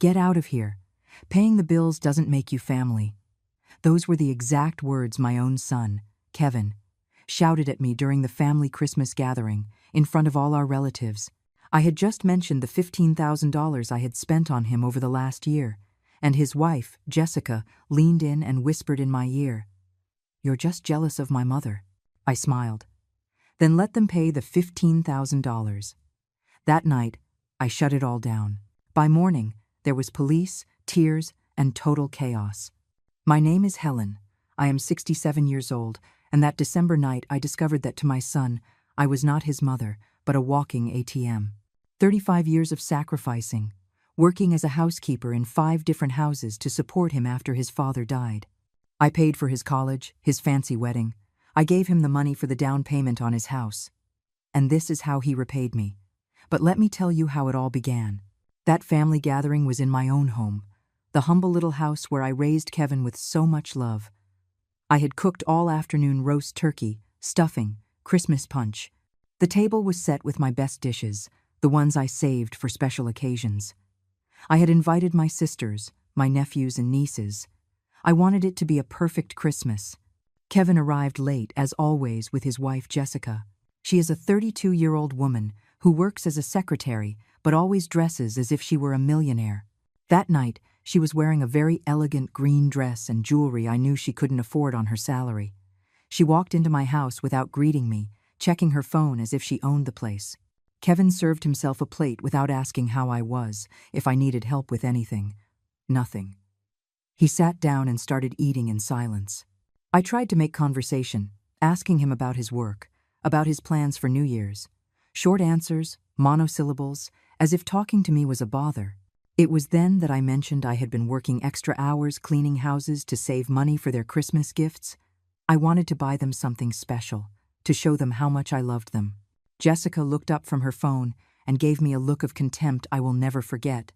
Get out of here. Paying the bills doesn't make you family. Those were the exact words my own son, Kevin, shouted at me during the family Christmas gathering, in front of all our relatives. I had just mentioned the $15,000 I had spent on him over the last year, and his wife, Jessica, leaned in and whispered in my ear, "You're just jealous of my mother." I smiled. Then let them pay the $15,000. That night, I shut it all down. By morning, there was police, tears, and total chaos. My name is Helen. I am 67 years old, and that December night I discovered that to my son, I was not his mother, but a walking ATM. 35 years of sacrificing, working as a housekeeper in 5 different houses to support him after his father died. I paid for his college, his fancy wedding. I gave him the money for the down payment on his house. And this is how he repaid me. But let me tell you how it all began. That family gathering was in my own home, the humble little house where I raised Kevin with so much love. I had cooked all afternoon roast turkey, stuffing, Christmas punch. The table was set with my best dishes, the ones I saved for special occasions. I had invited my sisters, my nephews and nieces. I wanted it to be a perfect Christmas. Kevin arrived late, as always, with his wife Jessica. She is a 32-year-old woman who works as a secretary but always dresses as if she were a millionaire. That night, she was wearing a very elegant green dress and jewelry I knew she couldn't afford on her salary. She walked into my house without greeting me, checking her phone as if she owned the place. Kevin served himself a plate without asking how I was, if I needed help with anything. Nothing. He sat down and started eating in silence. I tried to make conversation, asking him about his work, about his plans for New Year's. Short answers, monosyllables, as if talking to me was a bother. It was then that I mentioned I had been working extra hours cleaning houses to save money for their Christmas gifts. I wanted to buy them something special, to show them how much I loved them. Jessica looked up from her phone and gave me a look of contempt I will never forget.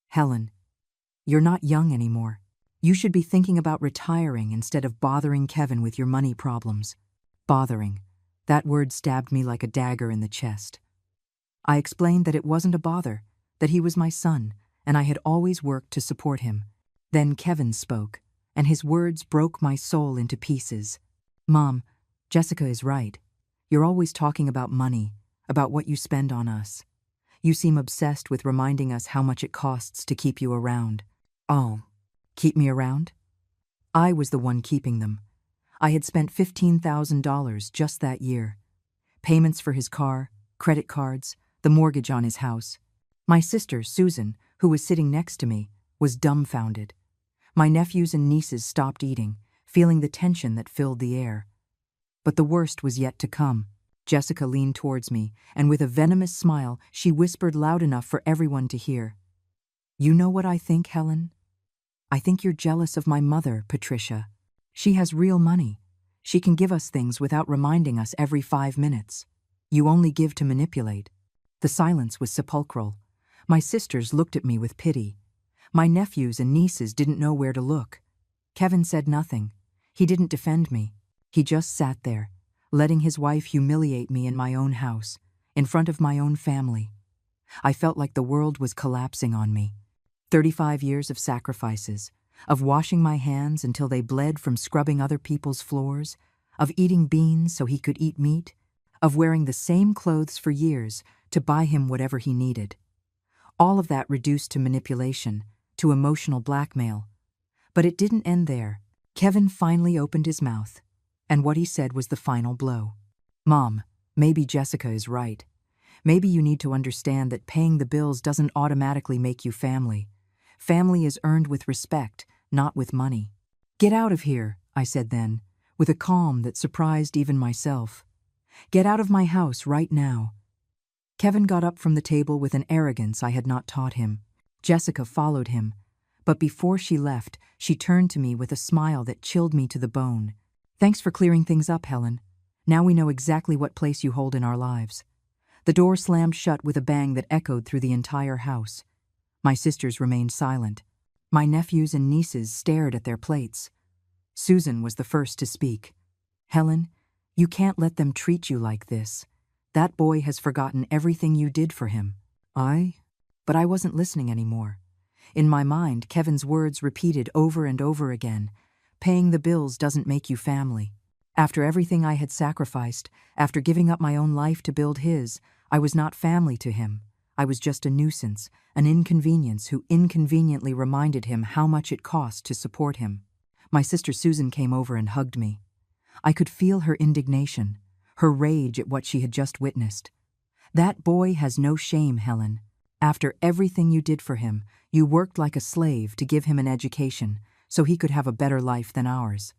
"Helen, you're not young anymore. You should be thinking about retiring instead of bothering Kevin with your money problems." Bothering. That word stabbed me like a dagger in the chest. I explained that it wasn't a bother, that he was my son, and I had always worked to support him. Then Kevin spoke, and his words broke my soul into pieces. "Mom, Jessica is right. You're always talking about money, about what you spend on us. You seem obsessed with reminding us how much it costs to keep you around." "Oh, keep me around?" I was the one keeping them. I had spent $15,000 just that year. Payments for his car, credit cards, the mortgage on his house. My sister, Susan, who was sitting next to me, was dumbfounded. My nephews and nieces stopped eating, feeling the tension that filled the air. But the worst was yet to come. Jessica leaned towards me, and with a venomous smile, she whispered loud enough for everyone to hear. "You know what I think, Helen? I think you're jealous of my mother, Patricia. She has real money. She can give us things without reminding us every 5 minutes. You only give to manipulate." The silence was sepulchral. My sisters looked at me with pity. My nephews and nieces didn't know where to look. Kevin said nothing. He didn't defend me. He just sat there, letting his wife humiliate me in my own house, in front of my own family. I felt like the world was collapsing on me. 35 years of sacrifices, of washing my hands until they bled from scrubbing other people's floors, of eating beans so he could eat meat, of wearing the same clothes for years to buy him whatever he needed. All of that reduced to manipulation, to emotional blackmail. But it didn't end there. Kevin finally opened his mouth, and what he said was the final blow. "Mom, maybe Jessica is right. Maybe you need to understand that paying the bills doesn't automatically make you family. Family is earned with respect, not with money." "Get out of here," I said then, with a calm that surprised even myself. "Get out of my house right now." Kevin got up from the table with an arrogance I had not taught him. Jessica followed him, but before she left, she turned to me with a smile that chilled me to the bone. "Thanks for clearing things up, Helen. Now we know exactly what place you hold in our lives." The door slammed shut with a bang that echoed through the entire house. My sisters remained silent. My nephews and nieces stared at their plates. Susan was the first to speak. "Helen, you can't let them treat you like this. That boy has forgotten everything you did for him." But I wasn't listening anymore. In my mind, Kevin's words repeated over and over again. Paying the bills doesn't make you family. After everything I had sacrificed, after giving up my own life to build his, I was not family to him. I was just a nuisance, an inconvenience who inconveniently reminded him how much it cost to support him. My sister Susan came over and hugged me. I could feel her indignation, her rage at what she had just witnessed. That boy has no shame, Helen. After everything you did for him, you worked like a slave to give him an education so he could have a better life than ours.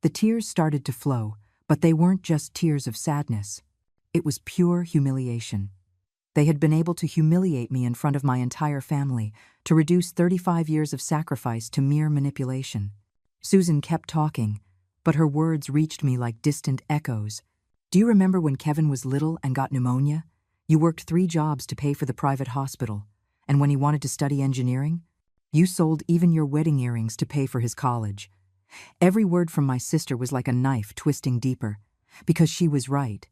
The tears started to flow, but they weren't just tears of sadness. It was pure humiliation. They had been able to humiliate me in front of my entire family, to reduce 35 years of sacrifice to mere manipulation. Susan kept talking, but her words reached me like distant echoes. Do you remember when Kevin was little and got pneumonia? You worked 3 jobs to pay for the private hospital, and when he wanted to study engineering, you sold even your wedding earrings to pay for his college. Every word from my sister was like a knife twisting deeper, because she was right.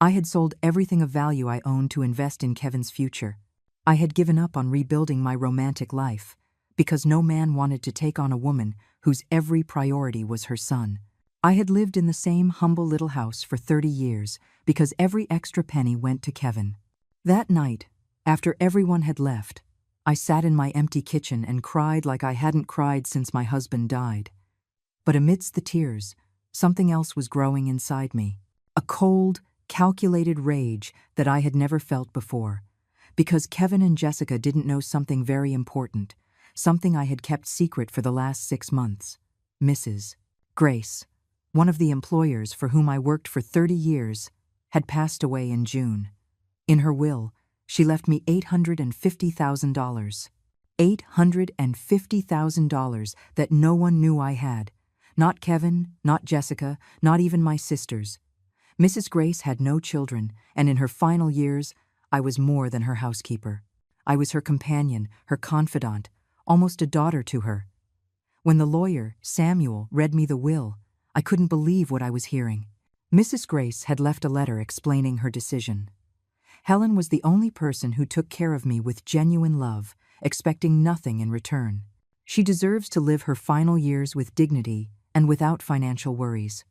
I had sold everything of value I owned to invest in Kevin's future. I had given up on rebuilding my romantic life, because no man wanted to take on a woman whose every priority was her son. I had lived in the same humble little house for 30 years, because every extra penny went to Kevin. That night, after everyone had left, I sat in my empty kitchen and cried like I hadn't cried since my husband died. But amidst the tears, something else was growing inside me. A cold, calculated rage that I had never felt before. Because Kevin and Jessica didn't know something very important, something I had kept secret for the last 6 months. Mrs. Grace, one of the employers for whom I worked for 30 years, had passed away in June. In her will, she left me $850,000. $850,000 that no one knew I had. Not Kevin, not Jessica, not even my sisters. Mrs. Grace had no children, and in her final years, I was more than her housekeeper. I was her companion, her confidant, almost a daughter to her. When the lawyer, Samuel, read me the will, I couldn't believe what I was hearing. Mrs. Grace had left a letter explaining her decision. Helen was the only person who took care of me with genuine love, expecting nothing in return. She deserves to live her final years with dignity and without financial worries.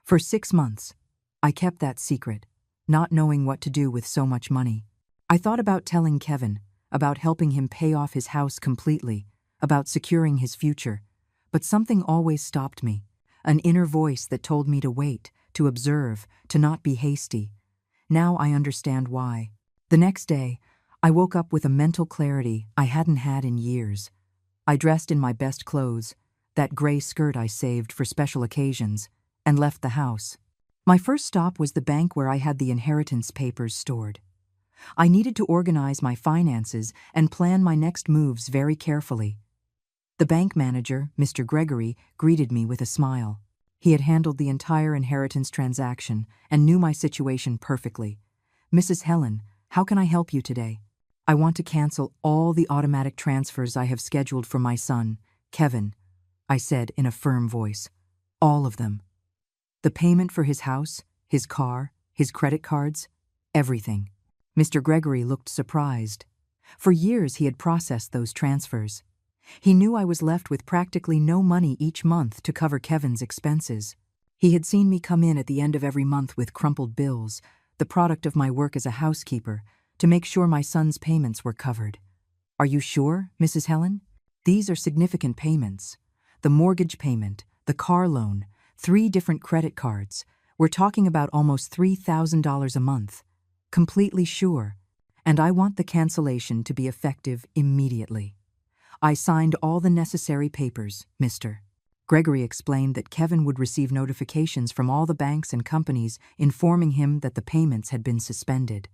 For 6 months, I kept that secret, not knowing what to do with so much money. I thought about telling Kevin, about helping him pay off his house completely, about securing his future, but something always stopped me, an inner voice that told me to wait, to observe, to not be hasty. Now I understand why. The next day, I woke up with a mental clarity I hadn't had in years. I dressed in my best clothes, that gray skirt I saved for special occasions, and left the house. My first stop was the bank where I had the inheritance papers stored. I needed to organize my finances and plan my next moves very carefully. The bank manager, Mr. Gregory, greeted me with a smile. He had handled the entire inheritance transaction and knew my situation perfectly. "Mrs. Helen, how can I help you today?" "I want to cancel all the automatic transfers I have scheduled for my son, Kevin," I said in a firm voice. "All of them. The payment for his house, his car, his credit cards, everything." Mr. Gregory looked surprised. For years he had processed those transfers. He knew I was left with practically no money each month to cover Kevin's expenses. He had seen me come in at the end of every month with crumpled bills, the product of my work as a housekeeper, to make sure my son's payments were covered. "Are you sure, Mrs. Helen? These are significant payments. The mortgage payment, the car loan, 3 different credit cards. We're talking about almost $3,000 a month. Completely sure. And I want the cancellation to be effective immediately." I signed all the necessary papers, Mr. Gregory explained that Kevin would receive notifications from all the banks and companies informing him that the payments had been suspended,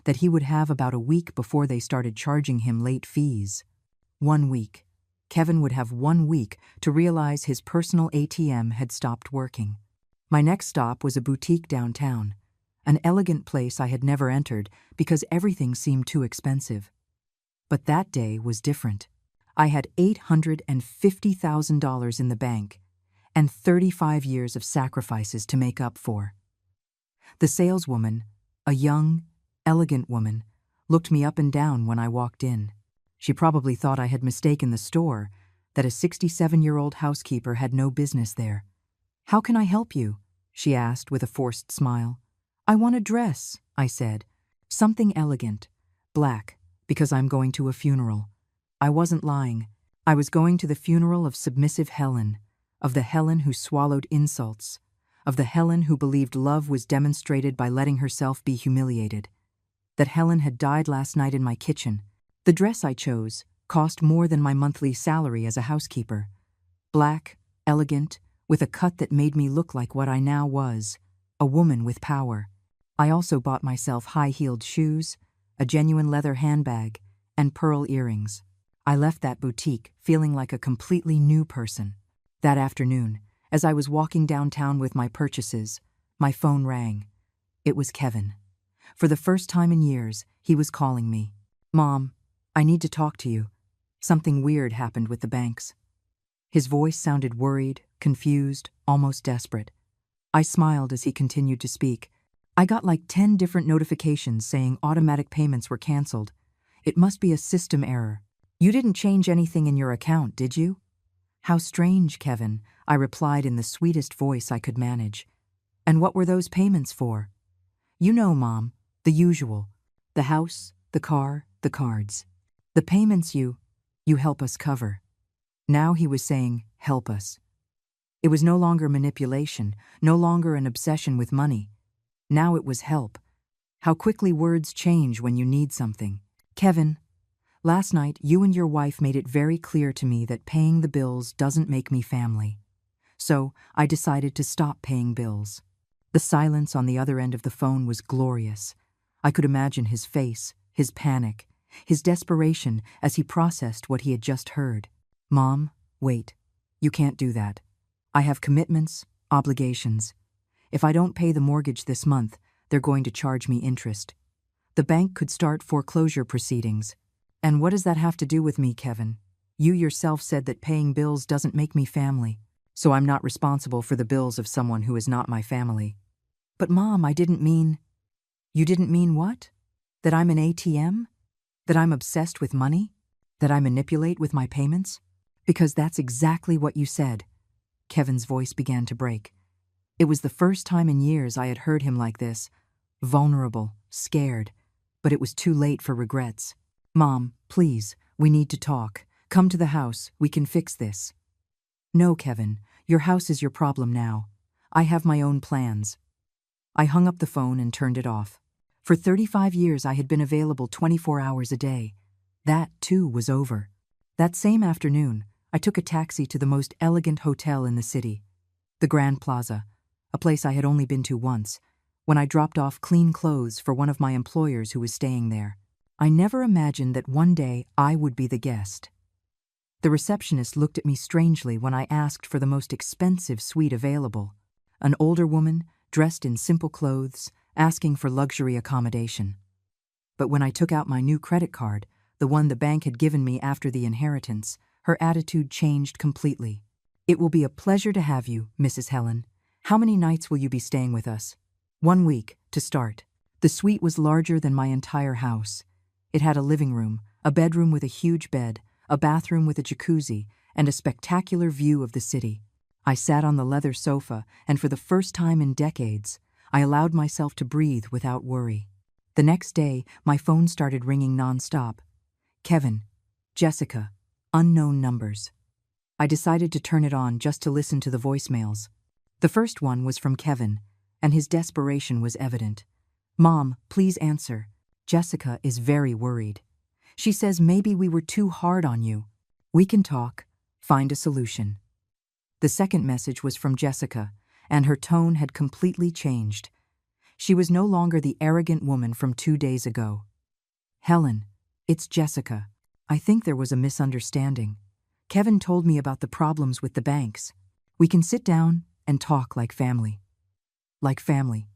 that he would have about a week before they started charging him late fees. 1 week. Kevin would have 1 week to realize his personal ATM had stopped working. My next stop was a boutique downtown, an elegant place I had never entered because everything seemed too expensive. But that day was different. I had $850,000 in the bank and 35 years of sacrifices to make up for. The saleswoman, a young, elegant woman, looked me up and down when I walked in. She probably thought I had mistaken the store, that a 67-year-old housekeeper had no business there. "How can I help you?" she asked with a forced smile. "I want a dress," I said. "Something elegant. Black, because I'm going to a funeral." I wasn't lying. I was going to the funeral of submissive Helen, of the Helen who swallowed insults, of the Helen who believed love was demonstrated by letting herself be humiliated. That Helen had died last night in my kitchen. The dress I chose cost more than my monthly salary as a housekeeper. Black, elegant, with a cut that made me look like what I now was, a woman with power. I also bought myself high-heeled shoes, a genuine leather handbag, and pearl earrings. I left that boutique feeling like a completely new person. That afternoon, as I was walking downtown with my purchases, my phone rang. It was Kevin. For the first time in years, he was calling me. "Mom, I need to talk to you. Something weird happened with the banks." His voice sounded worried, confused, almost desperate. I smiled as he continued to speak. "I got like 10 different notifications saying automatic payments were canceled. It must be a system error. You didn't change anything in your account, did you?" "How strange, Kevin," I replied in the sweetest voice I could manage. "And what were those payments for?" "You know, Mom, the usual. The house, the car, the cards. The payments you help us cover." Now he was saying, "help us." It was no longer manipulation, no longer an obsession with money. Now it was help. How quickly words change when you need something. "Kevin, last night you and your wife made it very clear to me that paying the bills doesn't make me family. So I decided to stop paying bills." The silence on the other end of the phone was glorious. I could imagine his face, his panic, his desperation as he processed what he had just heard. "Mom, wait. You can't do that. I have commitments, obligations. If I don't pay the mortgage this month, they're going to charge me interest. The bank could start foreclosure proceedings. And what does that have to do with me, Kevin? You yourself said that paying bills doesn't make me family, so I'm not responsible for the bills of someone who is not my family." "But Mom, I didn't mean..." "You didn't mean what? That I'm an ATM? That I'm obsessed with money? That I manipulate with my payments? Because that's exactly what you said." Kevin's voice began to break. It was the first time in years I had heard him like this, vulnerable, scared, but it was too late for regrets. "Mom, please, we need to talk. Come to the house, we can fix this." "No, Kevin, your house is your problem now. I have my own plans." I hung up the phone and turned it off. For 35 years I had been available 24 hours a day. That, too, was over. That same afternoon, I took a taxi to the most elegant hotel in the city, the Grand Plaza, a place I had only been to once, when I dropped off clean clothes for one of my employers who was staying there. I never imagined that one day I would be the guest. The receptionist looked at me strangely when I asked for the most expensive suite available. An older woman, dressed in simple clothes, asking for luxury accommodation. But when I took out my new credit card, the one the bank had given me after the inheritance, her attitude changed completely. "It will be a pleasure to have you, Mrs. Helen. How many nights will you be staying with us?" "1 week, to start." The suite was larger than my entire house. It had a living room, a bedroom with a huge bed, a bathroom with a jacuzzi, and a spectacular view of the city. I sat on the leather sofa, and for the first time in decades, I allowed myself to breathe without worry. The next day, my phone started ringing nonstop. Kevin, Jessica, unknown numbers. I decided to turn it on just to listen to the voicemails. The first one was from Kevin, and his desperation was evident. "Mom, please answer. Jessica is very worried. She says maybe we were too hard on you. We can talk, find a solution." The second message was from Jessica, and her tone had completely changed. She was no longer the arrogant woman from 2 days ago. "Helen, it's Jessica. I think there was a misunderstanding. Kevin told me about the problems with the banks. We can sit down and talk like family." Like family.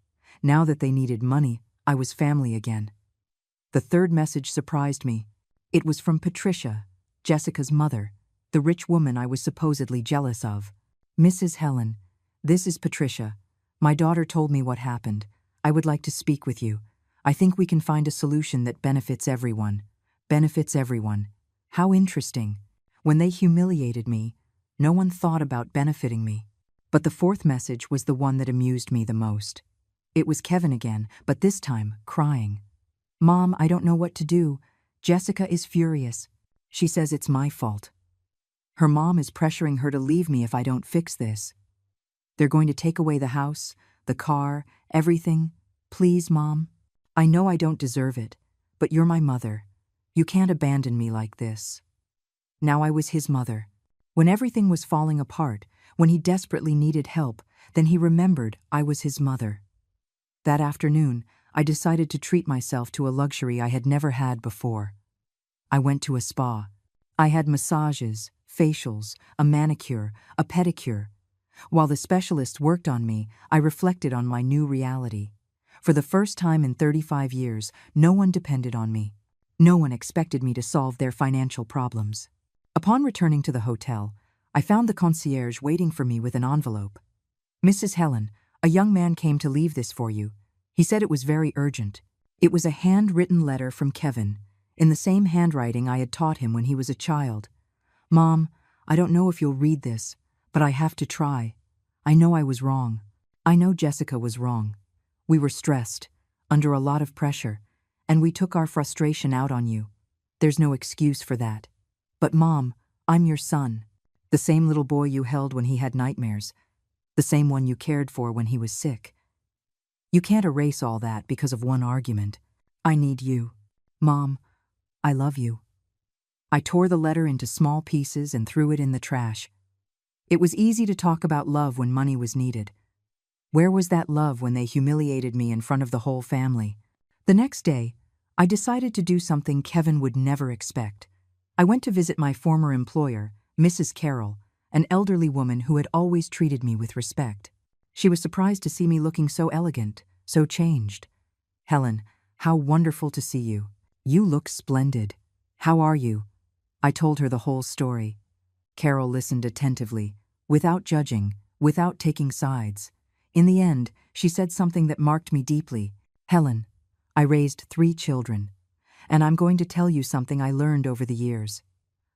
Now that they needed money, I was family again. The third message surprised me. It was from Patricia, Jessica's mother, the rich woman I was supposedly jealous of. "Mrs. Helen, this is Patricia. My daughter told me what happened. I would like to speak with you. I think we can find a solution that benefits everyone. Benefits everyone. How interesting. When they humiliated me, no one thought about benefiting me. But the fourth message was the one that amused me the most. It was Kevin again, but this time crying. "Mom, I don't know what to do. Jessica is furious. She says it's my fault. Her mom is pressuring her to leave me if I don't fix this. They're going to take away the house, the car, everything. Please, Mom. I know I don't deserve it, but you're my mother. You can't abandon me like this." Now I was his mother. When everything was falling apart, when he desperately needed help, then he remembered I was his mother. That afternoon, I decided to treat myself to a luxury I had never had before. I went to a spa. I had massages, facials, a manicure, a pedicure. While the specialists worked on me, I reflected on my new reality. For the first time in 35 years, no one depended on me. No one expected me to solve their financial problems. Upon returning to the hotel, I found the concierge waiting for me with an envelope. "Mrs. Helen, a young man came to leave this for you. He said it was very urgent." It was a handwritten letter from Kevin, in the same handwriting I had taught him when he was a child. "Mom, I don't know if you'll read this, but I have to try. I know I was wrong. I know Jessica was wrong. We were stressed, under a lot of pressure, and we took our frustration out on you. There's no excuse for that. But Mom, I'm your son, the same little boy you held when he had nightmares, the same one you cared for when he was sick. You can't erase all that because of one argument. I need you. Mom, I love you." I tore the letter into small pieces and threw it in the trash. It was easy to talk about love when money was needed. Where was that love when they humiliated me in front of the whole family? The next day, I decided to do something Kevin would never expect. I went to visit my former employer, Mrs. Carroll, an elderly woman who had always treated me with respect. She was surprised to see me looking so elegant, so changed. "Helen, how wonderful to see you. You look splendid. How are you?" I told her the whole story. Carol listened attentively, without judging, without taking sides. In the end, she said something that marked me deeply. "Helen, I raised 3 children, and I'm going to tell you something I learned over the years.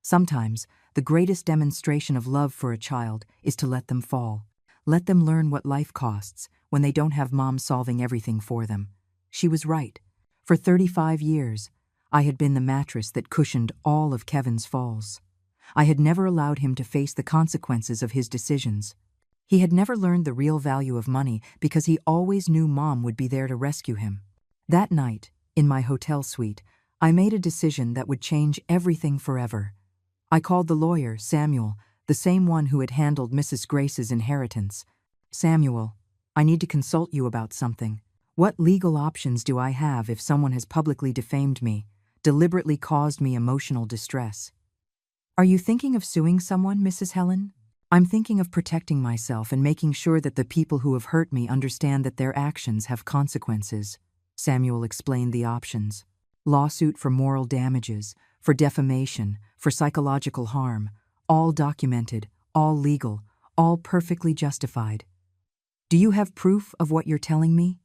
Sometimes, the greatest demonstration of love for a child is to let them fall. Let them learn what life costs when they don't have mom solving everything for them." She was right. For 35 years, I had been the mattress that cushioned all of Kevin's falls. I had never allowed him to face the consequences of his decisions. He had never learned the real value of money because he always knew Mom would be there to rescue him. That night, in my hotel suite, I made a decision that would change everything forever. I called the lawyer, Samuel, the same one who had handled Mrs. Grace's inheritance. "Samuel, I need to consult you about something. What legal options do I have if someone has publicly defamed me, deliberately caused me emotional distress?" "Are you thinking of suing someone, Mrs. Helen?" "I'm thinking of protecting myself and making sure that the people who have hurt me understand that their actions have consequences." Samuel explained the options. Lawsuit for moral damages, for defamation, for psychological harm, all documented, all legal, all perfectly justified. "Do you have proof of what you're telling me?"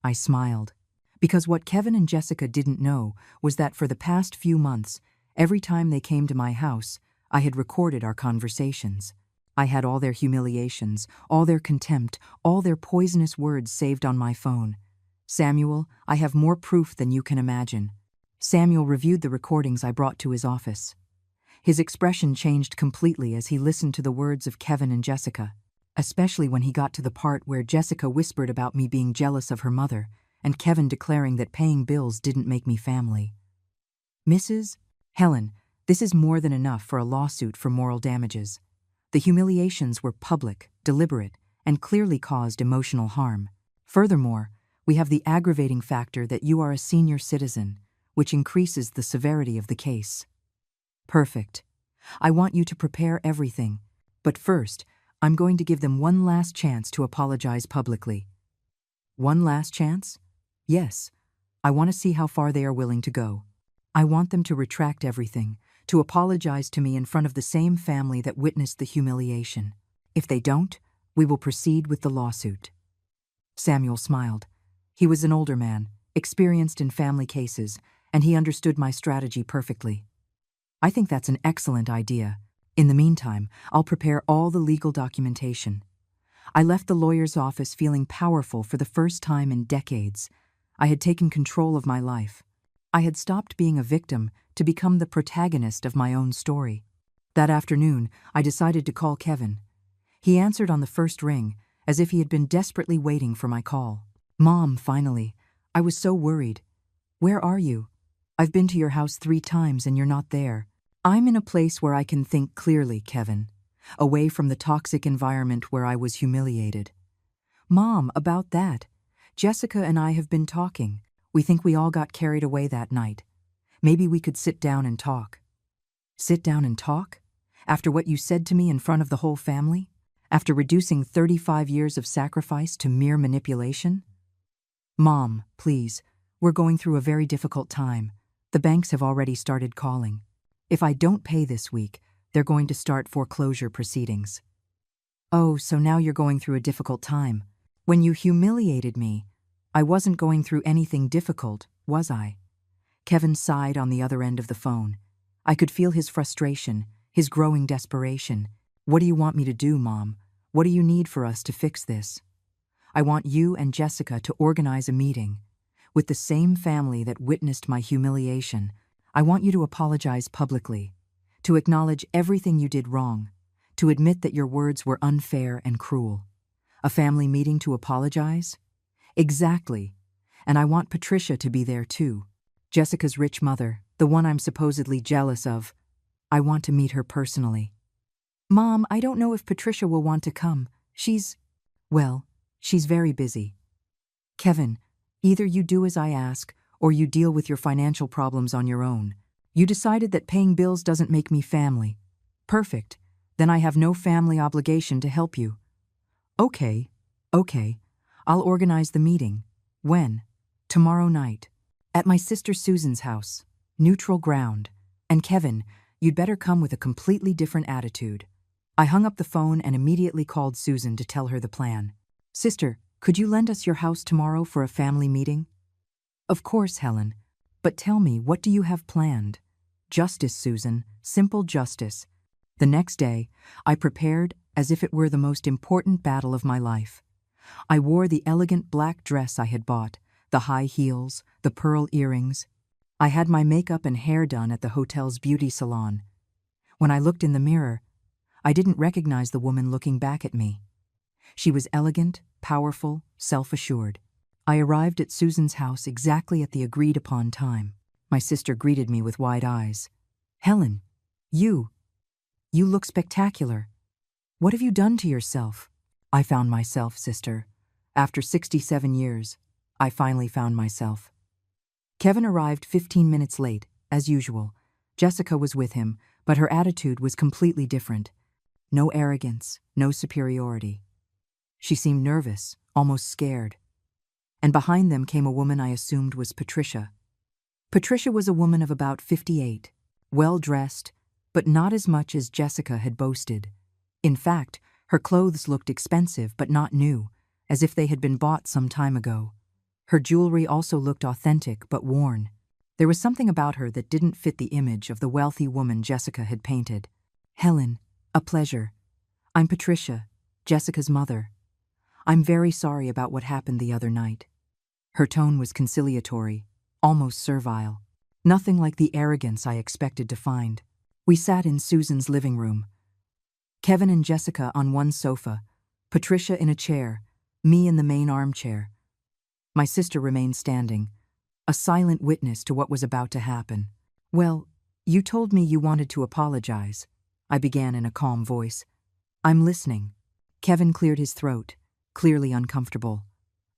I smiled, because what Kevin and Jessica didn't know was that for the past few months, every time they came to my house, I had recorded our conversations. I had all their humiliations, all their contempt, all their poisonous words saved on my phone. "Samuel, I have more proof than you can imagine." Samuel reviewed the recordings I brought to his office. His expression changed completely as he listened to the words of Kevin and Jessica, especially when he got to the part where Jessica whispered about me being jealous of her mother and Kevin declaring that paying bills didn't make me family. "Mrs. Helen, this is more than enough for a lawsuit for moral damages. The humiliations were public, deliberate, and clearly caused emotional harm. Furthermore, we have the aggravating factor that you are a senior citizen, which increases the severity of the case." "Perfect. I want you to prepare everything, but first, I'm going to give them one last chance to apologize publicly." "One last chance?" "Yes. I want to see how far they are willing to go. I want them to retract everything, to apologize to me in front of the same family that witnessed the humiliation. If they don't, we will proceed with the lawsuit." Samuel smiled. He was an older man, experienced in family cases, and he understood my strategy perfectly. I think that's an excellent idea. In the meantime, I'll prepare all the legal documentation. I left the lawyer's office feeling powerful for the first time in decades. I had taken control of my life. I had stopped being a victim to become the protagonist of my own story. That afternoon, I decided to call Kevin. He answered on the first ring, as if he had been desperately waiting for my call. Mom, finally. I was so worried. Where are you? I've been to your house 3 times and you're not there. I'm in a place where I can think clearly, Kevin. Away from the toxic environment where I was humiliated. Mom, about that. Jessica and I have been talking. We think we all got carried away that night. Maybe we could sit down and talk. Sit down and talk? After what you said to me in front of the whole family? After reducing 35 years of sacrifice to mere manipulation? Mom, please, we're going through a very difficult time. The banks have already started calling. If I don't pay this week, they're going to start foreclosure proceedings. Oh, so now you're going through a difficult time. When you humiliated me, I wasn't going through anything difficult, was I? Kevin sighed on the other end of the phone. I could feel his frustration, his growing desperation. What do you want me to do, Mom? What do you need for us to fix this? I want you and Jessica to organize a meeting. With the same family that witnessed my humiliation, I want you to apologize publicly, to acknowledge everything you did wrong, to admit that your words were unfair and cruel. A family meeting to apologize? Exactly. And I want Patricia to be there too. Jessica's rich mother, the one I'm supposedly jealous of. I want to meet her personally. Mom, I don't know if Patricia will want to come. She's very busy. Kevin, either you do as I ask, or you deal with your financial problems on your own. You decided that paying bills doesn't make me family. Perfect. Then I have no family obligation to help you. Okay. I'll organize the meeting. When? Tomorrow night. At my sister Susan's house. Neutral ground. And Kevin, you'd better come with a completely different attitude. I hung up the phone and immediately called Susan to tell her the plan. Sister, could you lend us your house tomorrow for a family meeting? Of course, Helen. But tell me, what do you have planned? Justice, Susan. Simple justice. The next day, I prepared as if it were the most important battle of my life. I wore the elegant black dress I had bought, the high heels, the pearl earrings. I had my makeup and hair done at the hotel's beauty salon. When I looked in the mirror, I didn't recognize the woman looking back at me. She was elegant, powerful, self-assured. I arrived at Susan's house exactly at the agreed-upon time. My sister greeted me with wide eyes. Helen, you look spectacular. What have you done to yourself? I found myself, sister. After 67 years, I finally found myself. Kevin arrived 15 minutes late, as usual. Jessica was with him, but her attitude was completely different. No arrogance, no superiority. She seemed nervous, almost scared. And behind them came a woman I assumed was Patricia. Patricia was a woman of about 58, well-dressed, but not as much as Jessica had boasted. In fact, her clothes looked expensive but not new, as if they had been bought some time ago. Her jewelry also looked authentic but worn. There was something about her that didn't fit the image of the wealthy woman Jessica had painted. Helen, a pleasure. I'm Patricia, Jessica's mother. I'm very sorry about what happened the other night. Her tone was conciliatory, almost servile. Nothing like the arrogance I expected to find. We sat in Susan's living room. Kevin and Jessica on one sofa, Patricia in a chair, me in the main armchair. My sister remained standing, a silent witness to what was about to happen. Well, you told me you wanted to apologize, I began in a calm voice. I'm listening. Kevin cleared his throat, clearly uncomfortable.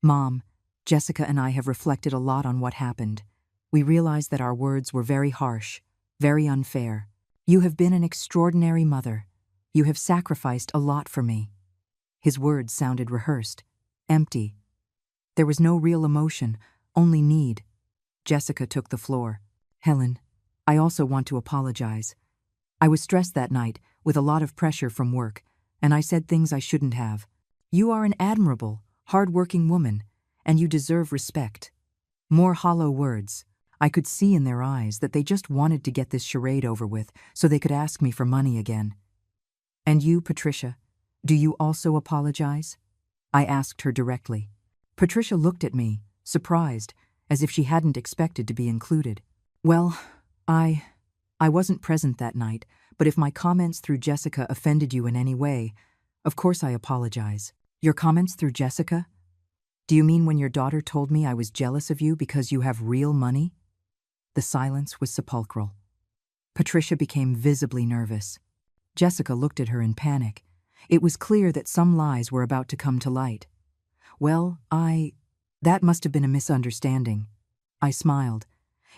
Mom, Jessica and I have reflected a lot on what happened. We realize that our words were very harsh, very unfair. You have been an extraordinary mother. You have sacrificed a lot for me. His words sounded rehearsed, empty. There was no real emotion, only need. Jessica took the floor. Helen, I also want to apologize. I was stressed that night, with a lot of pressure from work, and I said things I shouldn't have. You are an admirable, hard-working woman, and you deserve respect. More hollow words. I could see in their eyes that they just wanted to get this charade over with so they could ask me for money again. "And you, Patricia, do you also apologize?" I asked her directly. Patricia looked at me, surprised, as if she hadn't expected to be included. "Well, I wasn't present that night, but if my comments through Jessica offended you in any way, of course I apologize." "Your comments through Jessica? Do you mean when your daughter told me I was jealous of you because you have real money?" The silence was sepulchral. Patricia became visibly nervous. Jessica looked at her in panic. It was clear that some lies were about to come to light. "Well, that must have been a misunderstanding." I smiled.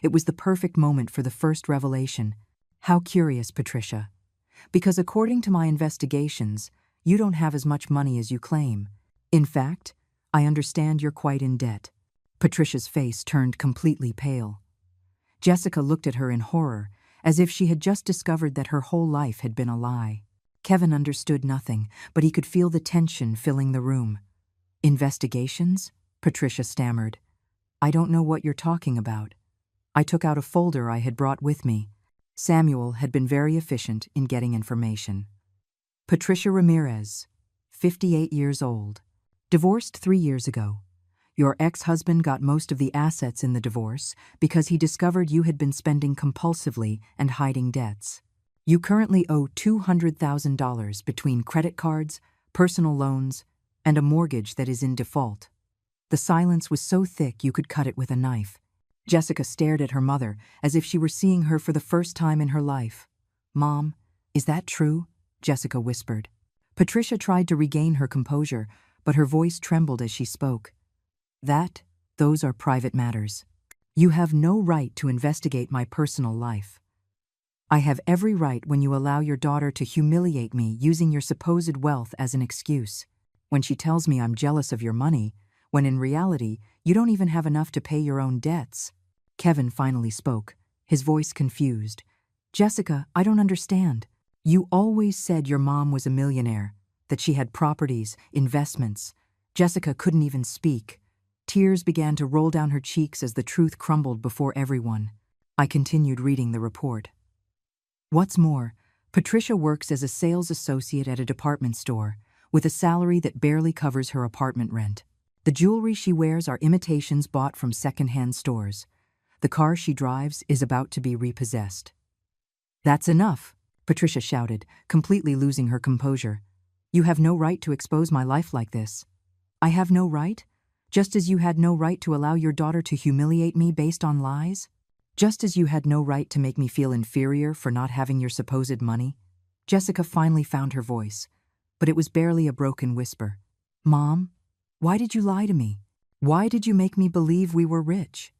It was the perfect moment for the first revelation. "How curious, Patricia. Because according to my investigations, you don't have as much money as you claim. In fact, I understand you're quite in debt." Patricia's face turned completely pale. Jessica looked at her in horror, as if she had just discovered that her whole life had been a lie. Kevin understood nothing, but he could feel the tension filling the room. "Investigations?" Patricia stammered. "I don't know what you're talking about." I took out a folder I had brought with me. Samuel had been very efficient in getting information. "Patricia Ramirez, 58 years old. Divorced 3 years ago. Your ex-husband got most of the assets in the divorce because he discovered you had been spending compulsively and hiding debts. You currently owe $200,000 between credit cards, personal loans, and a mortgage that is in default." The silence was so thick you could cut it with a knife. Jessica stared at her mother as if she were seeing her for the first time in her life. "Mom, is that true?" Jessica whispered. Patricia tried to regain her composure, but her voice trembled as she spoke. Those are private matters. You have no right to investigate my personal life. I have every right when you allow your daughter to humiliate me using your supposed wealth as an excuse. When she tells me I'm jealous of your money, when in reality, you don't even have enough to pay your own debts." Kevin finally spoke, his voice confused. "Jessica, I don't understand. You always said your mom was a millionaire, that she had properties, investments." Jessica couldn't even speak. Tears began to roll down her cheeks as the truth crumbled before everyone. I continued reading the report. "What's more, Patricia works as a sales associate at a department store, with a salary that barely covers her apartment rent. The jewelry she wears are imitations bought from second-hand stores. The car she drives is about to be repossessed." "That's enough," Patricia shouted, completely losing her composure. "You have no right to expose my life like this." "I have no right? Just as you had no right to allow your daughter to humiliate me based on lies? Just as you had no right to make me feel inferior for not having your supposed money?" Jessica finally found her voice, but it was barely a broken whisper. "Mom, why did you lie to me? Why did you make me believe we were rich?"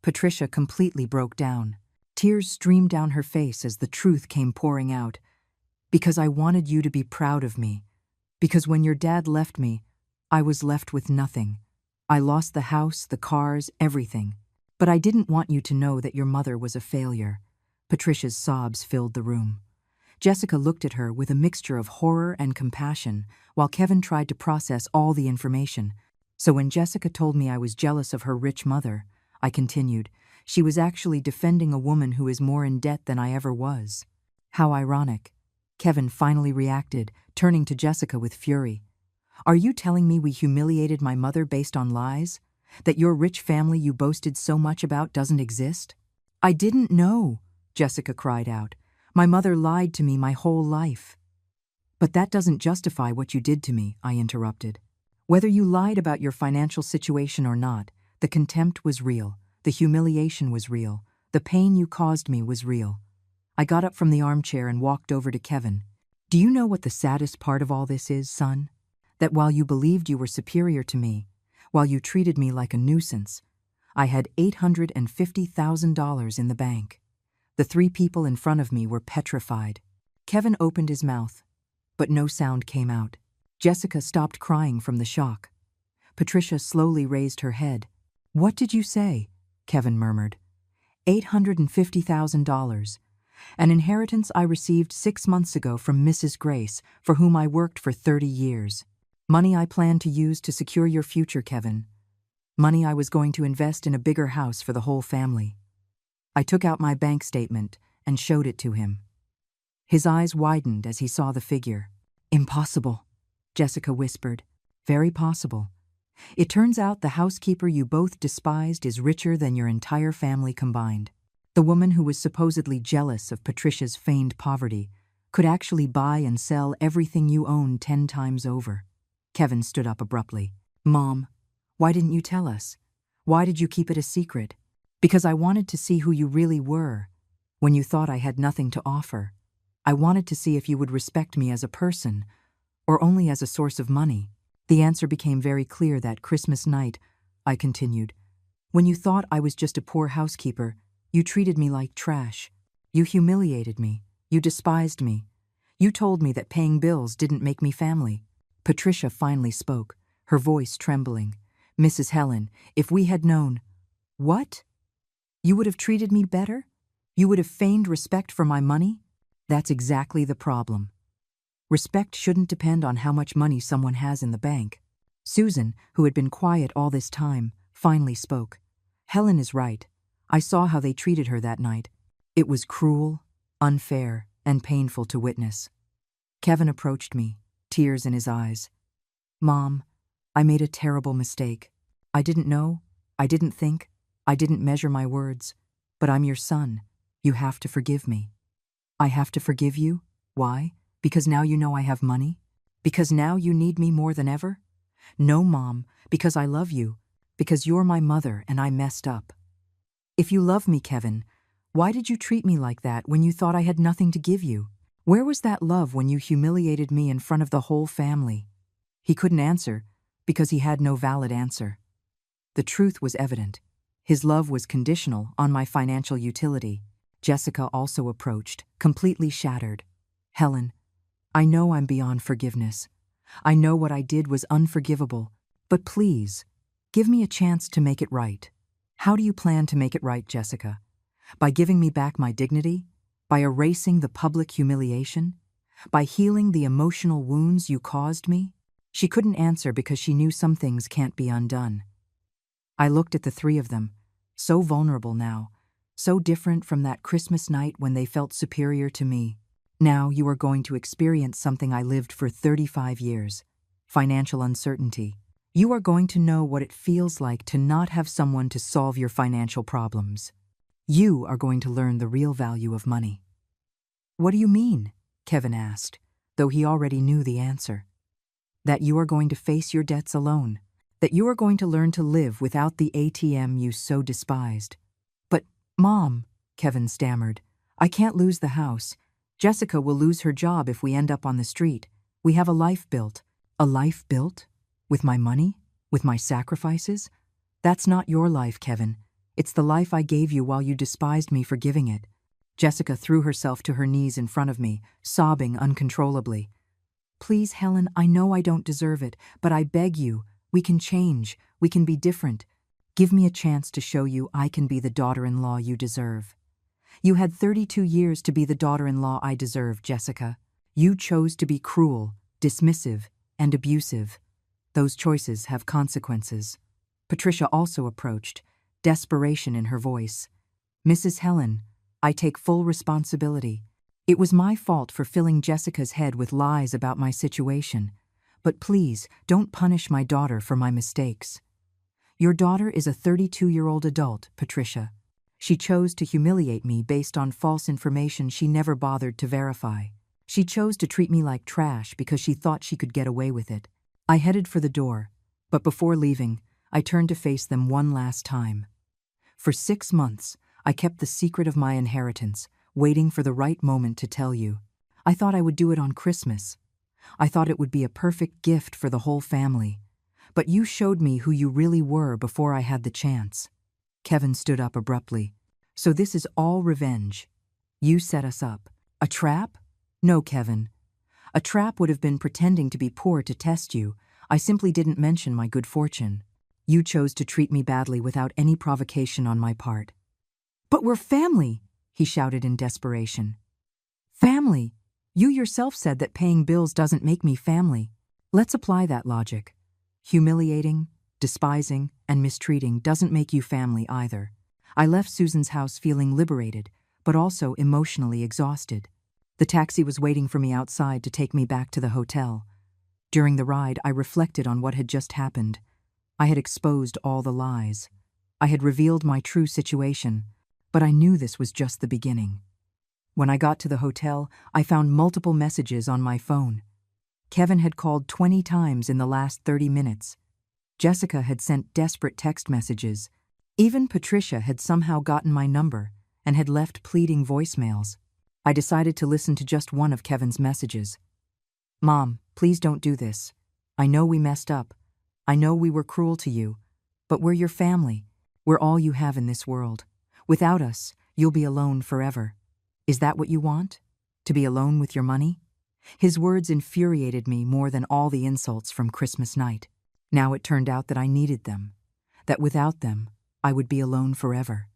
Patricia completely broke down. Tears streamed down her face as the truth came pouring out. "Because I wanted you to be proud of me. Because when your dad left me, I was left with nothing. I lost the house, the cars, everything. But I didn't want you to know that your mother was a failure." Patricia's sobs filled the room. Jessica looked at her with a mixture of horror and compassion, while Kevin tried to process all the information. "So when Jessica told me I was jealous of her rich mother," I continued, "she was actually defending a woman who is more in debt than I ever was." "How ironic." Kevin finally reacted, turning to Jessica with fury. "Are you telling me we humiliated my mother based on lies? That your rich family you boasted so much about doesn't exist?" "I didn't know," Jessica cried out. "My mother lied to me my whole life." "But that doesn't justify what you did to me," I interrupted. "Whether you lied about your financial situation or not, the contempt was real, the humiliation was real, the pain you caused me was real." I got up from the armchair and walked over to Kevin. "Do you know what the saddest part of all this is, son? That while you believed you were superior to me, while you treated me like a nuisance, I had $850,000 in the bank. The 3 people in front of me were petrified." Kevin opened his mouth, but no sound came out. Jessica stopped crying from the shock. Patricia slowly raised her head. "What did you say?" Kevin murmured. $850,000. An inheritance I received 6 months ago from Mrs. Grace, for whom I worked for 30 years. Money I planned to use to secure your future, Kevin. Money I was going to invest in a bigger house for the whole family." I took out my bank statement and showed it to him. His eyes widened as he saw the figure. Impossible, Jessica whispered. Very possible. It turns out the housekeeper you both despised is richer than your entire family combined. The woman who was supposedly jealous of Patricia's feigned poverty could actually buy and sell everything you own 10 times over. Kevin stood up abruptly. Mom, why didn't you tell us? Why did you keep it a secret? Because I wanted to see who you really were. When you thought I had nothing to offer, I wanted to see if you would respect me as a person, or only as a source of money. The answer became very clear that Christmas night, I continued. When you thought I was just a poor housekeeper, you treated me like trash. You humiliated me. You despised me. You told me that paying bills didn't make me family. Patricia finally spoke, her voice trembling. Mrs. Helen, if we had known— What? You would have treated me better? You would have feigned respect for my money? That's exactly the problem. Respect shouldn't depend on how much money someone has in the bank. Susan, who had been quiet all this time, finally spoke. Helen is right. I saw how they treated her that night. It was cruel, unfair, and painful to witness. Kevin approached me, tears in his eyes. Mom, I made a terrible mistake. I didn't know, I didn't think, I didn't measure my words. But I'm your son. You have to forgive me. I have to forgive you? Why? Because now you know I have money? Because now you need me more than ever? No, Mom, because I love you. Because you're my mother and I messed up. If you love me, Kevin, why did you treat me like that when you thought I had nothing to give you? Where was that love when you humiliated me in front of the whole family? He couldn't answer because he had no valid answer. The truth was evident. His love was conditional on my financial utility. Jessica also approached, completely shattered. Helen, I know I'm beyond forgiveness. I know what I did was unforgivable, but please, give me a chance to make it right. How do you plan to make it right, Jessica? By giving me back my dignity? By erasing the public humiliation? By healing the emotional wounds you caused me? She couldn't answer because she knew some things can't be undone. I looked at the three of them, so vulnerable now, so different from that Christmas night when they felt superior to me. Now you are going to experience something I lived for 35 years, financial uncertainty. You are going to know what it feels like to not have someone to solve your financial problems. You are going to learn the real value of money. What do you mean? Kevin asked, though he already knew the answer. That you are going to face your debts alone. That you are going to learn to live without the ATM you so despised. But, Mom, Kevin stammered, I can't lose the house. Jessica will lose her job if we end up on the street. We have a life built. A life built? With my money? With my sacrifices? That's not your life, Kevin. It's the life I gave you while you despised me for giving it. Jessica threw herself to her knees in front of me, sobbing uncontrollably. Please, Helen, I know I don't deserve it, but I beg you, we can change, we can be different. Give me a chance to show you I can be the daughter-in-law you deserve. You had 32 years to be the daughter-in-law I deserve, Jessica. You chose to be cruel, dismissive, and abusive. Those choices have consequences. Patricia also approached, desperation in her voice. Mrs. Helen, I take full responsibility. It was my fault for filling Jessica's head with lies about my situation. But please, don't punish my daughter for my mistakes. Your daughter is a 32-year-old adult, Patricia. She chose to humiliate me based on false information she never bothered to verify. She chose to treat me like trash because she thought she could get away with it. I headed for the door, but before leaving, I turned to face them one last time. For 6 months, I kept the secret of my inheritance, waiting for the right moment to tell you. I thought I would do it on Christmas. I thought it would be a perfect gift for the whole family. But you showed me who you really were before I had the chance. Kevin stood up abruptly. So this is all revenge. You set us up. A trap? No, Kevin. A trap would have been pretending to be poor to test you. I simply didn't mention my good fortune. You chose to treat me badly without any provocation on my part. But we're family, he shouted in desperation. Family? You yourself said that paying bills doesn't make me family. Let's apply that logic. Humiliating, despising, and mistreating doesn't make you family either. I left Susan's house feeling liberated, but also emotionally exhausted. The taxi was waiting for me outside to take me back to the hotel. During the ride, I reflected on what had just happened. I had exposed all the lies. I had revealed my true situation, but I knew this was just the beginning. When I got to the hotel, I found multiple messages on my phone. Kevin had called 20 times in the last 30 minutes. Jessica had sent desperate text messages. Even Patricia had somehow gotten my number and had left pleading voicemails. I decided to listen to just one of Kevin's messages. "Mom, please don't do this. I know we messed up. I know we were cruel to you, but we're your family. We're all you have in this world. Without us, you'll be alone forever. Is that what you want? To be alone with your money?" His words infuriated me more than all the insults from Christmas night. Now it turned out that I needed them, that without them, I would be alone forever.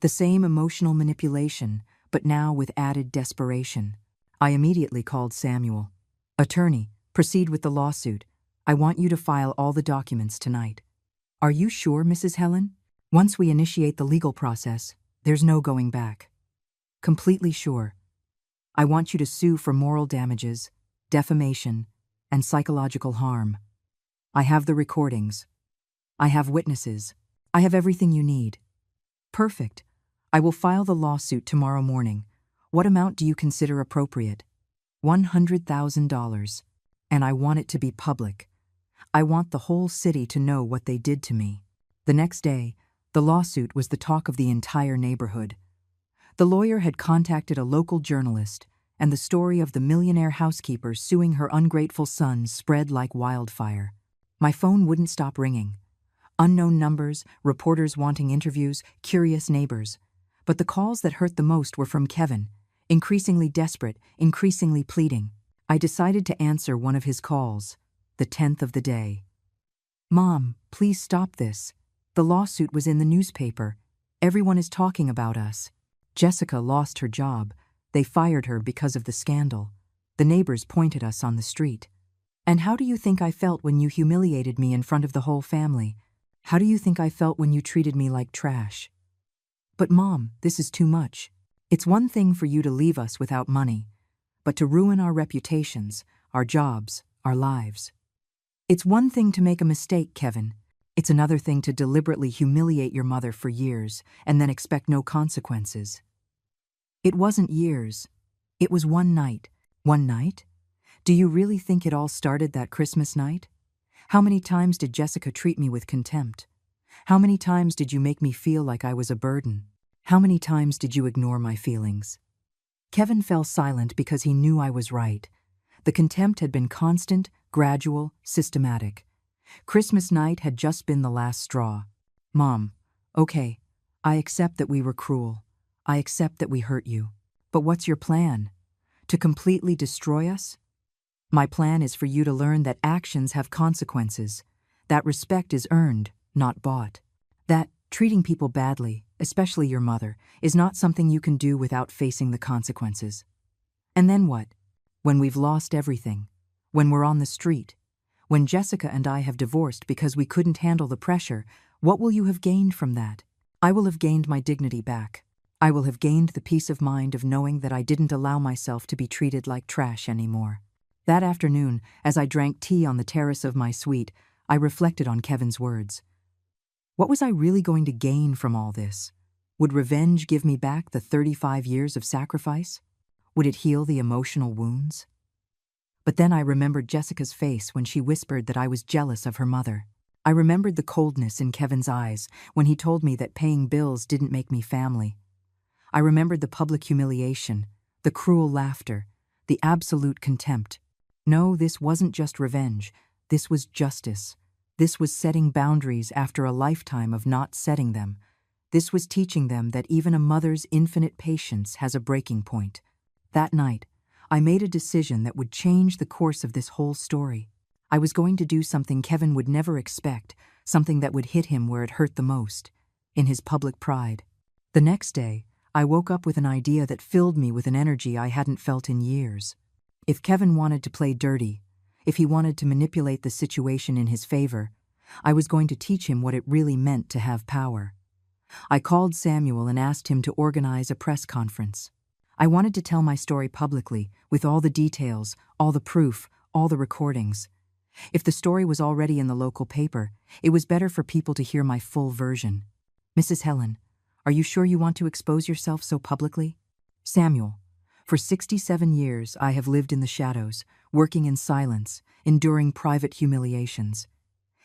The same emotional manipulation, but now with added desperation. I immediately called Samuel. "Attorney, proceed with the lawsuit. I want you to file all the documents tonight." "Are you sure, Mrs. Helen? Once we initiate the legal process, there's no going back." "Completely sure. I want you to sue for moral damages, defamation, and psychological harm. I have the recordings. I have witnesses. I have everything you need." "Perfect. I will file the lawsuit tomorrow morning. What amount do you consider appropriate?" $100,000. And I want it to be public. I want the whole city to know what they did to me. The next day, the lawsuit was the talk of the entire neighborhood. The lawyer had contacted a local journalist, and the story of the millionaire housekeeper suing her ungrateful son spread like wildfire. My phone wouldn't stop ringing. Unknown numbers, reporters wanting interviews, curious neighbors. But the calls that hurt the most were from Kevin, increasingly desperate, increasingly pleading. I decided to answer one of his calls, the 10th of the day. "Mom, please stop this. The lawsuit was in the newspaper. Everyone is talking about us. Jessica lost her job. They fired her because of the scandal. The neighbors pointed us on the street. And how do you think I felt when you humiliated me in front of the whole family? How do you think I felt when you treated me like trash?" "But Mom, this is too much. It's one thing for you to leave us without money, but to ruin our reputations, our jobs, our lives. It's one thing to make a mistake, Kevin. It's another thing to deliberately humiliate your mother for years and then expect no consequences." It wasn't years. It was one night. One night? Do you really think it all started that Christmas night? How many times did Jessica treat me with contempt? How many times did you make me feel like I was a burden? How many times did you ignore my feelings? Kevin fell silent because he knew I was right. The contempt had been constant, gradual, systematic. Christmas night had just been the last straw. "Mom, okay, I accept that we were cruel. I accept that we hurt you. But what's your plan? To completely destroy us?" "My plan is for you to learn that actions have consequences, that respect is earned, not bought, that treating people badly, especially your mother, is not something you can do without facing the consequences." "And then what? When we've lost everything, when we're on the street, when Jessica and I have divorced because we couldn't handle the pressure, what will you have gained from that?" "I will have gained my dignity back. I will have gained the peace of mind of knowing that I didn't allow myself to be treated like trash anymore." That afternoon, as I drank tea on the terrace of my suite, I reflected on Kevin's words. What was I really going to gain from all this? Would revenge give me back the 35 years of sacrifice? Would it heal the emotional wounds? But then I remembered Jessica's face when she whispered that I was jealous of her mother. I remembered the coldness in Kevin's eyes when he told me that paying bills didn't make me family. I remembered the public humiliation, the cruel laughter, the absolute contempt. No, this wasn't just revenge. This was justice. This was setting boundaries after a lifetime of not setting them. This was teaching them that even a mother's infinite patience has a breaking point. That night, I made a decision that would change the course of this whole story. I was going to do something Kevin would never expect, something that would hit him where it hurt the most, in his public pride. The next day, I woke up with an idea that filled me with an energy I hadn't felt in years. If Kevin wanted to play dirty, if he wanted to manipulate the situation in his favor, I was going to teach him what it really meant to have power. I called Samuel and asked him to organize a press conference. I wanted to tell my story publicly, with all the details, all the proof, all the recordings. If the story was already in the local paper, it was better for people to hear my full version. Mrs. Helen, are you sure you want to expose yourself so publicly? Samuel, for 67 years I have lived in the shadows, working in silence, enduring private humiliations.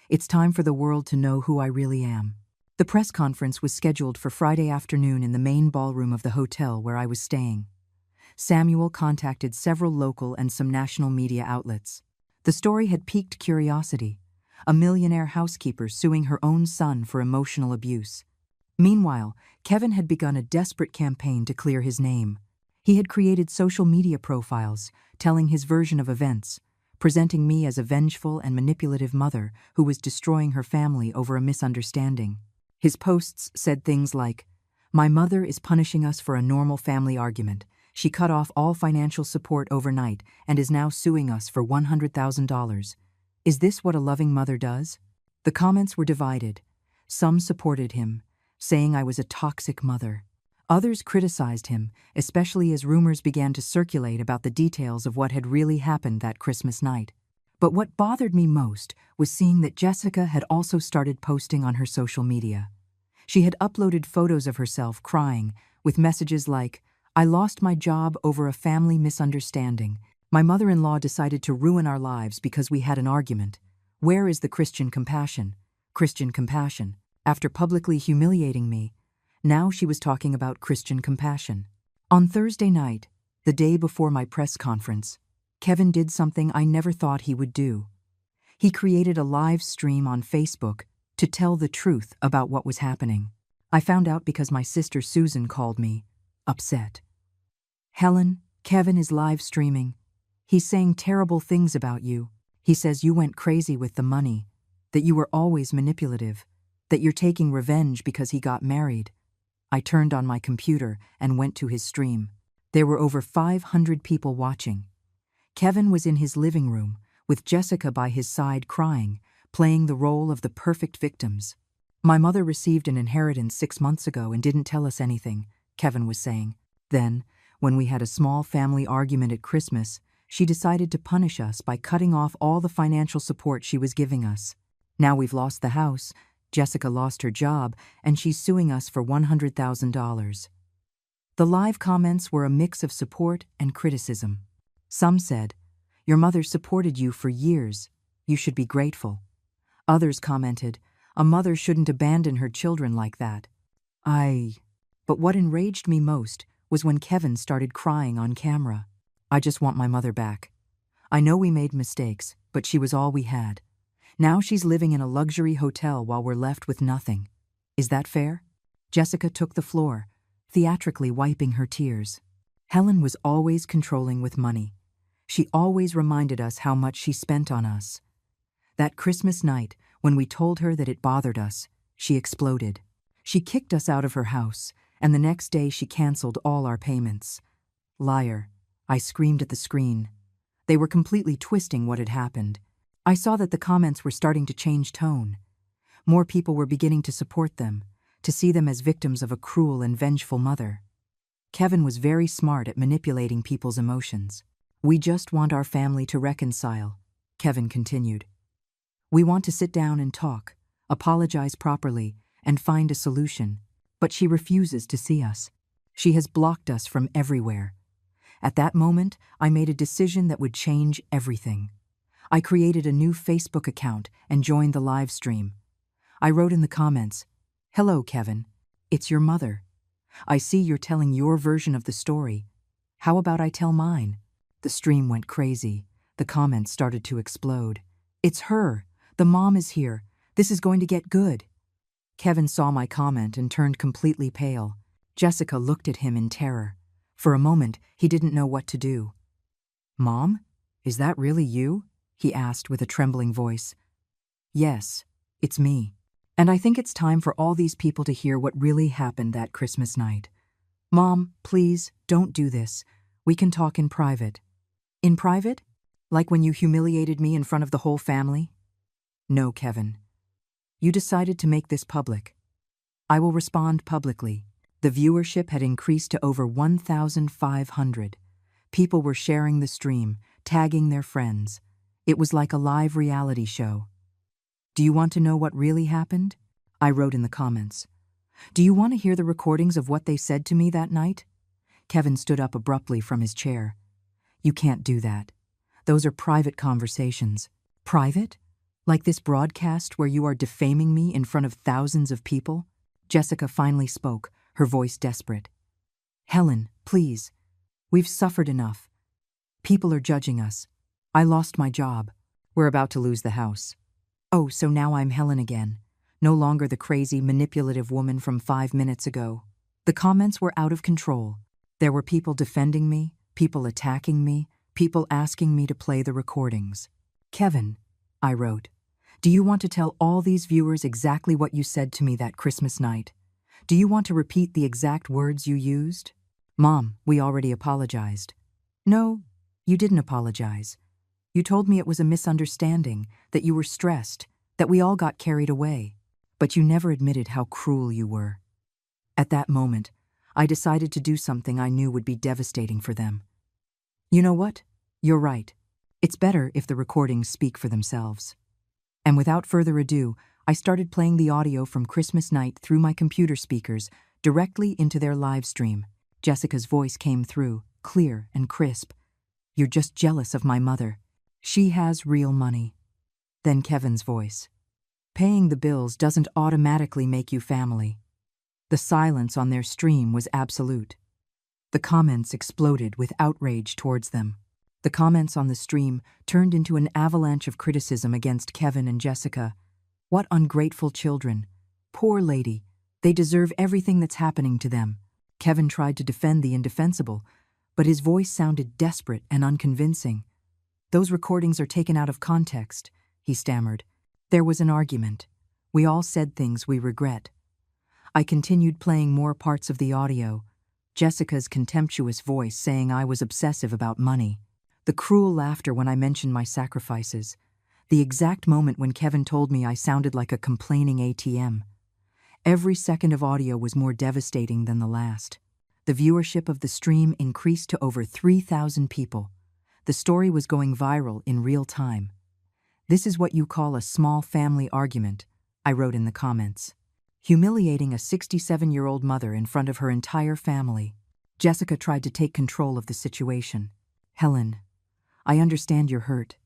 It's time for the world to know who I really am. The press conference was scheduled for Friday afternoon in the main ballroom of the hotel where I was staying. Samuel contacted several local and some national media outlets. The story had piqued curiosity. A millionaire housekeeper suing her own son for emotional abuse. Meanwhile, Kevin had begun a desperate campaign to clear his name. He had created social media profiles, telling his version of events, presenting me as a vengeful and manipulative mother who was destroying her family over a misunderstanding. His posts said things like, "My mother is punishing us for a normal family argument. She cut off all financial support overnight and is now suing us for $100,000. Is this what a loving mother does?" The comments were divided. Some supported him, saying I was a toxic mother. Others criticized him, especially as rumors began to circulate about the details of what had really happened that Christmas night. But what bothered me most was seeing that Jessica had also started posting on her social media. She had uploaded photos of herself crying, with messages like, "I lost my job over a family misunderstanding. My mother-in-law decided to ruin our lives because we had an argument. Where is the Christian compassion? Christian compassion." After publicly humiliating me, now she was talking about Christian compassion. On Thursday night, the day before my press conference, Kevin did something I never thought he would do. He created a live stream on Facebook to tell the truth about what was happening. I found out because my sister Susan called me, upset. "Helen, Kevin is live streaming. He's saying terrible things about you. He says you went crazy with the money, that you were always manipulative, that you're taking revenge because he got married." I turned on my computer and went to his stream. There were over 500 people watching. Kevin was in his living room, with Jessica by his side crying, playing the role of the perfect victims. "My mother received an inheritance 6 months ago and didn't tell us anything," Kevin was saying. "Then, when we had a small family argument at Christmas, she decided to punish us by cutting off all the financial support she was giving us. Now we've lost the house, Jessica lost her job, and she's suing us for $100,000. The live comments were a mix of support and criticism. Some said, "Your mother supported you for years. You should be grateful." Others commented, "A mother shouldn't abandon her children like that." But what enraged me most was when Kevin started crying on camera. "I just want my mother back. I know we made mistakes, but she was all we had. Now she's living in a luxury hotel while we're left with nothing. Is that fair?" Jessica took the floor, theatrically wiping her tears. Helen was always controlling with money. She always reminded us how much she spent on us. That Christmas night, when we told her that it bothered us, she exploded. She kicked us out of her house, and the next day she canceled all our payments. "Liar," I screamed at the screen. They were completely twisting what had happened. I saw that the comments were starting to change tone. More people were beginning to support them, to see them as victims of a cruel and vengeful mother. Kevin was very smart at manipulating people's emotions. "We just want our family to reconcile," Kevin continued. "We want to sit down and talk, apologize properly, and find a solution, but she refuses to see us. She has blocked us from everywhere." At that moment, I made a decision that would change everything. I created a new Facebook account and joined the live stream. I wrote in the comments, "Hello, Kevin. It's your mother. I see you're telling your version of the story. How about I tell mine?" The stream went crazy. The comments started to explode. "It's her. The mom is here. This is going to get good." Kevin saw my comment and turned completely pale. Jessica looked at him in terror. For a moment, he didn't know what to do. "Mom, is that really you?" he asked with a trembling voice. "Yes, it's me. And I think it's time for all these people to hear what really happened that Christmas night. Mom, please, don't do this. We can talk in private." "In private? Like when you humiliated me in front of the whole family?" "No, Kevin. You decided to make this public. I will respond publicly. The viewership had increased to over 1,500. People were sharing the stream, tagging their friends. It was like a live reality show. Do you want to know what really happened? I wrote in the comments. Do you want to hear the recordings of what they said to me that night? Kevin stood up abruptly from his chair. You can't do that. Those are private conversations. Private? Like this broadcast where you are defaming me in front of thousands of people? Jessica finally spoke, her voice desperate. Helen, please. We've suffered enough. People are judging us. I lost my job. We're about to lose the house. Oh, so now I'm Helen again. No longer the crazy, manipulative woman from 5 minutes ago. The comments were out of control. There were people defending me, people attacking me, people asking me to play the recordings. Kevin, I wrote, do you want to tell all these viewers exactly what you said to me that Christmas night? Do you want to repeat the exact words you used? Mom, we already apologized. No, you didn't apologize. You told me it was a misunderstanding, that you were stressed, that we all got carried away. But you never admitted how cruel you were. At that moment, I decided to do something I knew would be devastating for them. You know what? You're right. It's better if the recordings speak for themselves. And without further ado, I started playing the audio from Christmas night through my computer speakers directly into their live stream. Jessica's voice came through, clear and crisp. You're just jealous of my mother. She has real money. Then Kevin's voice. Paying the bills doesn't automatically make you family. The silence on their stream was absolute. The comments exploded with outrage towards them. The comments on the stream turned into an avalanche of criticism against Kevin and Jessica. What ungrateful children. Poor lady. They deserve everything that's happening to them. Kevin tried to defend the indefensible, but his voice sounded desperate and unconvincing. Those recordings are taken out of context, he stammered. There was an argument. We all said things we regret. I continued playing more parts of the audio. Jessica's contemptuous voice saying I was obsessive about money. The cruel laughter when I mentioned my sacrifices. The exact moment when Kevin told me I sounded like a complaining ATM. Every second of audio was more devastating than the last. The viewership of the stream increased to over 3,000 people. The story was going viral in real time. This is what you call a small family argument, I wrote in the comments. Humiliating a 67-year-old mother in front of her entire family. Jessica tried to take control of the situation. Helen, I understand you're hurt,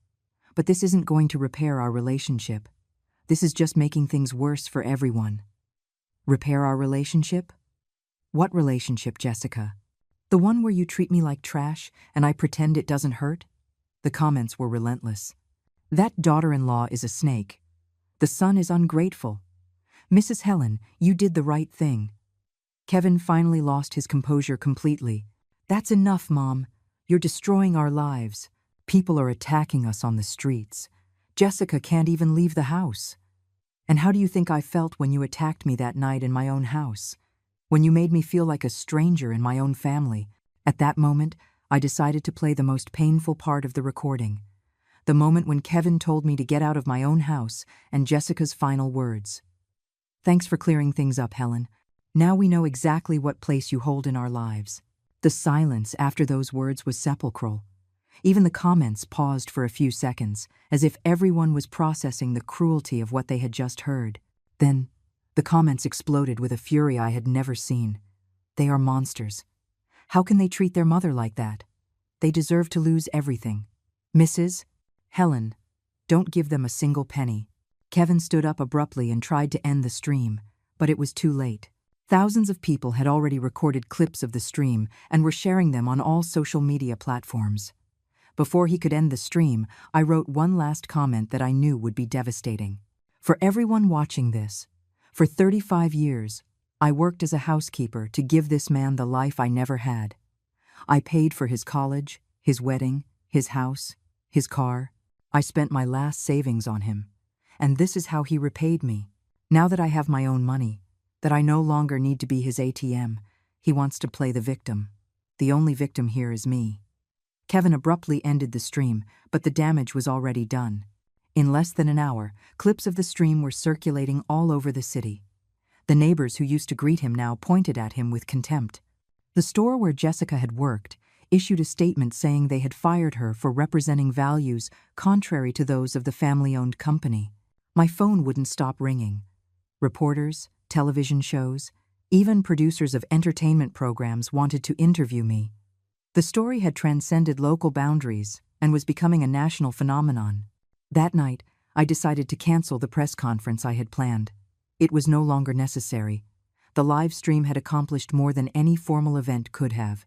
but this isn't going to repair our relationship. This is just making things worse for everyone. Repair our relationship? What relationship, Jessica? The one where you treat me like trash and I pretend it doesn't hurt? The comments were relentless. That daughter-in-law is a snake. The son is ungrateful. Mrs. Helen, you did the right thing. Kevin finally lost his composure completely. That's enough, Mom. You're destroying our lives. People are attacking us on the streets. Jessica can't even leave the house. And how do you think I felt when you attacked me that night in my own house? When you made me feel like a stranger in my own family? At that moment, I decided to play the most painful part of the recording. The moment when Kevin told me to get out of my own house and Jessica's final words. Thanks for clearing things up, Helen. Now we know exactly what place you hold in our lives. The silence after those words was sepulchral. Even the comments paused for a few seconds, as if everyone was processing the cruelty of what they had just heard. Then, the comments exploded with a fury I had never seen. They are monsters. How can they treat their mother like that? They deserve to lose everything. Mrs. Helen, don't give them a single penny. Kevin stood up abruptly and tried to end the stream, but it was too late. Thousands of people had already recorded clips of the stream and were sharing them on all social media platforms. Before he could end the stream, I wrote one last comment that I knew would be devastating. For everyone watching this, for 35 years, I worked as a housekeeper to give this man the life I never had. I paid for his college, his wedding, his house, his car. I spent my last savings on him. And this is how he repaid me. Now that I have my own money, that I no longer need to be his ATM, he wants to play the victim. The only victim here is me. Kevin abruptly ended the stream, but the damage was already done. In less than an hour, clips of the stream were circulating all over the city. The neighbors who used to greet him now pointed at him with contempt. The store where Jessica had worked issued a statement saying they had fired her for representing values contrary to those of the family-owned company. My phone wouldn't stop ringing. Reporters, television shows, even producers of entertainment programs wanted to interview me. The story had transcended local boundaries and was becoming a national phenomenon. That night, I decided to cancel the press conference I had planned. It was no longer necessary. The live stream had accomplished more than any formal event could have.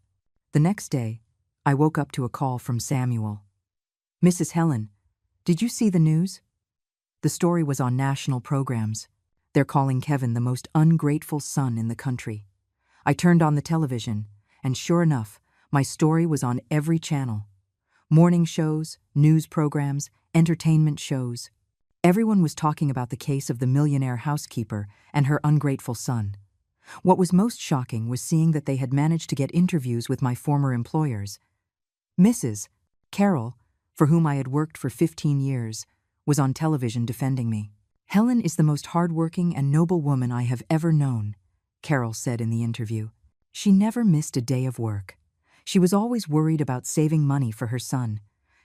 The next day, I woke up to a call from Samuel. "Mrs. Helen, did you see the news?" The story was on national programs. They're calling Kevin the most ungrateful son in the country. I turned on the television, and sure enough, my story was on every channel. Morning shows, news programs, entertainment shows. Everyone was talking about the case of the millionaire housekeeper and her ungrateful son. What was most shocking was seeing that they had managed to get interviews with my former employers. Mrs. Carol, for whom I had worked for 15 years, was on television defending me. "Helen is the most hardworking and noble woman I have ever known," Carol said in the interview. "She never missed a day of work. She was always worried about saving money for her son.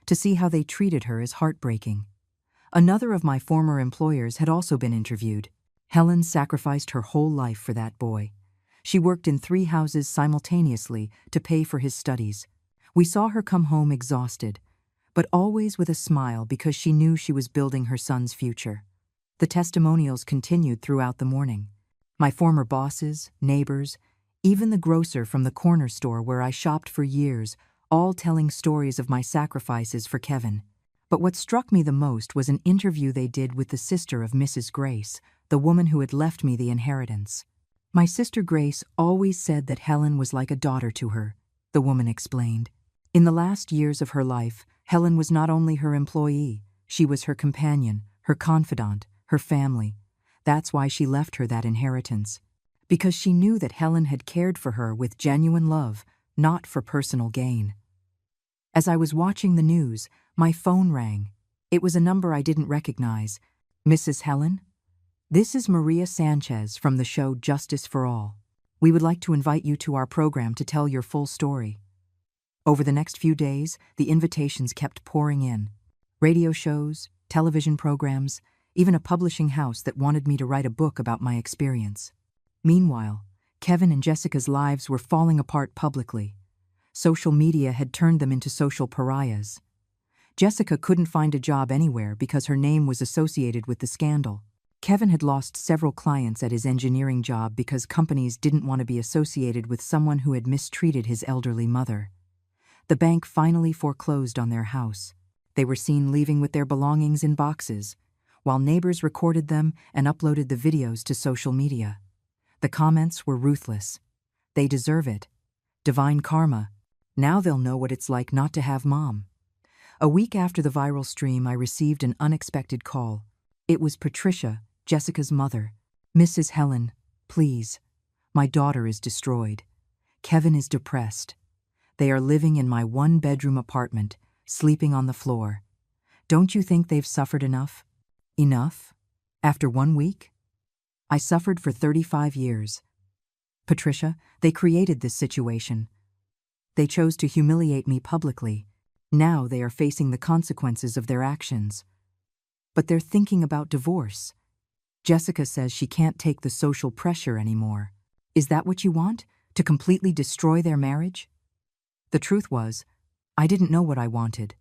To see how they treated her is heartbreaking." Another of my former employers had also been interviewed. Helen sacrificed her whole life for that boy. She worked in 3 houses simultaneously to pay for his studies. We saw her come home exhausted, but always with a smile because she knew she was building her son's future. The testimonials continued throughout the morning. My former bosses, neighbors, even the grocer from the corner store where I shopped for years, all telling stories of my sacrifices for Kevin. But what struck me the most was an interview they did with the sister of Mrs. Grace, the woman who had left me the inheritance. "My sister Grace always said that Helen was like a daughter to her," the woman explained. In the last years of her life, Helen was not only her employee, she was her companion, her confidant, her family. That's why she left her that inheritance. Because she knew that Helen had cared for her with genuine love, not for personal gain. As I was watching the news, my phone rang. It was a number I didn't recognize. "Mrs. Helen? This is Maria Sanchez from the show Justice for All. We would like to invite you to our program to tell your full story." Over the next few days, the invitations kept pouring in. Radio shows, television programs, even a publishing house that wanted me to write a book about my experience. Meanwhile, Kevin and Jessica's lives were falling apart publicly. Social media had turned them into social pariahs. Jessica couldn't find a job anywhere because her name was associated with the scandal. Kevin had lost several clients at his engineering job because companies didn't want to be associated with someone who had mistreated his elderly mother. The bank finally foreclosed on their house. They were seen leaving with their belongings in boxes, while neighbors recorded them and uploaded the videos to social media. The comments were ruthless. "They deserve it. Divine karma. Now they'll know what it's like not to have mom." A week after the viral stream, I received an unexpected call. It was Patricia, Jessica's mother. "Mrs. Helen, please. My daughter is destroyed. Kevin is depressed. They are living in my 1-bedroom apartment, sleeping on the floor. Don't you think they've suffered enough?" Enough? After 1 week? I suffered for 35 years. "Patricia, they created this situation. They chose to humiliate me publicly. Now they are facing the consequences of their actions. But they're thinking about divorce. Jessica says she can't take the social pressure anymore. Is that what you want? To completely destroy their marriage?" The truth was, I didn't know what I wanted.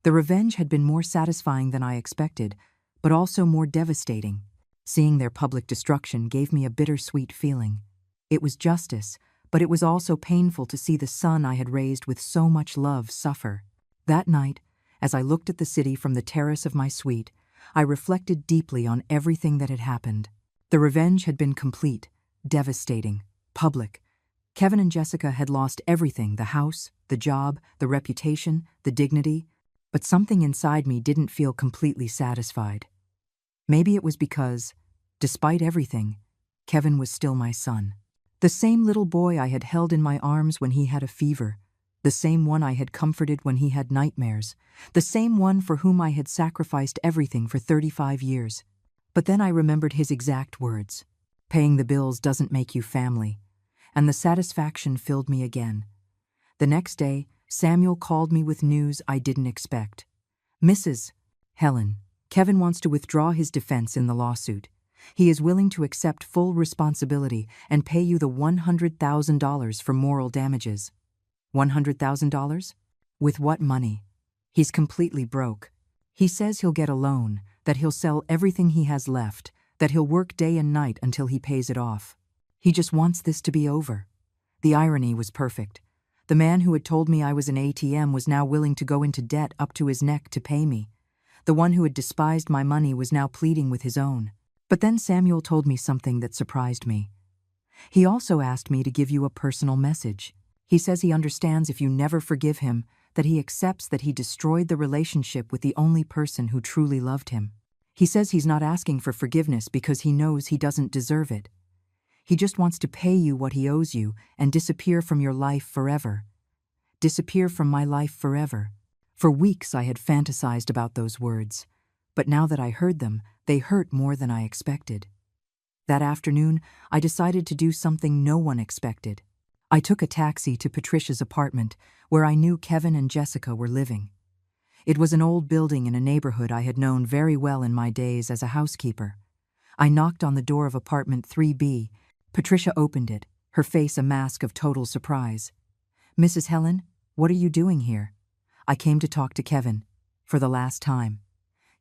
The revenge had been more satisfying than I expected, but also more devastating. Seeing their public destruction gave me a bittersweet feeling. It was justice, but it was also painful to see the son I had raised with so much love suffer. That night, as I looked at the city from the terrace of my suite, I reflected deeply on everything that had happened. The revenge had been complete, devastating, public. Kevin and Jessica had lost everything: the house, the job, the reputation, the dignity. But something inside me didn't feel completely satisfied. Maybe it was because, despite everything, Kevin was still my son. The same little boy I had held in my arms when he had a fever, the same one I had comforted when he had nightmares, the same one for whom I had sacrificed everything for 35 years. But then I remembered his exact words. Paying the bills doesn't make you family. And the satisfaction filled me again. The next day, Samuel called me with news I didn't expect. Mrs. Helen, Kevin wants to withdraw his defense in the lawsuit. He is willing to accept full responsibility and pay you the $100,000 for moral damages. $100,000? With what money? He's completely broke. He says he'll get a loan, that he'll sell everything he has left, that he'll work day and night until he pays it off. He just wants this to be over. The irony was perfect. The man who had told me I was an ATM was now willing to go into debt up to his neck to pay me. The one who had despised my money was now pleading with his own. But then Samuel told me something that surprised me. He also asked me to give you a personal message. He says he understands if you never forgive him, that he accepts that he destroyed the relationship with the only person who truly loved him. He says he's not asking for forgiveness because he knows he doesn't deserve it. He just wants to pay you what he owes you and disappear from your life forever. Disappear from my life forever. For weeks I had fantasized about those words, but now that I heard them, they hurt more than I expected. That afternoon, I decided to do something no one expected. I took a taxi to Patricia's apartment, where I knew Kevin and Jessica were living. It was an old building in a neighborhood I had known very well in my days as a housekeeper. I knocked on the door of apartment 3B. Patricia opened it, her face a mask of total surprise. "Mrs. Helen, what are you doing here?" "I came to talk to Kevin, for the last time."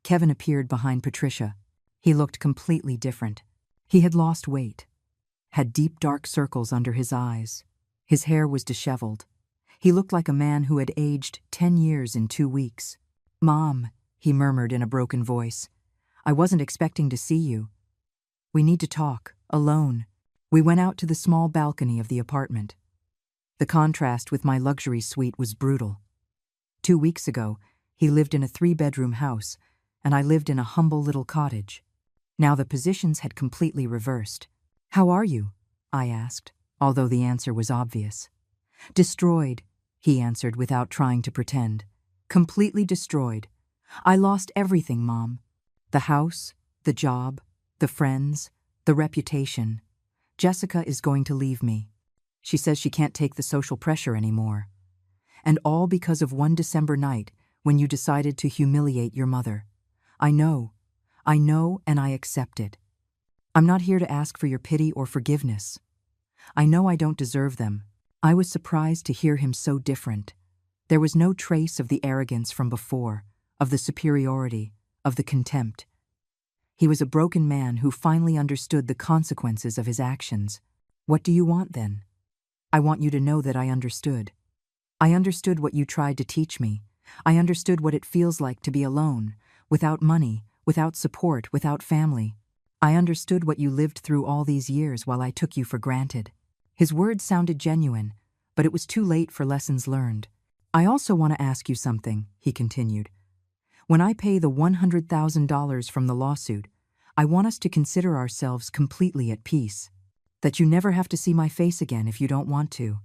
Kevin appeared behind Patricia. He looked completely different. He had lost weight, had deep dark circles under his eyes. His hair was disheveled. He looked like a man who had aged 10 years in 2 weeks. "Mom," he murmured in a broken voice, "I wasn't expecting to see you. We need to talk, alone." We went out to the small balcony of the apartment. The contrast with my luxury suite was brutal. 2 weeks ago, he lived in a 3-bedroom house, and I lived in a humble little cottage. Now the positions had completely reversed. "How are you?" I asked, although the answer was obvious. "Destroyed," he answered without trying to pretend. "Completely destroyed. I lost everything, Mom. The house, the job, the friends, the reputation. Jessica is going to leave me. She says she can't take the social pressure anymore. And all because of one December night when you decided to humiliate your mother. I know, and I accept it. I'm not here to ask for your pity or forgiveness. I know I don't deserve them." I was surprised to hear him so different. There was no trace of the arrogance from before, of the superiority, of the contempt. He was a broken man who finally understood the consequences of his actions. "What do you want then?" "I want you to know that I understood. I understood what you tried to teach me. I understood what it feels like to be alone, without money, without support, without family. I understood what you lived through all these years while I took you for granted." His words sounded genuine, but it was too late for lessons learned. "I also want to ask you something," he continued. "When I pay the $100,000 from the lawsuit, I want us to consider ourselves completely at peace. That you never have to see my face again if you don't want to.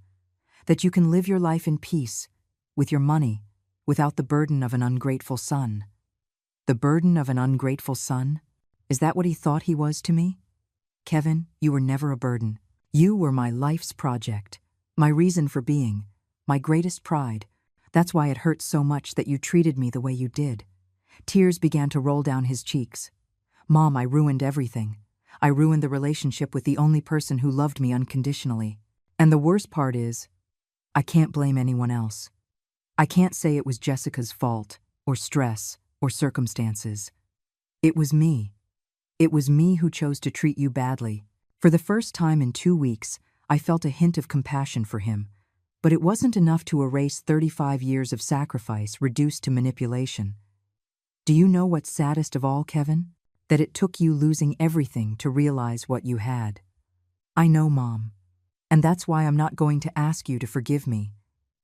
That you can live your life in peace, with your money, without the burden of an ungrateful son." The burden of an ungrateful son? Is that what he thought he was to me? "Kevin, you were never a burden. You were my life's project, my reason for being, my greatest pride. That's why it hurts so much that you treated me the way you did." Tears began to roll down his cheeks. "Mom, I ruined everything. I ruined the relationship with the only person who loved me unconditionally. And the worst part is, I can't blame anyone else. I can't say it was Jessica's fault, or stress, or circumstances. It was me. It was me who chose to treat you badly." For the first time in 2 weeks, I felt a hint of compassion for him, but it wasn't enough to erase 35 years of sacrifice reduced to manipulation. "Do you know what's saddest of all, Kevin? That it took you losing everything to realize what you had." "I know, Mom. And that's why I'm not going to ask you to forgive me.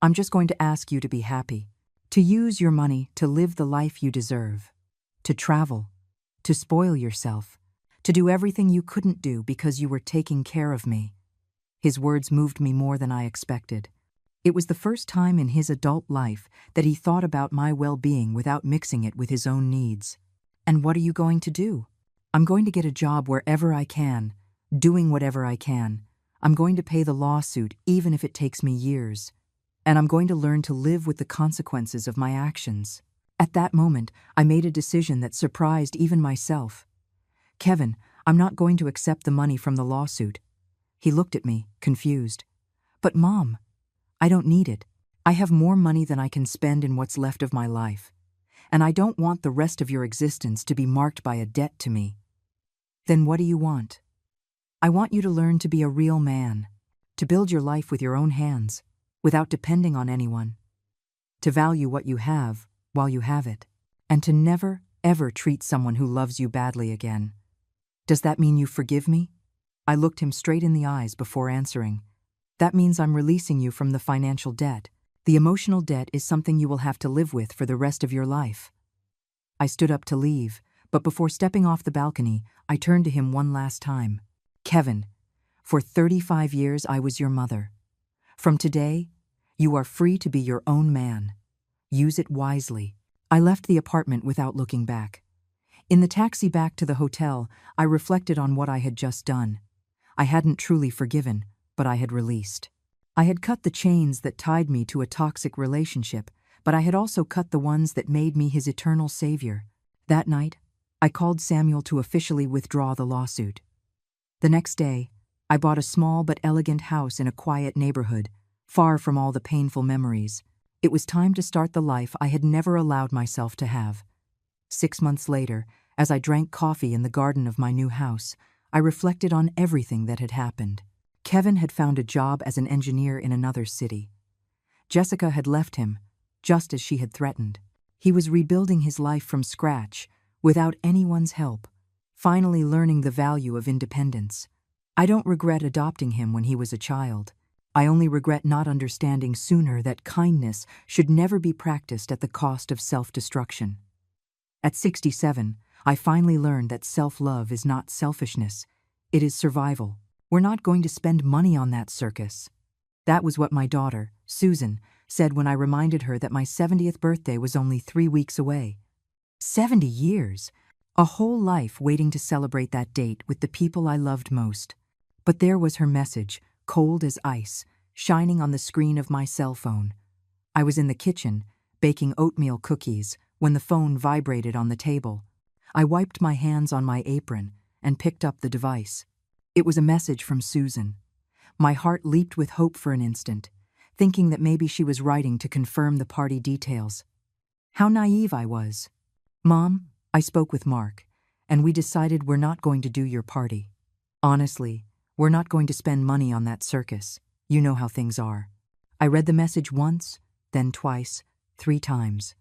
I'm just going to ask you to be happy. To use your money to live the life you deserve. To travel. To spoil yourself. To do everything you couldn't do because you were taking care of me." His words moved me more than I expected. It was the first time in his adult life that he thought about my well-being without mixing it with his own needs. "And what are you going to do?" "I'm going to get a job wherever I can. doing whatever I can. I'm going to pay the lawsuit even if it takes me years. And I'm going to learn to live with the consequences of my actions. At that moment, I made a decision that surprised even myself. Kevin, I'm not going to accept the money from the lawsuit. He looked at me, confused. But Mom, I don't need it. I have more money than I can spend in what's left of my life. And I don't want the rest of your existence to be marked by a debt to me. Then what do you want? I want you to learn to be a real man, to build your life with your own hands, without depending on anyone, to value what you have while you have it, and to never, ever treat someone who loves you badly again. Does that mean you forgive me? I looked him straight in the eyes before answering. That means I'm releasing you from the financial debt. The emotional debt is something you will have to live with for the rest of your life. I stood up to leave, but before stepping off the balcony, I turned to him one last time. Kevin, for 35 years I was your mother. From today, you are free to be your own man. Use it wisely. I left the apartment without looking back. In the taxi back to the hotel, I reflected on what I had just done. I hadn't truly forgiven, but I had released. I had cut the chains that tied me to a toxic relationship, but I had also cut the ones that made me his eternal savior. That night, I called Samuel to officially withdraw the lawsuit. The next day, I bought a small but elegant house in a quiet neighborhood, far from all the painful memories. It was time to start the life I had never allowed myself to have. 6 months later, as I drank coffee in the garden of my new house, I reflected on everything that had happened. Kevin had found a job as an engineer in another city. Jessica had left him, just as she had threatened. He was rebuilding his life from scratch, without anyone's help, finally learning the value of independence. I don't regret adopting him when he was a child. I only regret not understanding sooner that kindness should never be practiced at the cost of self-destruction. At 67, I finally learned that self-love is not selfishness, it is survival. We're not going to spend money on that circus. That was what my daughter, Susan, said when I reminded her that my 70th birthday was only 3 weeks away. 70 years! A whole life waiting to celebrate that date with the people I loved most. But there was her message, cold as ice, shining on the screen of my cell phone. I was in the kitchen, baking oatmeal cookies, when the phone vibrated on the table. I wiped my hands on my apron and picked up the device. It was a message from Susan. My heart leaped with hope for an instant, thinking that maybe she was writing to confirm the party details. How naive I was. Mom, I spoke with Mark, and we decided we're not going to do your party. Honestly, we're not going to spend money on that circus. You know how things are. I read the message once, then twice, 3 times.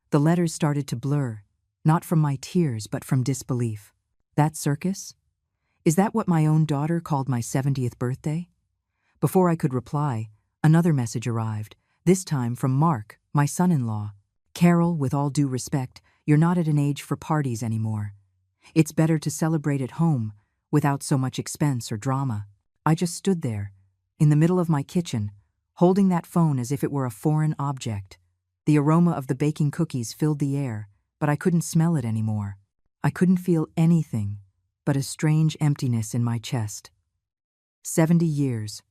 The letters started to blur, not from my tears but from disbelief. That circus? Is that what my own daughter called my 70th birthday? Before I could reply, another message arrived, this time from Mark, my son-in-law. Carol, with all due respect, you're not at an age for parties anymore. It's better to celebrate at home, without so much expense or drama. I just stood there, in the middle of my kitchen, holding that phone as if it were a foreign object. The aroma of the baking cookies filled the air, but I couldn't smell it anymore. I couldn't feel anything but a strange emptiness in my chest. 70 years.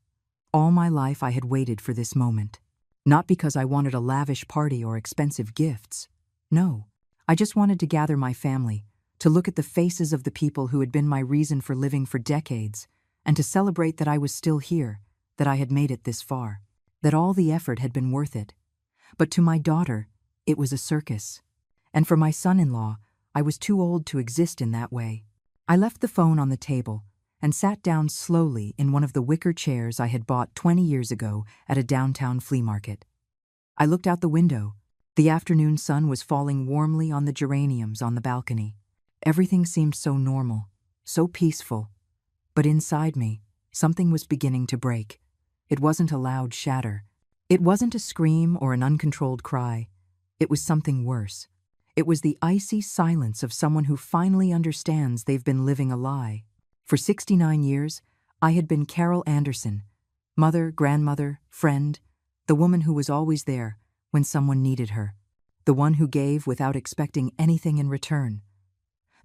All my life I had waited for this moment. Not because I wanted a lavish party or expensive gifts. No, I just wanted to gather my family, to look at the faces of the people who had been my reason for living for decades, and to celebrate that I was still here, that I had made it this far, that all the effort had been worth it. But to my daughter, it was a circus. And for my son-in-law, I was too old to exist in that way. I left the phone on the table and sat down slowly in one of the wicker chairs I had bought 20 years ago at a downtown flea market. I looked out the window. The afternoon sun was falling warmly on the geraniums on the balcony. Everything seemed so normal, so peaceful. But inside me, something was beginning to break. It wasn't a loud shatter. It wasn't a scream or an uncontrolled cry. It was something worse. It was the icy silence of someone who finally understands they've been living a lie. For 69 years, I had been Carol Anderson, mother, grandmother, friend, the woman who was always there when someone needed her, the one who gave without expecting anything in return,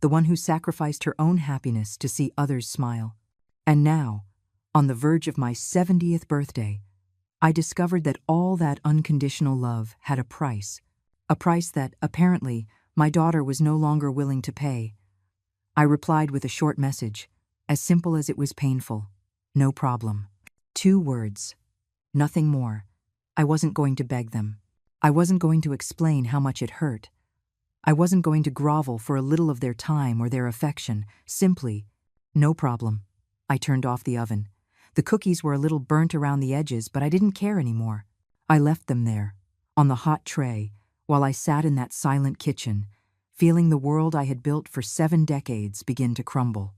the one who sacrificed her own happiness to see others smile. And now, on the verge of my 70th birthday, I discovered that all that unconditional love had a price that, apparently, my daughter was no longer willing to pay. I replied with a short message, as simple as it was painful. No problem. 2 words. Nothing more. I wasn't going to beg them. I wasn't going to explain how much it hurt. I wasn't going to grovel for a little of their time or their affection. Simply, no problem. I turned off the oven. The cookies were a little burnt around the edges, but I didn't care anymore. I left them there, on the hot tray, while I sat in that silent kitchen, feeling the world I had built for 7 decades begin to crumble.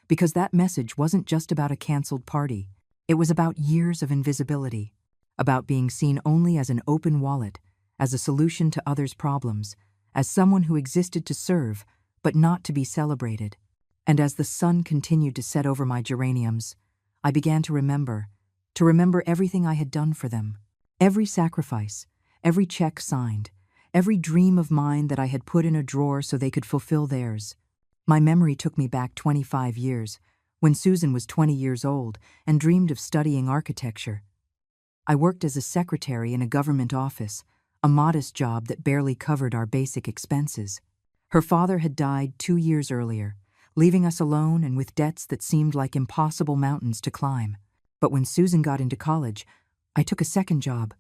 Because that message wasn't just about a canceled party. It was about years of invisibility, about being seen only as an open wallet, as a solution to others' problems, as someone who existed to serve, but not to be celebrated. And as the sun continued to set over my geraniums, I began to remember everything I had done for them, every sacrifice, every check signed, every dream of mine that I had put in a drawer so they could fulfill theirs. My memory took me back 25 years, when Susan was 20 years old and dreamed of studying architecture. I worked as a secretary in a government office, a modest job that barely covered our basic expenses. Her father had died 2 years earlier, leaving us alone and with debts that seemed like impossible mountains to climb. But when Susan got into college, I took a second job.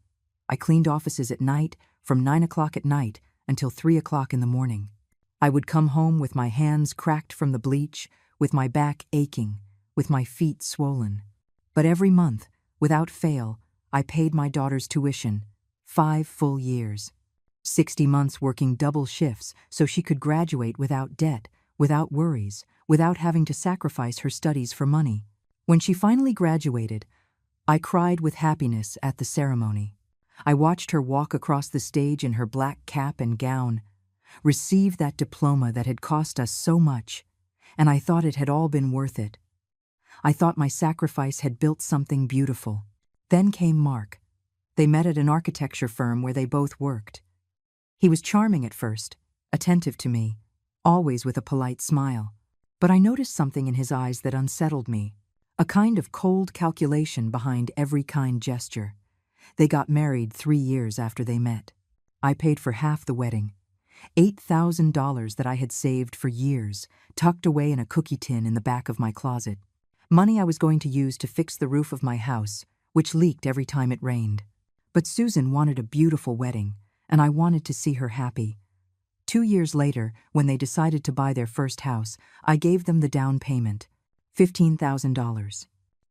I cleaned offices at night, from 9 o'clock at night until 3 o'clock in the morning. I would come home with my hands cracked from the bleach, with my back aching, with my feet swollen. But every month, without fail, I paid my daughter's tuition, 5 full years. 60 months working double shifts so she could graduate without debt, without worries, without having to sacrifice her studies for money. When she finally graduated, I cried with happiness at the ceremony. I watched her walk across the stage in her black cap and gown, receive that diploma that had cost us so much, and I thought it had all been worth it. I thought my sacrifice had built something beautiful. Then came Mark. They met at an architecture firm where they both worked. He was charming at first, attentive to me, always with a polite smile. But I noticed something in his eyes that unsettled me, a kind of cold calculation behind every kind gesture. They got married 3 years after they met. I paid for half the wedding, $8,000 that I had saved for years, tucked away in a cookie tin in the back of my closet. Money I was going to use to fix the roof of my house, which leaked every time it rained. But Susan wanted a beautiful wedding, and I wanted to see her happy. 2 years later, when they decided to buy their first house, I gave them the down payment, $15,000.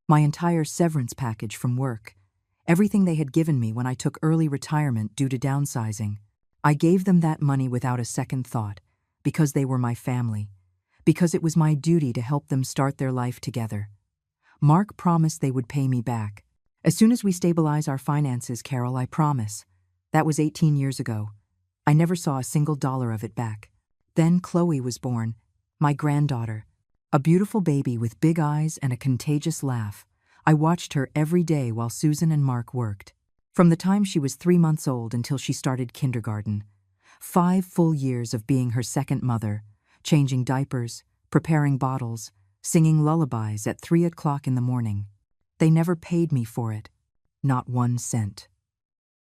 My entire severance package from work, everything they had given me when I took early retirement due to downsizing. I gave them that money without a second thought, because they were my family, because it was my duty to help them start their life together. Mark promised they would pay me back. As soon as we stabilize our finances, Carol, I promise. That was 18 years ago. I never saw a single dollar of it back. Then Chloe was born, my granddaughter, a beautiful baby with big eyes and a contagious laugh. I watched her every day while Susan and Mark worked. From the time she was 3 months old until she started kindergarten. 5 full years of being her second mother, changing diapers, preparing bottles, singing lullabies at 3 o'clock in the morning. They never paid me for it, not 1 cent.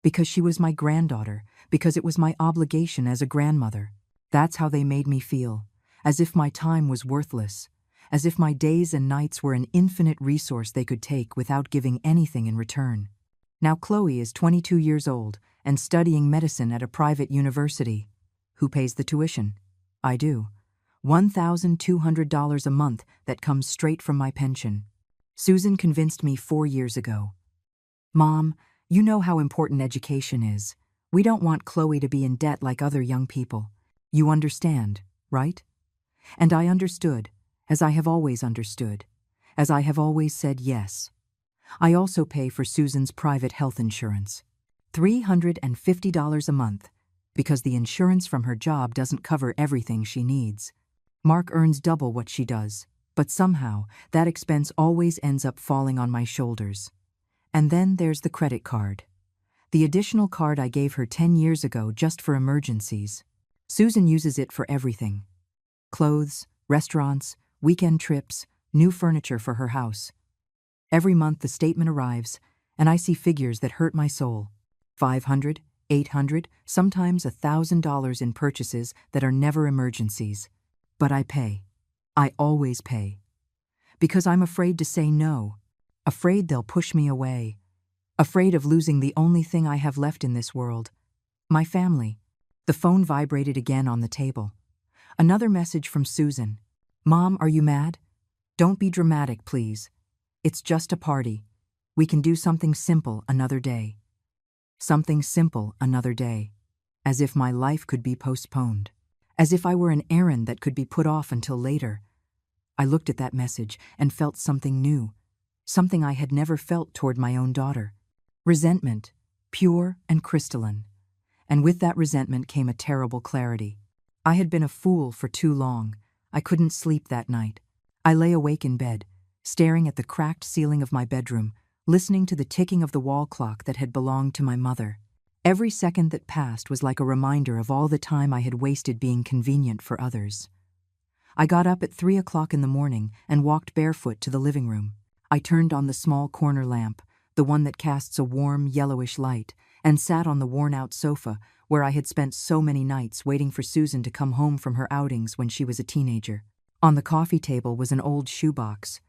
Because she was my granddaughter, because it was my obligation as a grandmother. That's how they made me feel, as if my time was worthless, as if my days and nights were an infinite resource they could take without giving anything in return. Now Chloe is 22 years old and studying medicine at a private university. Who pays the tuition? I do. $1,200 a month that comes straight from my pension. Susan convinced me 4 years ago. Mom, you know how important education is. We don't want Chloe to be in debt like other young people. You understand, right? And I understood, as I have always understood, as I have always said yes. I also pay for Susan's private health insurance, $350 a month, because the insurance from her job doesn't cover everything she needs. Mark earns double what she does, but somehow that expense always ends up falling on my shoulders. And then there's the credit card. The additional card I gave her 10 years ago just for emergencies. Susan uses it for everything. Clothes, restaurants, weekend trips, new furniture for her house. Every month the statement arrives, and I see figures that hurt my soul. 500, 800, sometimes $1,000 in purchases that are never emergencies. But I pay. I always pay. Because I'm afraid to say no. Afraid they'll push me away. Afraid of losing the only thing I have left in this world. My family. The phone vibrated again on the table. Another message from Susan. Mom, are you mad? Don't be dramatic, please. It's just a party. We can do something simple another day. Something simple another day. As if my life could be postponed. As if I were an errand that could be put off until later. I looked at that message and felt something new. Something I had never felt toward my own daughter. Resentment, pure and crystalline. And with that resentment came a terrible clarity. I had been a fool for too long. I couldn't sleep that night. I lay awake in bed, staring at the cracked ceiling of my bedroom, listening to the ticking of the wall clock that had belonged to my mother. Every second that passed was like a reminder of all the time I had wasted being convenient for others. I got up at 3 o'clock in the morning and walked barefoot to the living room. I turned on the small corner lamp, the one that casts a warm, yellowish light, and sat on the worn-out sofa where I had spent so many nights waiting for Susan to come home from her outings when she was a teenager. On the coffee table was an old shoebox.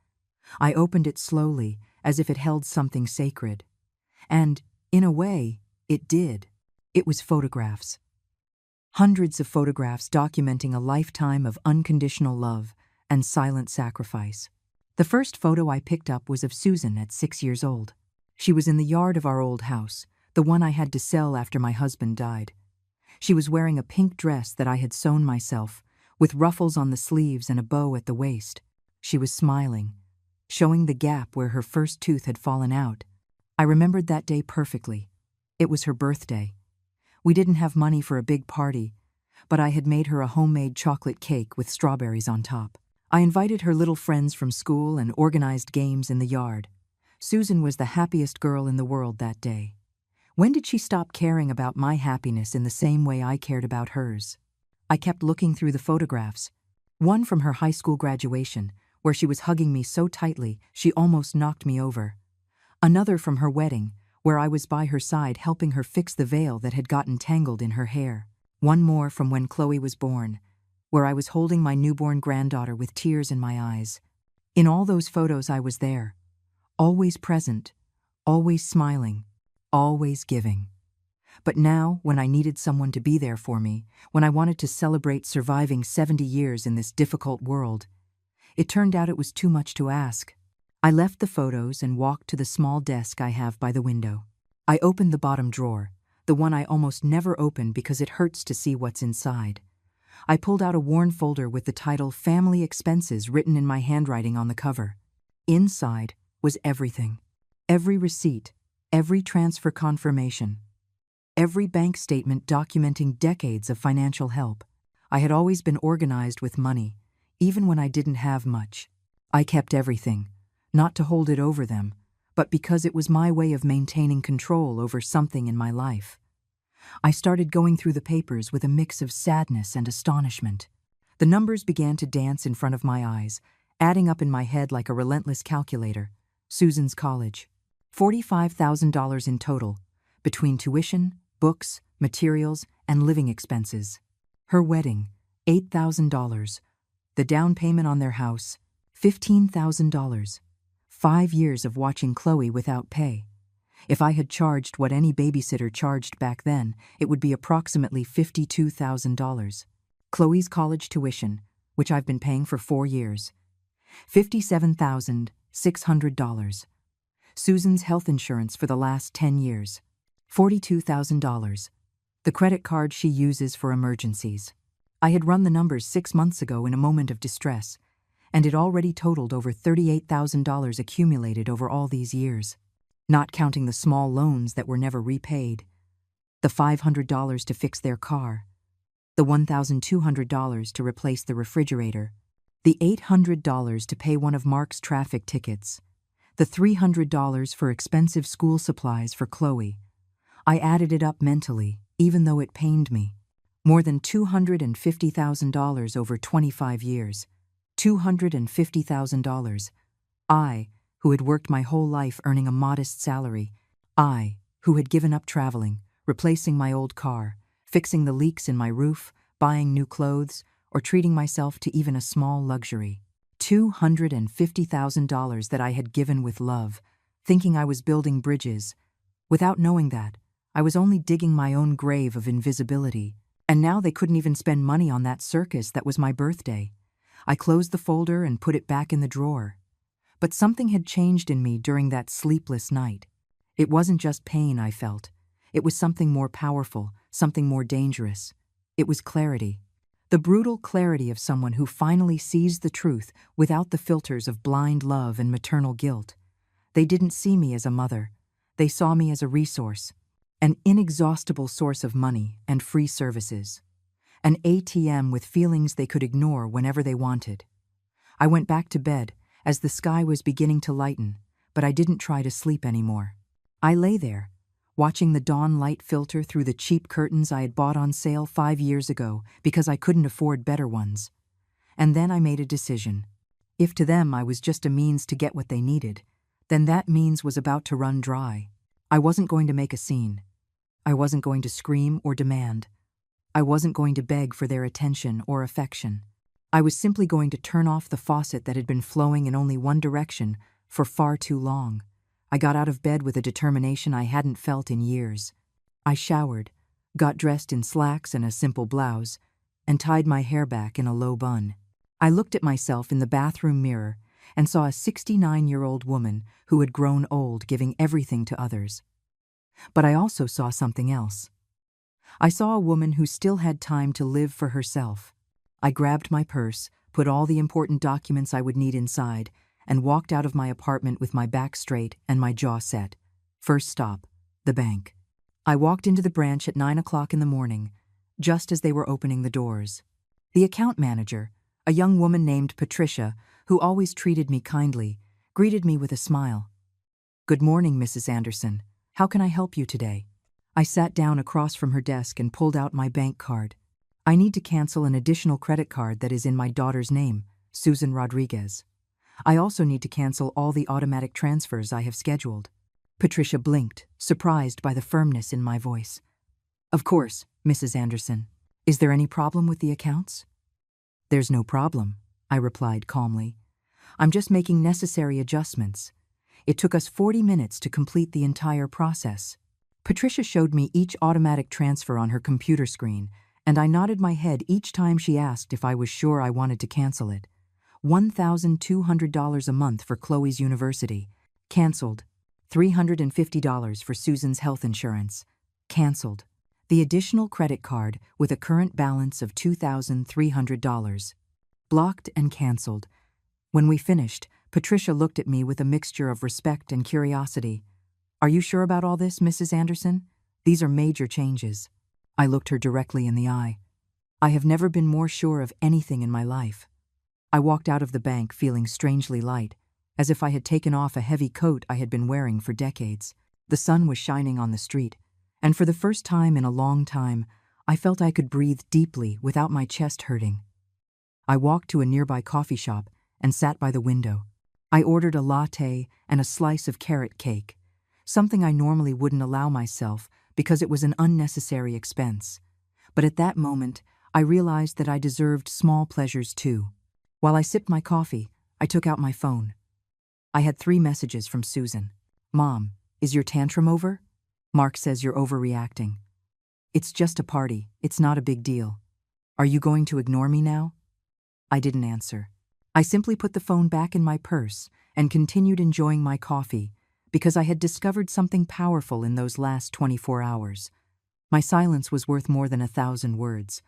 I opened it slowly, as if it held something sacred. And, in a way, it did. It was photographs. Hundreds of photographs documenting a lifetime of unconditional love and silent sacrifice. The first photo I picked up was of Susan at 6 years old. She was in the yard of our old house, the one I had to sell after my husband died. She was wearing a pink dress that I had sewn myself, with ruffles on the sleeves and a bow at the waist. She was smiling, showing the gap where her first tooth had fallen out. I remembered that day perfectly. It was her birthday. We didn't have money for a big party, but I had made her a homemade chocolate cake with strawberries on top. I invited her little friends from school and organized games in the yard. Susan was the happiest girl in the world that day. When did she stop caring about my happiness in the same way I cared about hers? I kept looking through the photographs. One from her high school graduation, where she was hugging me so tightly she almost knocked me over. Another from her wedding, where I was by her side helping her fix the veil that had gotten tangled in her hair. One more from when Chloe was born, where I was holding my newborn granddaughter with tears in my eyes. In all those photos I was there, always present, always smiling, always giving. But now, when I needed someone to be there for me, when I wanted to celebrate surviving 70 years in this difficult world, it turned out it was too much to ask. I left the photos and walked to the small desk I have by the window. I opened the bottom drawer, the one I almost never open because it hurts to see what's inside. I pulled out a worn folder with the title Family Expenses written in my handwriting on the cover. Inside was everything. Every receipt, every transfer confirmation, every bank statement documenting decades of financial help. I had always been organized with money, even when I didn't have much. I kept everything, not to hold it over them, but because it was my way of maintaining control over something in my life. I started going through the papers with a mix of sadness and astonishment. The numbers began to dance in front of my eyes, adding up in my head like a relentless calculator. Susan's college. $45,000 in total, between tuition, books, materials, and living expenses. Her wedding, $8,000. The down payment on their house, $15,000. 5 years of watching Chloe without pay. If I had charged what any babysitter charged back then, it would be approximately $52,000. Chloe's college tuition, which I've been paying for 4 years, $57,600. Susan's health insurance for the last 10 years, $42,000. The credit card she uses for emergencies. I had run the numbers 6 months ago in a moment of distress, and it already totaled over $38,000 accumulated over all these years, not counting the small loans that were never repaid, the $500 to fix their car, the $1,200 to replace the refrigerator, the $800 to pay one of Mark's traffic tickets, the $300 for expensive school supplies for Chloe. I added it up mentally, even though it pained me. More than $250,000 over 25 years. $250,000. I, who had worked my whole life earning a modest salary. I, who had given up traveling, replacing my old car, fixing the leaks in my roof, buying new clothes, or treating myself to even a small luxury. $250,000 that I had given with love, thinking I was building bridges. Without knowing that, I was only digging my own grave of invisibility. And now they couldn't even spend money on that circus that was my birthday. I closed the folder and put it back in the drawer. But something had changed in me during that sleepless night. It wasn't just pain I felt. It was something more powerful, something more dangerous. It was clarity. The brutal clarity of someone who finally sees the truth without the filters of blind love and maternal guilt. They didn't see me as a mother. They saw me as a resource, an inexhaustible source of money and free services, an ATM with feelings they could ignore whenever they wanted. I went back to bed as the sky was beginning to lighten, but I didn't try to sleep anymore. I lay there, watching the dawn light filter through the cheap curtains I had bought on sale 5 years ago because I couldn't afford better ones. And then I made a decision. If to them I was just a means to get what they needed, then that means was about to run dry. I wasn't going to make a scene. I wasn't going to scream or demand. I wasn't going to beg for their attention or affection. I was simply going to turn off the faucet that had been flowing in only one direction for far too long. I got out of bed with a determination I hadn't felt in years. I showered, got dressed in slacks and a simple blouse, and tied my hair back in a low bun. I looked at myself in the bathroom mirror and saw a 69-year-old woman who had grown old giving everything to others. But I also saw something else. I saw a woman who still had time to live for herself. I grabbed my purse, put all the important documents I would need inside, and walked out of my apartment with my back straight and my jaw set. First stop, the bank. I walked into the branch at 9 o'clock in the morning, just as they were opening the doors. The account manager, a young woman named Patricia, who always treated me kindly, greeted me with a smile. "Good morning, Mrs. Anderson. How can I help you today?" I sat down across from her desk and pulled out my bank card. "I need to cancel an additional credit card that is in my daughter's name, Susan Rodriguez. I also need to cancel all the automatic transfers I have scheduled." Patricia blinked, surprised by the firmness in my voice. "Of course, Mrs. Anderson. Is there any problem with the accounts?" "There's no problem," I replied calmly. "I'm just making necessary adjustments. It took us 40 minutes to complete the entire process." Patricia showed me each automatic transfer on her computer screen, and I nodded my head each time she asked if I was sure I wanted to cancel it. $1,200 a month for Chloe's university. Cancelled. $350 for Susan's health insurance. Cancelled. The additional credit card with a current balance of $2,300. Blocked and cancelled. When we finished, Patricia looked at me with a mixture of respect and curiosity. "Are you sure about all this, Mrs. Anderson? These are major changes." I looked her directly in the eye. I have never been more sure of anything in my life. I walked out of the bank feeling strangely light, as if I had taken off a heavy coat I had been wearing for decades. The sun was shining on the street, and for the first time in a long time, I felt I could breathe deeply without my chest hurting. I walked to a nearby coffee shop and sat by the window. I ordered a latte and a slice of carrot cake, something I normally wouldn't allow myself because it was an unnecessary expense. But at that moment, I realized that I deserved small pleasures too. While I sipped my coffee, I took out my phone. I had 3 messages from Susan. "Mom, is your tantrum over? Mark says you're overreacting. It's just a party, it's not a big deal. Are you going to ignore me now?" I didn't answer. I simply put the phone back in my purse and continued enjoying my coffee because I had discovered something powerful in those last 24 hours. My silence was worth more than 1,000 words.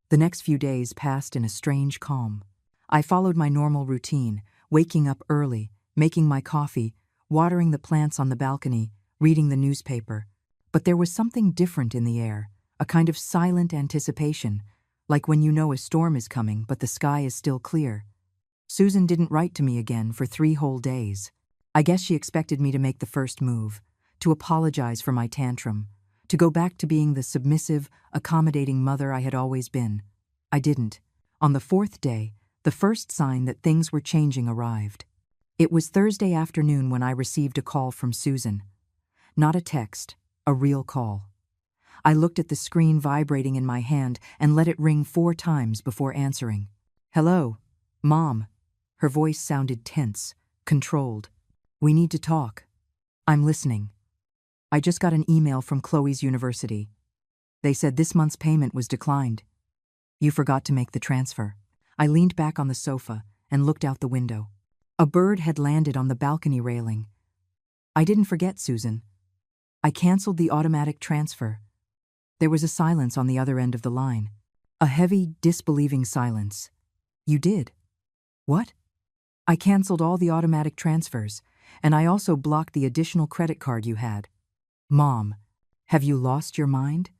The next few days passed in a strange calm. I followed my normal routine, waking up early, making my coffee, watering the plants on the balcony, reading the newspaper. But there was something different in the air, a kind of silent anticipation, like when you know a storm is coming but the sky is still clear. Susan didn't write to me again for 3 whole days. I guess she expected me to make the first move, to apologize for my tantrum, to go back to being the submissive, accommodating mother I had always been. I didn't. On the 4th day, The first sign that things were changing arrived. It was Thursday afternoon when I received a call from Susan. Not a text, a real call. I looked at the screen vibrating in my hand and let it ring 4 times before answering. "Hello, Mom." Her voice sounded tense, controlled. "We need to talk." "I'm listening." "I just got an email from Chloe's university. They said this month's payment was declined. You forgot to make the transfer." I leaned back on the sofa and looked out the window. A bird had landed on the balcony railing. "I didn't forget, Susan. I canceled the automatic transfer." There was a silence on the other end of the line. A heavy, disbelieving silence. "You did? What?" "I canceled all the automatic transfers, and I also blocked the additional credit card you had." "Mom, have you lost your mind?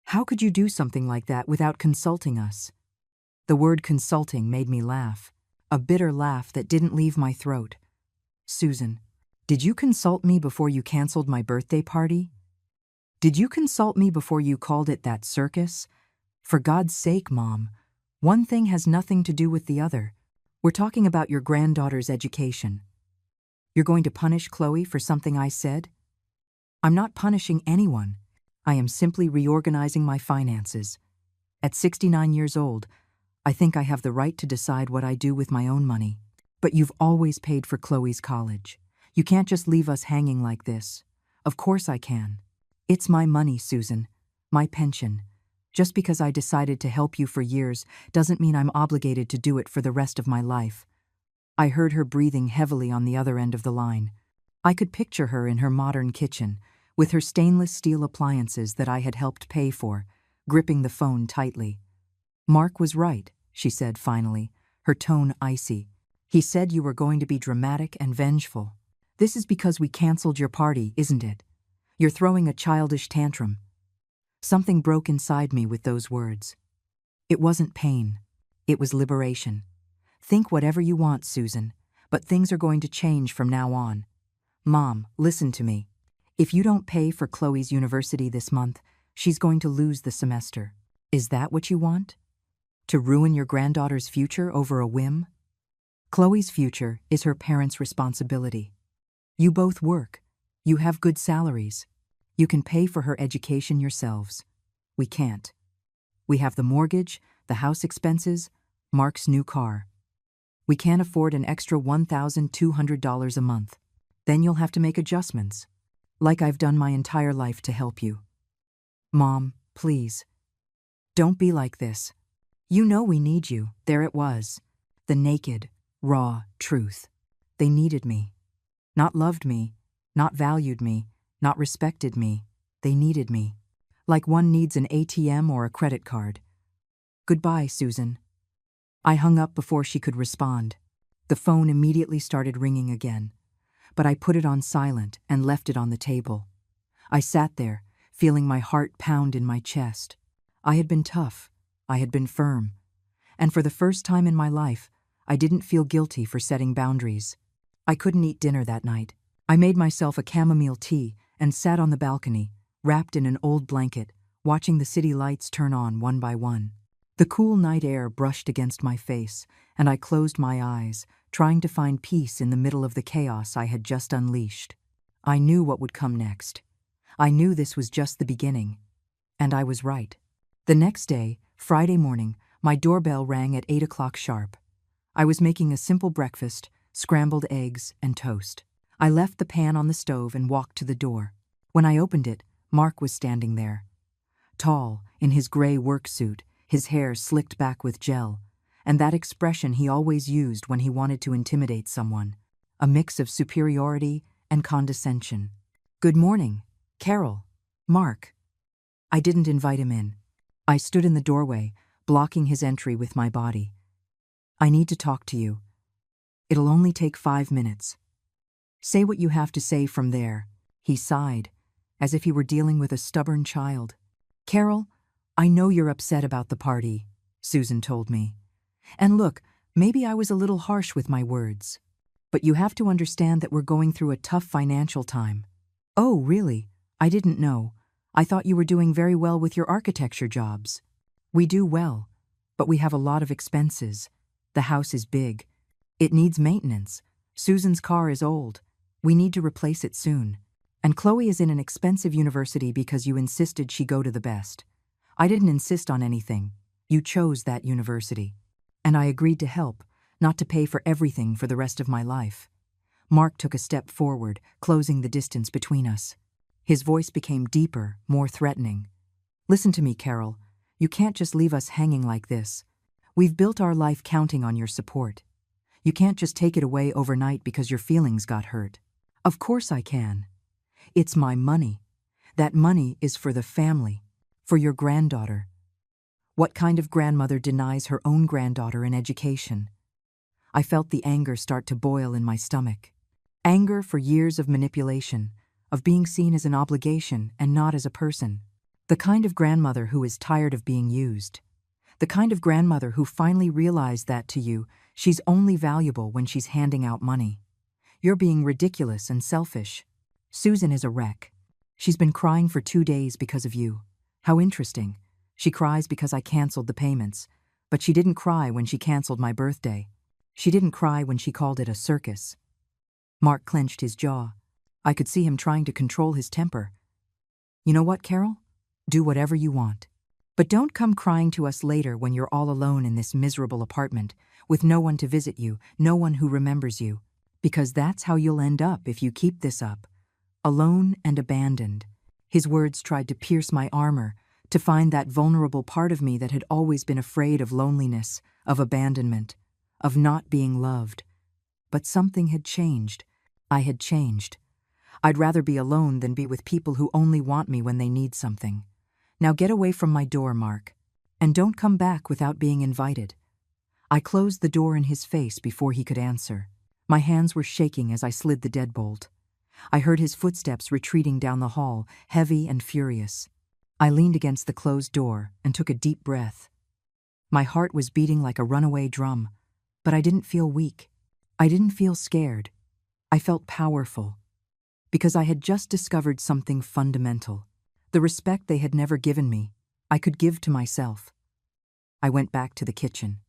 How could you do something like that without consulting us?" The word consulting made me laugh, a bitter laugh that didn't leave my throat. "Susan, did you consult me before you canceled my birthday party? Did you consult me before you called it that circus? For God's sake, Mom, one thing has nothing to do with the other. We're talking about your granddaughter's education. You're going to punish Chloe for something I said? I'm not punishing anyone. I am simply reorganizing my finances. At 69 years old, I think I have the right to decide what I do with my own money. But you've always paid for Chloe's college. You can't just leave us hanging like this." "Of course I can. It's my money, Susan. My pension. Just because I decided to help you for years doesn't mean I'm obligated to do it for the rest of my life." I heard her breathing heavily on the other end of the line. I could picture her in her modern kitchen, with her stainless steel appliances that I had helped pay for, gripping the phone tightly. "Mark was right," she said finally, her tone icy. "He said you were going to be dramatic and vengeful. This is because we canceled your party, isn't it? You're throwing a childish tantrum." Something broke inside me with those words. It wasn't pain. It was liberation. "Think whatever you want, Susan, but things are going to change from now on. Mom, listen to me. If you don't pay for Chloe's university this month, she's going to lose the semester. Is that what you want? To ruin your granddaughter's future over a whim? Chloe's future is her parents' responsibility. You both work. You have good salaries. You can pay for her education yourselves. We can't. We have the mortgage, the house expenses, Mark's new car. We can't afford an extra $1,200 a month. Then you'll have to make adjustments, like I've done my entire life to help you. Mom, please. Don't be like this. You know we need you." There it was. The naked, raw truth. They needed me. Not loved me, not valued me, not respected me. They needed me. Like one needs an ATM or a credit card. "Goodbye, Susan." I hung up before she could respond. The phone immediately started ringing again, but I put it on silent and left it on the table. I sat there, feeling my heart pound in my chest. I had been tough. I had been firm. And for the first time in my life, I didn't feel guilty for setting boundaries. I couldn't eat dinner that night. I made myself a chamomile tea and sat on the balcony, wrapped in an old blanket, watching the city lights turn on one by one. The cool night air brushed against my face, and I closed my eyes, trying to find peace in the middle of the chaos I had just unleashed. I knew what would come next. I knew this was just the beginning. And I was right. The next day, Friday morning, my doorbell rang at 8 o'clock sharp. I was making a simple breakfast, scrambled eggs and toast. I left the pan on the stove and walked to the door. When I opened it, Mark was standing there. Tall, in his gray work suit, his hair slicked back with gel, and that expression he always used when he wanted to intimidate someone, a mix of superiority and condescension. "Good morning, Carol. Mark." I didn't invite him in. I stood in the doorway, blocking his entry with my body. "I need to talk to you. It'll only take 5 minutes." "Say what you have to say from there." He sighed, as if he were dealing with a stubborn child. "Carol, I know you're upset about the party," Susan told me. "And look, maybe I was a little harsh with my words. But you have to understand that we're going through a tough financial time." "Oh, really? I didn't know. I thought you were doing very well with your architecture jobs." "We do well, but we have a lot of expenses. The house is big. It needs maintenance. Susan's car is old. We need to replace it soon. And Chloe is in an expensive university because you insisted she go to the best. I didn't insist on anything. You chose that university. And I agreed to help, not to pay for everything for the rest of my life. Mark took a step forward, closing the distance between us. His voice became deeper, more threatening. Listen to me, Carol. You can't just leave us hanging like this. We've built our life counting on your support. You can't just take it away overnight because your feelings got hurt. Of course I can. It's my money. That money is for the family, for your granddaughter. What kind of grandmother denies her own granddaughter an education? I felt the anger start to boil in my stomach. Anger for years of manipulation, of being seen as an obligation and not as a person. The kind of grandmother who is tired of being used. The kind of grandmother who finally realized that to you, she's only valuable when she's handing out money. You're being ridiculous and selfish. Susan is a wreck. She's been crying for 2 days because of you. How interesting. She cries because I canceled the payments, but she didn't cry when she canceled my birthday. She didn't cry when she called it a circus. Mark clenched his jaw. I could see him trying to control his temper. You know what, Carol? Do whatever you want. But don't come crying to us later when you're all alone in this miserable apartment, with no one to visit you, no one who remembers you. Because that's how you'll end up if you keep this up. Alone and abandoned. His words tried to pierce my armor, to find that vulnerable part of me that had always been afraid of loneliness, of abandonment, of not being loved. But something had changed. I had changed. I'd rather be alone than be with people who only want me when they need something. Now get away from my door, Mark. And don't come back without being invited. I closed the door in his face before he could answer. My hands were shaking as I slid the deadbolt. I heard his footsteps retreating down the hall, heavy and furious. I leaned against the closed door and took a deep breath. My heart was beating like a runaway drum, but I didn't feel weak. I didn't feel scared. I felt powerful. Because I had just discovered something fundamental. The respect they had never given me, I could give to myself. I went back to the kitchen.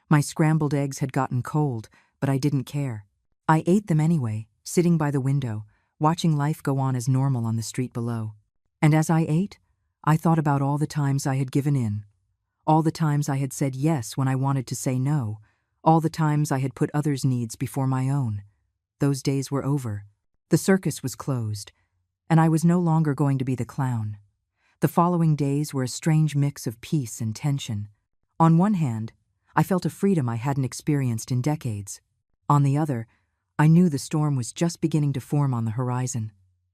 My scrambled eggs had gotten cold, but I didn't care. I ate them anyway, sitting by the window, watching life go on as normal on the street below. And as I ate, I thought about all the times I had given in. All the times I had said yes when I wanted to say no. All the times I had put others' needs before my own. Those days were over. The circus was closed, and I was no longer going to be the clown. The following days were a strange mix of peace and tension. On one hand, I felt a freedom I hadn't experienced in decades. On the other, I knew the storm was just beginning to form on the horizon.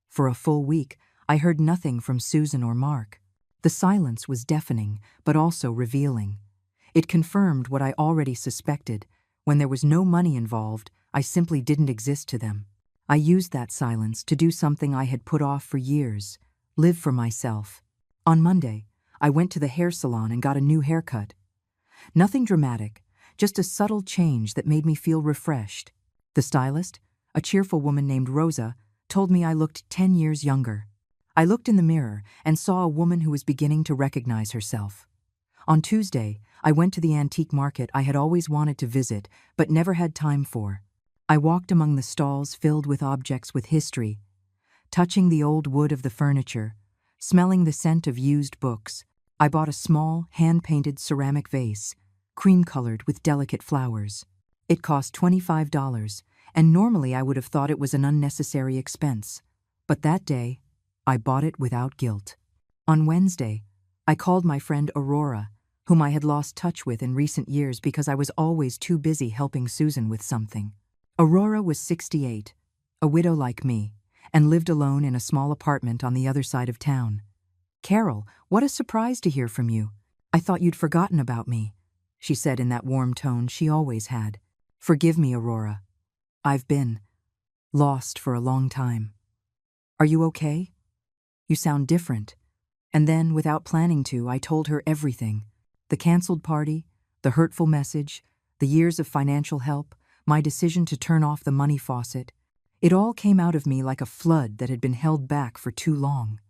For a full week, I heard nothing from Susan or Mark. The silence was deafening, but also revealing. It confirmed what I already suspected. When there was no money involved, I simply didn't exist to them. I used that silence to do something I had put off for years, live for myself. On Monday, I went to the hair salon and got a new haircut. Nothing dramatic, just a subtle change that made me feel refreshed. The stylist, a cheerful woman named Rosa, told me I looked 10 years younger. I looked in the mirror and saw a woman who was beginning to recognize herself. On Tuesday, I went to the antique market I had always wanted to visit but never had time for. I walked among the stalls filled with objects with history, touching the old wood of the furniture, smelling the scent of used books. I bought a small, hand-painted ceramic vase, cream-colored with delicate flowers. It cost $25, and normally I would have thought it was an unnecessary expense. But that day, I bought it without guilt. On Wednesday, I called my friend Aurora, whom I had lost touch with in recent years because I was always too busy helping Susan with something. Aurora was 68, a widow like me, and lived alone in a small apartment on the other side of town. "Carol, what a surprise to hear from you. I thought you'd forgotten about me," she said in that warm tone she always had. "Forgive me, Aurora. I've been lost for a long time. Are you okay? You sound different." And then, without planning to, I told her everything. The canceled party, the hurtful message, the years of financial help, my decision to turn off the money faucet. It all came out of me like a flood that had been held back for too long.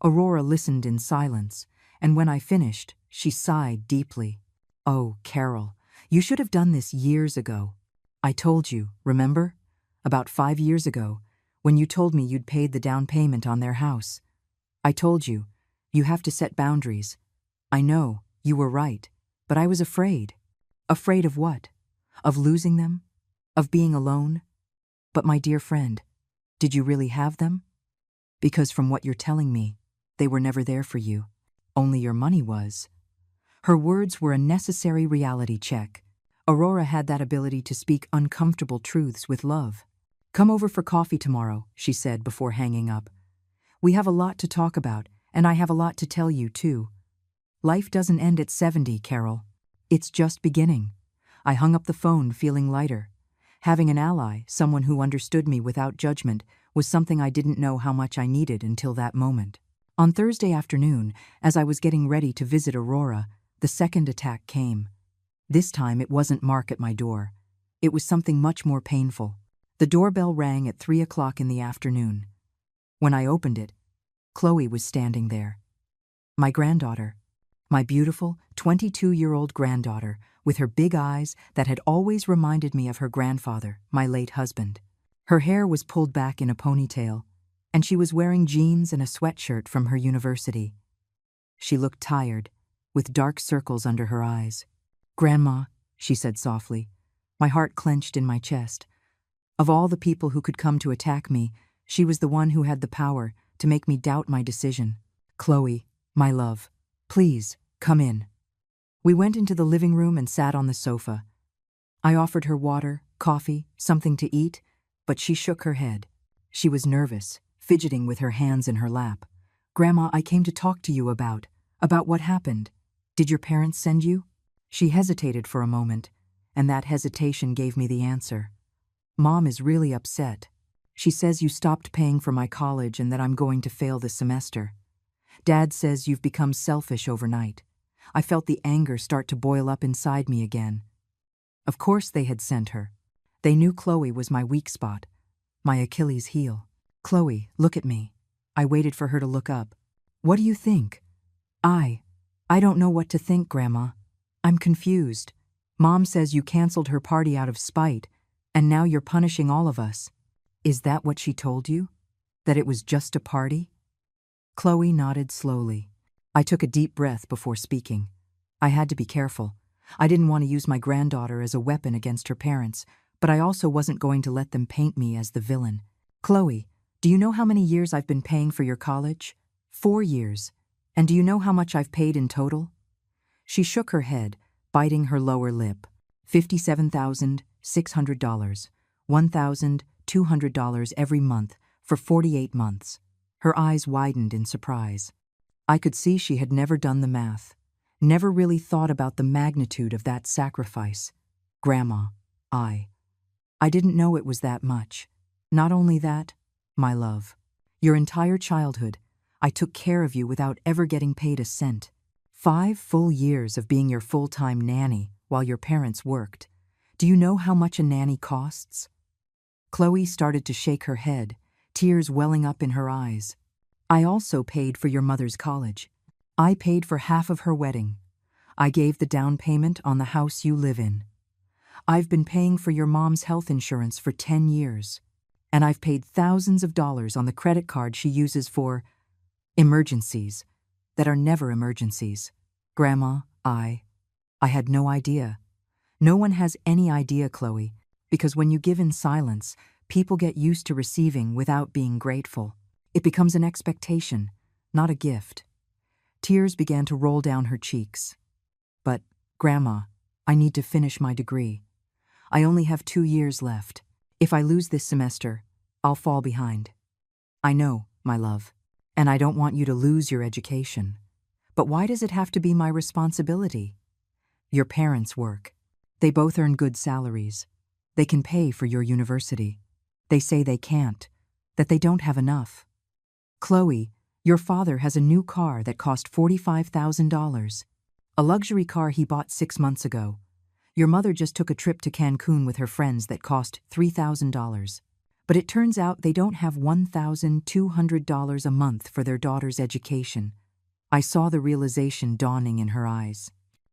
Aurora listened in silence, and when I finished, she sighed deeply. "Oh, Carol, You should have done this years ago. I told you, remember? About 5 years ago, when you told me you'd paid the down payment on their house. I told you, you have to set boundaries. I know, you were right, but I was afraid. Afraid of what? Of losing them? Of being alone? But my dear friend, did you really have them? Because from what you're telling me, they were never there for you. Only your money was. Her words were a necessary reality check. Aurora had that ability to speak uncomfortable truths with love. Come over for coffee tomorrow, she said before hanging up. We have a lot to talk about, and I have a lot to tell you too. Life doesn't end at 70, Carol. It's just beginning. I hung up the phone feeling lighter. Having an ally, someone who understood me without judgment, was something I didn't know how much I needed until that moment. On Thursday afternoon, as I was getting ready to visit Aurora, the second attack came. This time it wasn't Mark at my door. It was something much more painful. The doorbell rang at 3 o'clock in the afternoon. When I opened it, Chloe was standing there. My granddaughter. My beautiful, 22-year-old granddaughter, with her big eyes that had always reminded me of her grandfather, my late husband. Her hair was pulled back in a ponytail, and she was wearing jeans and a sweatshirt from her university. She looked tired, with dark circles under her eyes. "Grandma," she said softly. My heart clenched in my chest. Of all the people who could come to attack me, she was the one who had the power to make me doubt my decision. "Chloe, my love, please, come in." We went into the living room and sat on the sofa. I offered her water, coffee, something to eat, but she shook her head. She was nervous, fidgeting with her hands in her lap. "Grandma, I came to talk to you about what happened. Did your parents send you?" She hesitated for a moment, and that hesitation gave me the answer. "Mom is really upset. She says you stopped paying for my college and that I'm going to fail this semester. Dad says you've become selfish overnight." I felt the anger start to boil up inside me again. Of course they had sent her. They knew Chloe was my weak spot, my Achilles heel. "Chloe, look at me." I waited for her to look up. "What do you think?" I don't know what to think, Grandma. I'm confused. Mom says you canceled her party out of spite, and now you're punishing all of us. Is that what she told you? That it was just a party?" Chloe nodded slowly. I took a deep breath before speaking. I had to be careful. I didn't want to use my granddaughter as a weapon against her parents, but I also wasn't going to let them paint me as the villain. "Chloe, do you know how many years I've been paying for your college?" 4 years. "And do you know how much I've paid in total?" She shook her head, biting her lower lip. $57,600, $1,200 every month for 48 months. Her eyes widened in surprise. I could see she had never done the math, never really thought about the magnitude of that sacrifice. "Grandma, I didn't know it was that much. Not only that, my love, your entire childhood, I took care of you without ever getting paid a cent. 5 full years of being your full-time nanny while your parents worked. Do you know how much a nanny costs?" Chloe started to shake her head, tears welling up in her eyes. "I also paid for your mother's college. I paid for half of her wedding. I gave the down payment on the house you live in. I've been paying for your mom's health insurance for 10 years. And I've paid thousands of dollars on the credit card she uses for emergencies that are never emergencies. Grandma, I had no idea. No one has any idea, Chloe, because when you give in silence, people get used to receiving without being grateful. It becomes an expectation, not a gift." Tears began to roll down her cheeks. "But, Grandma, I need to finish my degree. I only have 2 years left. If I lose this semester, I'll fall behind." "I know, my love, and I don't want you to lose your education. But why does it have to be my responsibility? Your parents work. They both earn good salaries. They can pay for your university. They say they can't, that they don't have enough. Chloe, your father has a new car that cost $45,000. A luxury car he bought 6 months ago. Your mother just took a trip to Cancun with her friends that cost $3,000. But it turns out they don't have $1,200 a month for their daughter's education." I saw the realization dawning in her eyes.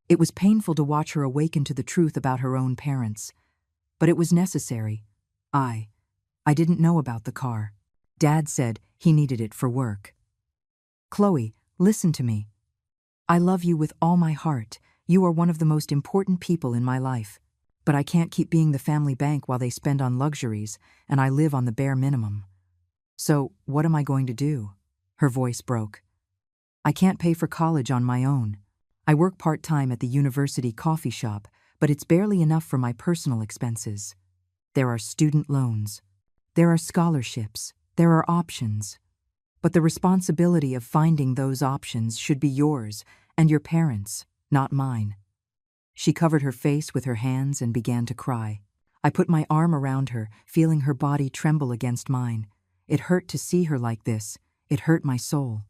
It was painful to watch her awaken to the truth about her own parents, but it was necessary. I didn't know about the car. Dad said he needed it for work. Chloe, listen to me. I love you with all my heart. You are one of the most important people in my life. But I can't keep being the family bank while they spend on luxuries, and I live on the bare minimum. So, what am I going to do? Her voice broke. I can't pay for college on my own. I work part-time at the university coffee shop, but it's barely enough for my personal expenses. There are student loans. There are scholarships. There are options. But the responsibility of finding those options should be yours and your parents', not mine. She covered her face with her hands and began to cry. I put my arm around her, feeling her body tremble against mine. It hurt to see her like this. It hurt my soul.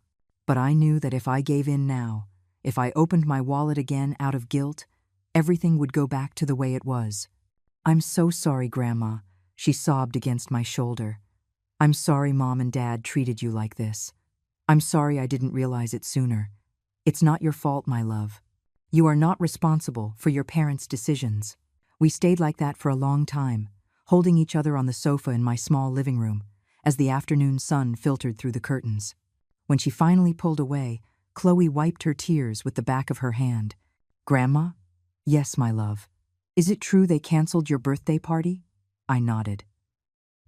But I knew that if I gave in now, if I opened my wallet again out of guilt, everything would go back to the way it was. I'm so sorry, Grandma, she sobbed against my shoulder. I'm sorry Mom and Dad treated you like this. I'm sorry I didn't realize it sooner. It's not your fault, my love. You are not responsible for your parents' decisions. We stayed like that for a long time, holding each other on the sofa in my small living room, as the afternoon sun filtered through the curtains. When she finally pulled away, Chloe wiped her tears with the back of her hand. Grandma? Yes, my love. Is it true they canceled your birthday party? I nodded.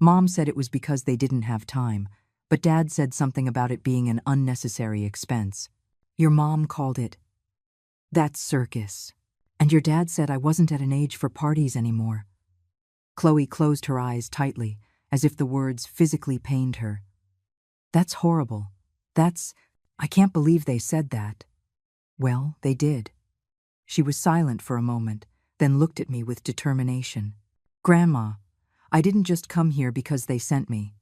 Mom said it was because they didn't have time, but Dad said something about it being an unnecessary expense. Your mom called it that circus. And your dad said I wasn't at an age for parties anymore. Chloe closed her eyes tightly, as if the words physically pained her. That's horrible. I can't believe they said that. Well, they did. She was silent for a moment, then looked at me with determination. Grandma, I didn't just come here because they sent me.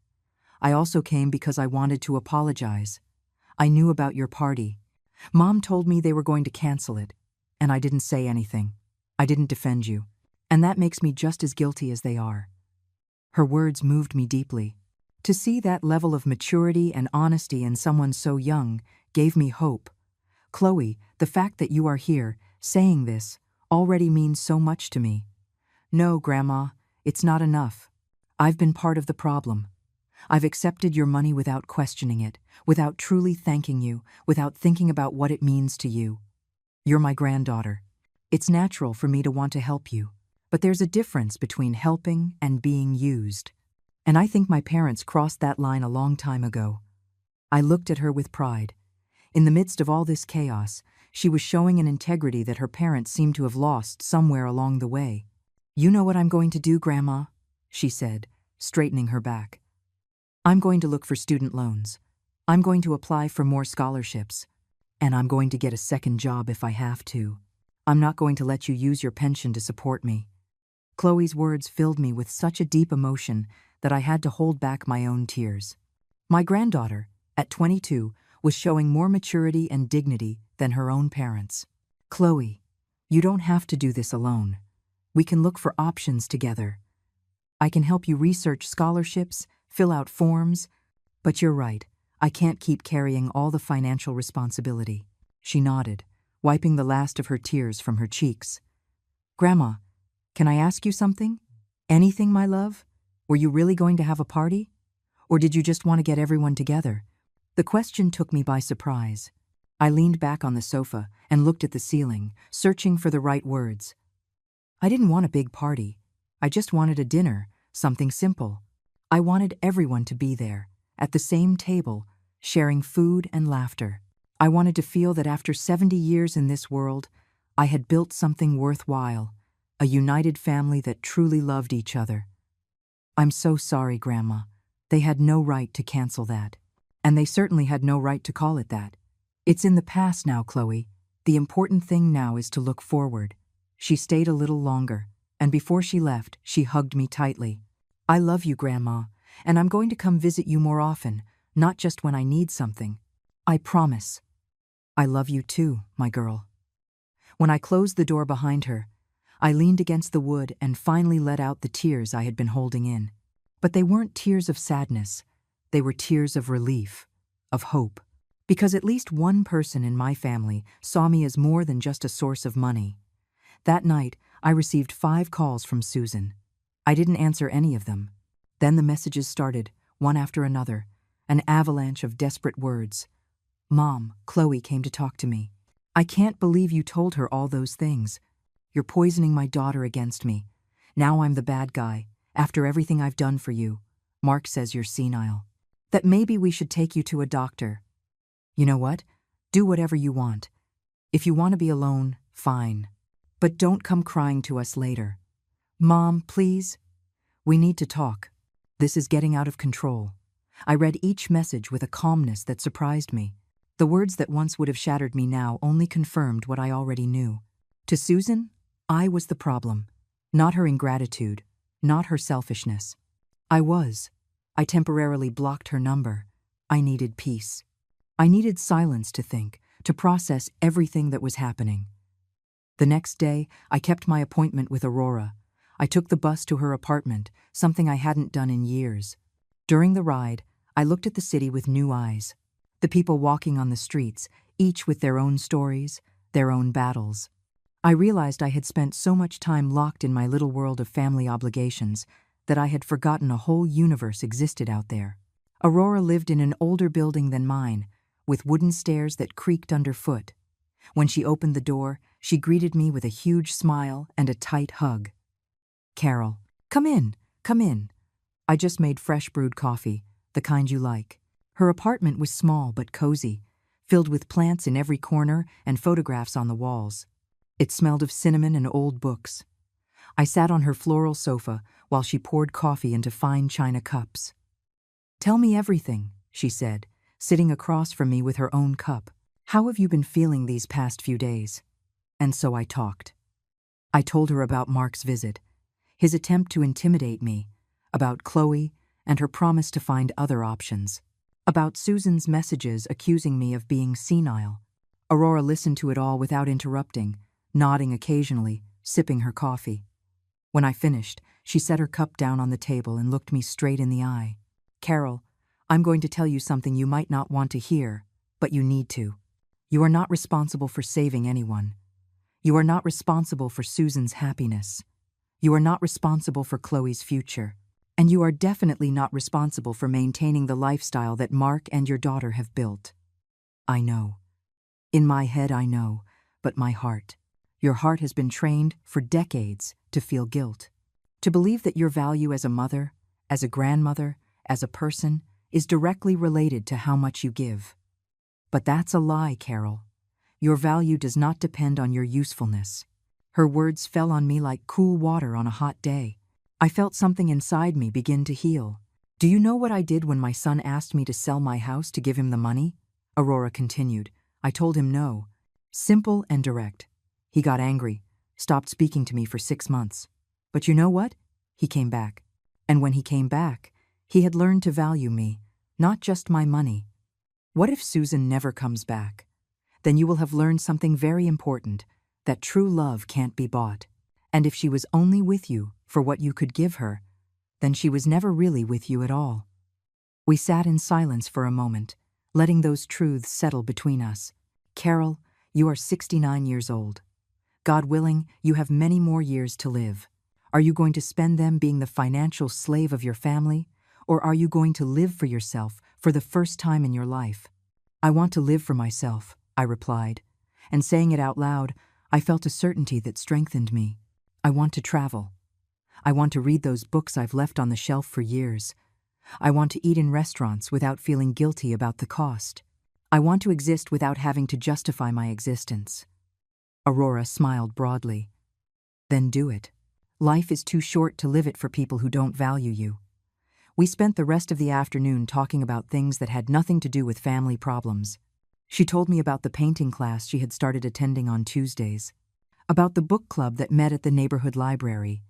I also came because I wanted to apologize. I knew about your party. Mom told me they were going to cancel it, and I didn't say anything. I didn't defend you, and that makes me just as guilty as they are. Her words moved me deeply. To see that level of maturity and honesty in someone so young gave me hope. Chloe, the fact that you are here, saying this, already means so much to me. No, Grandma, it's not enough. I've been part of the problem. I've accepted your money without questioning it, without truly thanking you, without thinking about what it means to you. You're my granddaughter. It's natural for me to want to help you, but there's a difference between helping and being used. And I think my parents crossed that line a long time ago. I looked at her with pride. In the midst of all this chaos, she was showing an integrity that her parents seemed to have lost somewhere along the way. You know what I'm going to do, Grandma? She said, straightening her back. I'm going to look for student loans. I'm going to apply for more scholarships. And I'm going to get a second job if I have to. I'm not going to let you use your pension to support me. Chloe's words filled me with such a deep emotion that I had to hold back my own tears. My granddaughter, at 22, was showing more maturity and dignity than her own parents. Chloe, you don't have to do this alone. We can look for options together. I can help you research scholarships, fill out forms, but you're right, I can't keep carrying all the financial responsibility. She nodded, wiping the last of her tears from her cheeks. Grandma, can I ask you something? Anything, my love? Were you really going to have a party? Or did you just want to get everyone together? The question took me by surprise. I leaned back on the sofa and looked at the ceiling, searching for the right words. I didn't want a big party. I just wanted a dinner, something simple. I wanted everyone to be there, at the same table, sharing food and laughter. I wanted to feel that after 70 years in this world, I had built something worthwhile, a united family that truly loved each other. I'm so sorry, Grandma. They had no right to cancel that. And they certainly had no right to call it that. It's in the past now, Chloe. The important thing now is to look forward. She stayed a little longer, and before she left, she hugged me tightly. I love you, Grandma, and I'm going to come visit you more often, not just when I need something. I promise. I love you too, my girl. When I closed the door behind her, I leaned against the wood and finally let out the tears I had been holding in. But they weren't tears of sadness. They were tears of relief, of hope. Because at least one person in my family saw me as more than just a source of money. That night, I received 5 calls from Susan. I didn't answer any of them. Then the messages started, one after another, an avalanche of desperate words. Mom, Chloe came to talk to me. I can't believe you told her all those things. You're poisoning my daughter against me. Now I'm the bad guy, after everything I've done for you. Mark says you're senile. That maybe we should take you to a doctor. You know what? Do whatever you want. If you want to be alone, fine. But don't come crying to us later. Mom, please. We need to talk. This is getting out of control. I read each message with a calmness that surprised me. The words that once would have shattered me now only confirmed what I already knew. To Susan, I was the problem. Not her ingratitude, not her selfishness. I temporarily blocked her number. I needed peace. I needed silence to think, to process everything that was happening. The next day, I kept my appointment with Aurora. I took the bus to her apartment, something I hadn't done in years. During the ride, I looked at the city with new eyes. The people walking on the streets, each with their own stories, their own battles. I realized I had spent so much time locked in my little world of family obligations that I had forgotten a whole universe existed out there. Aurora lived in an older building than mine, with wooden stairs that creaked underfoot. When she opened the door, she greeted me with a huge smile and a tight hug. Carol, come in, come in. I just made fresh brewed coffee, the kind you like. Her apartment was small but cozy, filled with plants in every corner and photographs on the walls. It smelled of cinnamon and old books. I sat on her floral sofa while she poured coffee into fine china cups. Tell me everything, she said, sitting across from me with her own cup. How have you been feeling these past few days? And so I talked. I told her about Mark's visit, his attempt to intimidate me, about Chloe and her promise to find other options, about Susan's messages accusing me of being senile. Aurora listened to it all without interrupting, nodding occasionally, sipping her coffee. When I finished, she set her cup down on the table and looked me straight in the eye. Carol, I'm going to tell you something you might not want to hear, but you need to. You are not responsible for saving anyone. You are not responsible for Susan's happiness. You are not responsible for Chloe's future. And you are definitely not responsible for maintaining the lifestyle that Mark and your daughter have built. I know. In my head I know, but my heart. Your heart has been trained for decades to feel guilt. To believe that your value as a mother, as a grandmother, as a person, is directly related to how much you give. But that's a lie, Carol. Your value does not depend on your usefulness. Her words fell on me like cool water on a hot day. I felt something inside me begin to heal. Do you know what I did when my son asked me to sell my house to give him the money? Aurora continued. I told him no. Simple and direct. He got angry, stopped speaking to me for 6 months. But you know what? He came back. And when he came back, he had learned to value me, not just my money. What if Susan never comes back? Then you will have learned something very important, that true love can't be bought. And if she was only with you for what you could give her, then she was never really with you at all. We sat in silence for a moment, letting those truths settle between us. Carol, you are 69 years old. God willing, you have many more years to live. Are you going to spend them being the financial slave of your family, or are you going to live for yourself for the first time in your life? I want to live for myself, I replied, and saying it out loud, I felt a certainty that strengthened me. I want to travel. I want to read those books I've left on the shelf for years. I want to eat in restaurants without feeling guilty about the cost. I want to exist without having to justify my existence. Aurora smiled broadly. Then do it. Life is too short to live it for people who don't value you. We spent the rest of the afternoon talking about things that had nothing to do with family problems. She told me about the painting class she had started attending on Tuesdays, about the book club that met at the neighborhood library,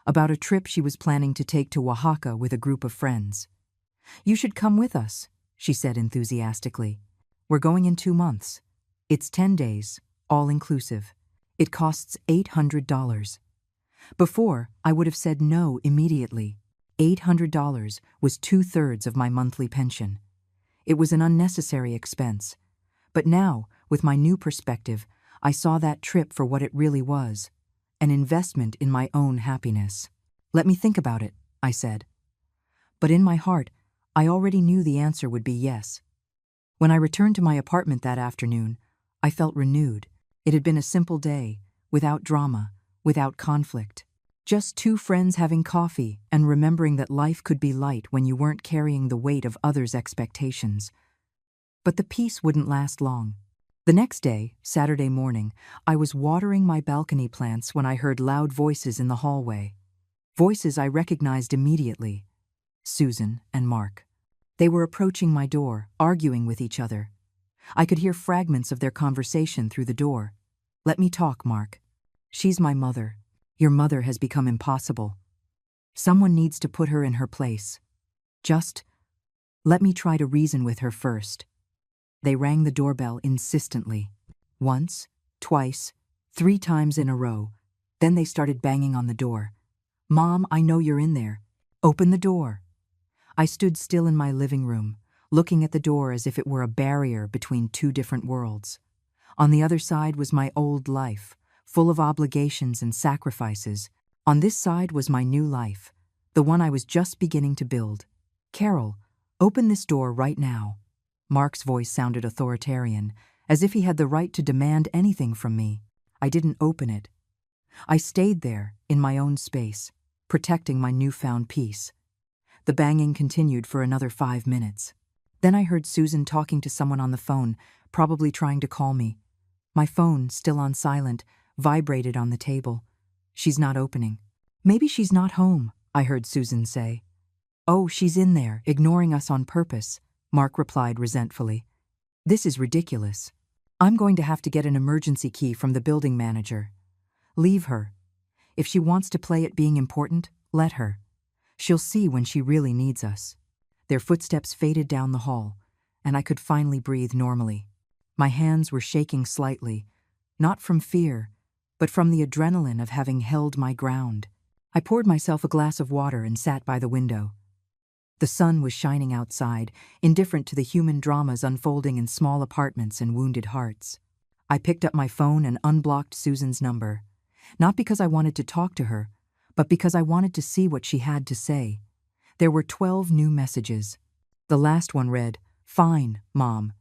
about a trip she was planning to take to Oaxaca with a group of friends. You should come with us, she said enthusiastically. We're going in 2 months. It's 10 days, all inclusive. It costs $800. Before, I would have said no immediately. $800 was 2/3 of my monthly pension. It was an unnecessary expense, But now, with my new perspective, I saw that trip for what it really was, an investment in my own happiness. "Let me think about it," I said. But in my heart, I already knew the answer would be yes. When I returned to my apartment that afternoon, I felt renewed. It had been a simple day, without drama, without conflict. Just two friends having coffee and remembering that life could be light when you weren't carrying the weight of others' expectations. But the peace wouldn't last long. The next day, Saturday morning, I was watering my balcony plants when I heard loud voices in the hallway. Voices I recognized immediately. Susan and Mark. They were approaching my door, arguing with each other. I could hear fragments of their conversation through the door. "Let me talk, Mark. She's my mother. Your mother has become impossible. Someone needs to put her in her place. Just let me try to reason with her first." They rang the doorbell insistently. Once, twice, 3 times in a row. Then they started banging on the door. "Mom, I know you're in there. Open the door." I stood still in my living room, looking at the door as if it were a barrier between two different worlds. On the other side was my old life, full of obligations and sacrifices. On this side was my new life, the one I was just beginning to build. "Carol, open this door right now." Mark's voice sounded authoritarian, as if he had the right to demand anything from me. I didn't open it. I stayed there, in my own space, protecting my newfound peace. The banging continued for another 5 minutes. Then I heard Susan talking to someone on the phone, probably trying to call me. My phone, still on silent, vibrated on the table. "She's not opening." "Maybe she's not home," I heard Susan say. "Oh, she's in there, ignoring us on purpose," Mark replied resentfully. "This is ridiculous. I'm going to have to get an emergency key from the building manager. Leave her. If she wants to play at being important, let her. She'll see when she really needs us." Their footsteps faded down the hall, and I could finally breathe normally. My hands were shaking slightly, not from fear, but from the adrenaline of having held my ground. I poured myself a glass of water and sat by the window. The sun was shining outside, indifferent to the human dramas unfolding in small apartments and wounded hearts. I picked up my phone and unblocked Susan's number, not because I wanted to talk to her, but because I wanted to see what she had to say. There were 12 new messages. The last one read, "Fine, Mom.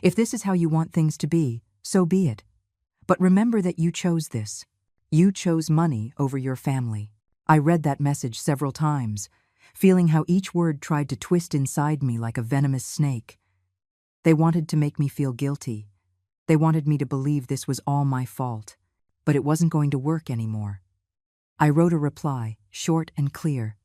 If this is how you want things to be, so be it. But remember that you chose this. You chose money over your family." I read that message several times, feeling how each word tried to twist inside me like a venomous snake. They wanted to make me feel guilty. They wanted me to believe this was all my fault, but it wasn't going to work anymore. I wrote a reply, short and clear.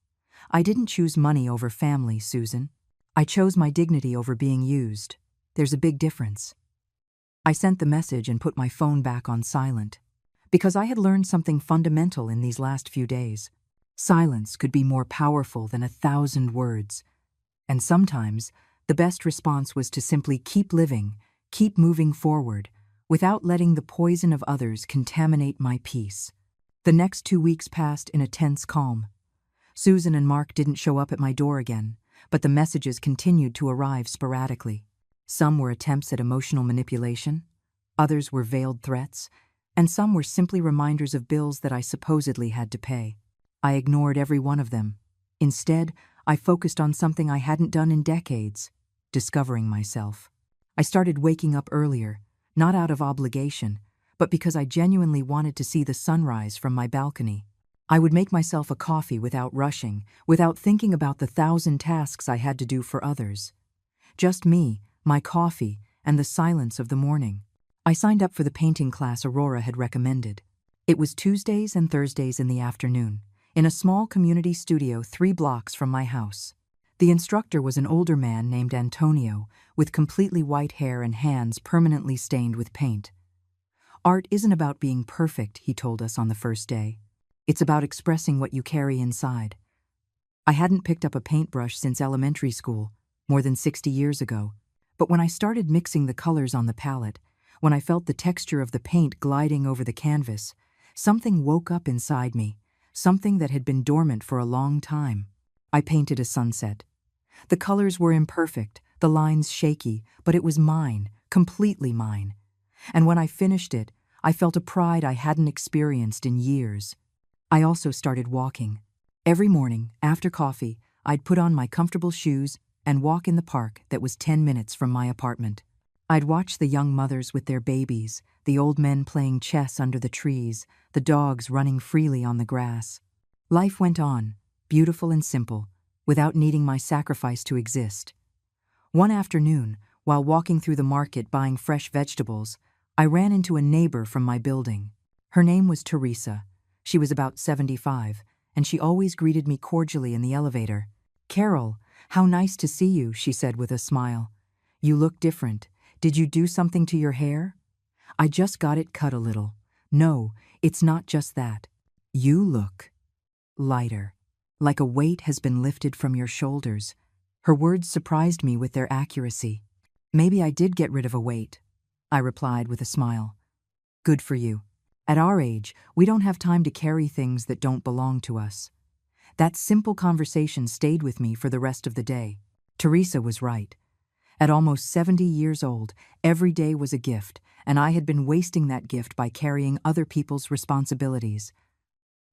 "I didn't choose money over family, Susan. I chose my dignity over being used. There's a big difference." I sent the message and put my phone back on silent, because I had learned something fundamental in these last few days. Silence could be more powerful than 1,000 words. And sometimes, the best response was to simply keep living, keep moving forward, without letting the poison of others contaminate my peace. The next 2 weeks passed in a tense calm. Susan and Mark didn't show up at my door again, but the messages continued to arrive sporadically. Some were attempts at emotional manipulation, others were veiled threats, and some were simply reminders of bills that I supposedly had to pay. I ignored every one of them. Instead, I focused on something I hadn't done in decades, discovering myself. I started waking up earlier, not out of obligation, but because I genuinely wanted to see the sunrise from my balcony. I would make myself a coffee without rushing, without thinking about the 1,000 tasks I had to do for others. Just me, my coffee, and the silence of the morning. I signed up for the painting class Aurora had recommended. It was Tuesdays and Thursdays in the afternoon, in a small community studio 3 blocks from my house. The instructor was an older man named Antonio, with completely white hair and hands permanently stained with paint. "Art isn't about being perfect," he told us on the first day. "It's about expressing what you carry inside." I hadn't picked up a paintbrush since elementary school, more than 60 years ago, but when I started mixing the colors on the palette, when I felt the texture of the paint gliding over the canvas, something woke up inside me, something that had been dormant for a long time. I painted a sunset. The colors were imperfect, the lines shaky, but it was mine, completely mine. And when I finished it, I felt a pride I hadn't experienced in years. I also started walking. Every morning, after coffee, I'd put on my comfortable shoes and walk in the park that was 10 minutes from my apartment. I'd watch the young mothers with their babies, the old men playing chess under the trees, the dogs running freely on the grass. Life went on, beautiful and simple, without needing my sacrifice to exist. One afternoon, while walking through the market buying fresh vegetables, I ran into a neighbor from my building. Her name was Teresa. She was about 75, and she always greeted me cordially in the elevator. "Carol, how nice to see you," she said with a smile. "You look different. Did you do something to your hair?" "I just got it cut a little." "No, it's not just that. You look lighter, like a weight has been lifted from your shoulders." Her words surprised me with their accuracy. "Maybe I did get rid of a weight," I replied with a smile. "Good for you. At our age, we don't have time to carry things that don't belong to us." That simple conversation stayed with me for the rest of the day. Teresa was right. At almost 70 years old, every day was a gift, and I had been wasting that gift by carrying other people's responsibilities.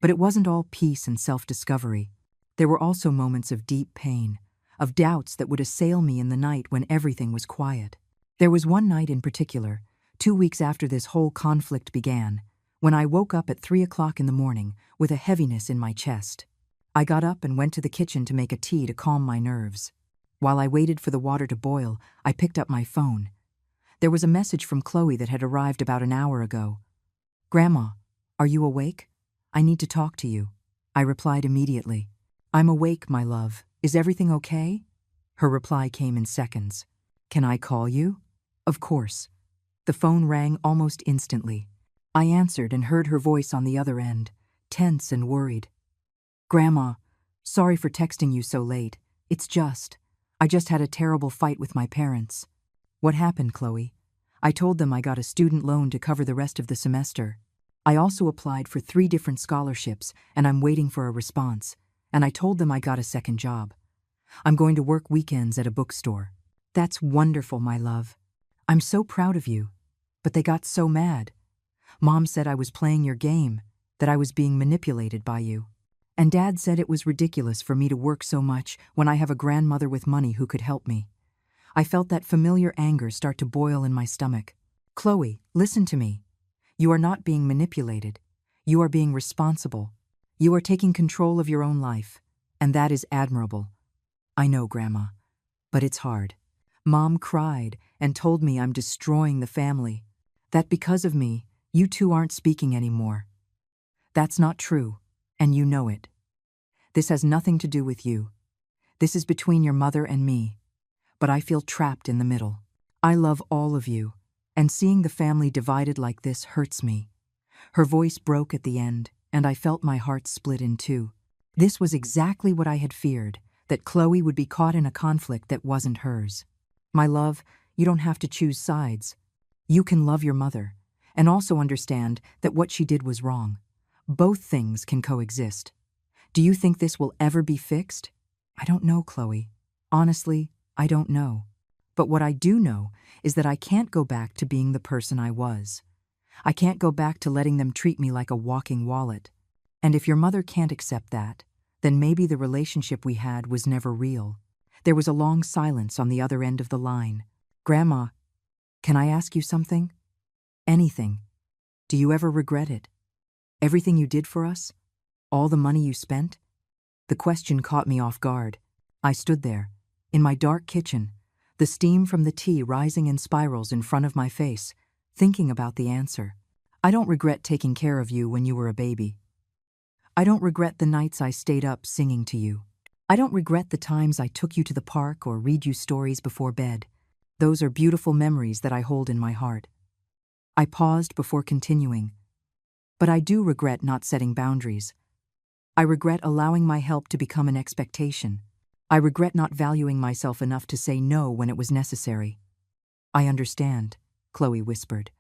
But it wasn't all peace and self-discovery. There were also moments of deep pain, of doubts that would assail me in the night when everything was quiet. There was one night in particular, 2 weeks after this whole conflict began, when I woke up at 3 o'clock in the morning with a heaviness in my chest. I got up and went to the kitchen to make a tea to calm my nerves. While I waited for the water to boil, I picked up my phone. There was a message from Chloe that had arrived about an hour ago. "Grandma, are you awake? I need to talk to you." I replied immediately. "I'm awake, my love. Is everything okay?" Her reply came in seconds. "Can I call you?" "Of course." The phone rang almost instantly. I answered and heard her voice on the other end, tense and worried. "Grandma, sorry for texting you so late. I just had a terrible fight with my parents." "What happened, Chloe?" "I told them I got a student loan to cover the rest of the semester. I also applied for 3 different scholarships, and I'm waiting for a response. And I told them I got a second job. I'm going to work weekends at a bookstore." "That's wonderful, my love. I'm so proud of you." "But they got so mad. Mom said I was playing your game, that I was being manipulated by you. And Dad said it was ridiculous for me to work so much when I have a grandmother with money who could help me." I felt that familiar anger start to boil in my stomach. "Chloe, listen to me. You are not being manipulated. You are being responsible. You are taking control of your own life, and that is admirable." "I know, Grandma, but it's hard. Mom cried and told me I'm destroying the family, that because of me, you two aren't speaking anymore. That's not true, and you know it. This has nothing to do with you. This is between your mother and me, but I feel trapped in the middle. I love all of you, and seeing the family divided like this hurts me." Her voice broke at the end, and I felt my heart split in two. This was exactly what I had feared, that Chloe would be caught in a conflict that wasn't hers. "My love, you don't have to choose sides. You can love your mother, and also understand that what she did was wrong. Both things can coexist. Do you think this will ever be fixed?" "I don't know, Chloe. Honestly, I don't know. But what I do know is that I can't go back to being the person I was. I can't go back to letting them treat me like a walking wallet. And if your mother can't accept that, then maybe the relationship we had was never real." There was a long silence on the other end of the line. "Grandma, can I ask you something?" "Anything. Do you ever regret it? Everything you did for us? All the money you spent?" The question caught me off guard. I stood there, in my dark kitchen, the steam from the tea rising in spirals in front of my face, thinking about the answer. "I don't regret taking care of you when you were a baby. I don't regret the nights I stayed up singing to you. I don't regret the times I took you to the park or read you stories before bed. Those are beautiful memories that I hold in my heart." I paused before continuing. "But I do regret not setting boundaries. I regret allowing my help to become an expectation. I regret not valuing myself enough to say no when it was necessary." "I understand," Chloe whispered,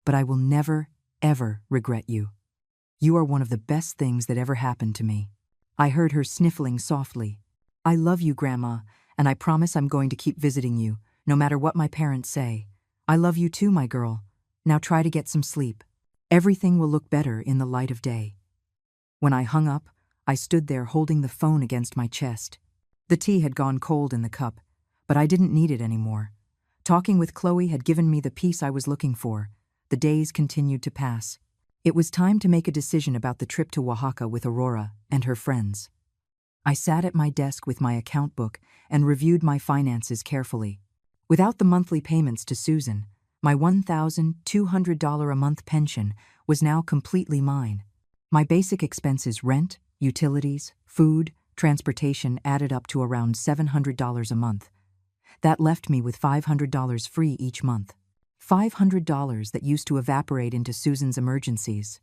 "but I will never, ever regret you. You are one of the best things that ever happened to me." I heard her sniffling softly. "I love you, Grandma, and I promise I'm going to keep visiting you, no matter what my parents say. I love you too, my girl. Now try to get some sleep. Everything will look better in the light of day. When I hung up, I stood there holding the phone against my chest. The tea had gone cold in the cup, but I didn't need it anymore. Talking with Chloe had given me the peace I was looking for. The days continued to pass. It was time to make a decision about the trip to Oaxaca with Aurora and her friends. I sat at my desk with my account book and reviewed my finances carefully. Without the monthly payments to Susan, my $1,200 a month pension was now completely mine. My basic expenses, rent, utilities, food, transportation, added up to around $700 a month. That left me with $500 free each month. $500 that used to evaporate into Susan's emergencies.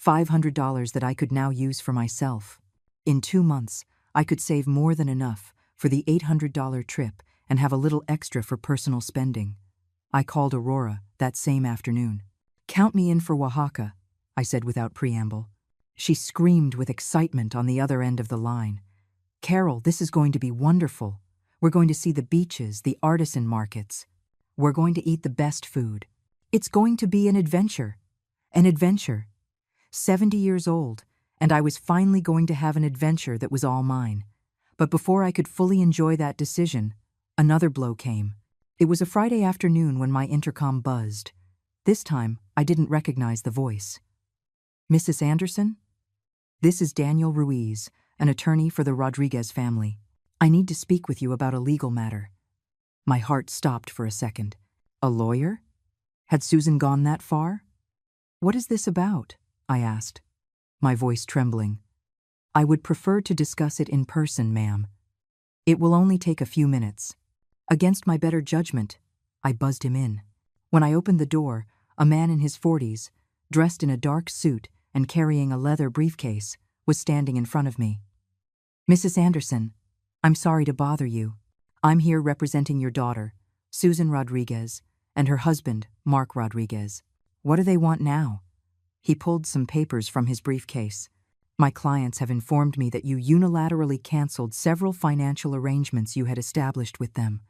$500 that I could now use for myself. In 2 months, I could save more than enough for the $800 trip and have a little extra for personal spending. I called Aurora that same afternoon. "Count me in for Oaxaca," I said without preamble. She screamed with excitement on the other end of the line. "Carol, this is going to be wonderful. We're going to see the beaches, the artisan markets. We're going to eat the best food. It's going to be an adventure. An adventure." 70 years old, and I was finally going to have an adventure that was all mine. But before I could fully enjoy that decision, another blow came. It was a Friday afternoon when my intercom buzzed. This time, I didn't recognize the voice. "Mrs. Anderson? This is Daniel Ruiz, an attorney for the Rodriguez family. I need to speak with you about a legal matter." My heart stopped for a second. A lawyer? Had Susan gone that far? "What is this about?" I asked, my voice trembling. "I would prefer to discuss it in person, ma'am. It will only take a few minutes." Against my better judgment, I buzzed him in. When I opened the door, a man in his 40s, dressed in a dark suit and carrying a leather briefcase, was standing in front of me. "Mrs. Anderson, I'm sorry to bother you. I'm here representing your daughter, Susan Rodriguez, and her husband, Mark Rodriguez. What do they want now?" He pulled some papers from his briefcase. "My clients have informed me that you unilaterally canceled several financial arrangements you had established with them,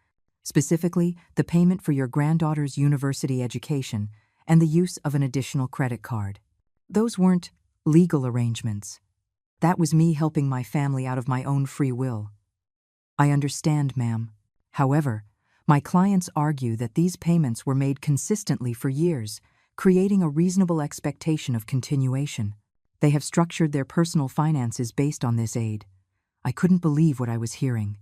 specifically the payment for your granddaughter's university education and the use of an additional credit card. Those weren't legal arrangements. That was me helping my family out of my own free will." "I understand, ma'am. However, my clients argue that these payments were made consistently for years, creating a reasonable expectation of continuation. They have structured their personal finances based on this aid." I couldn't believe what I was hearing.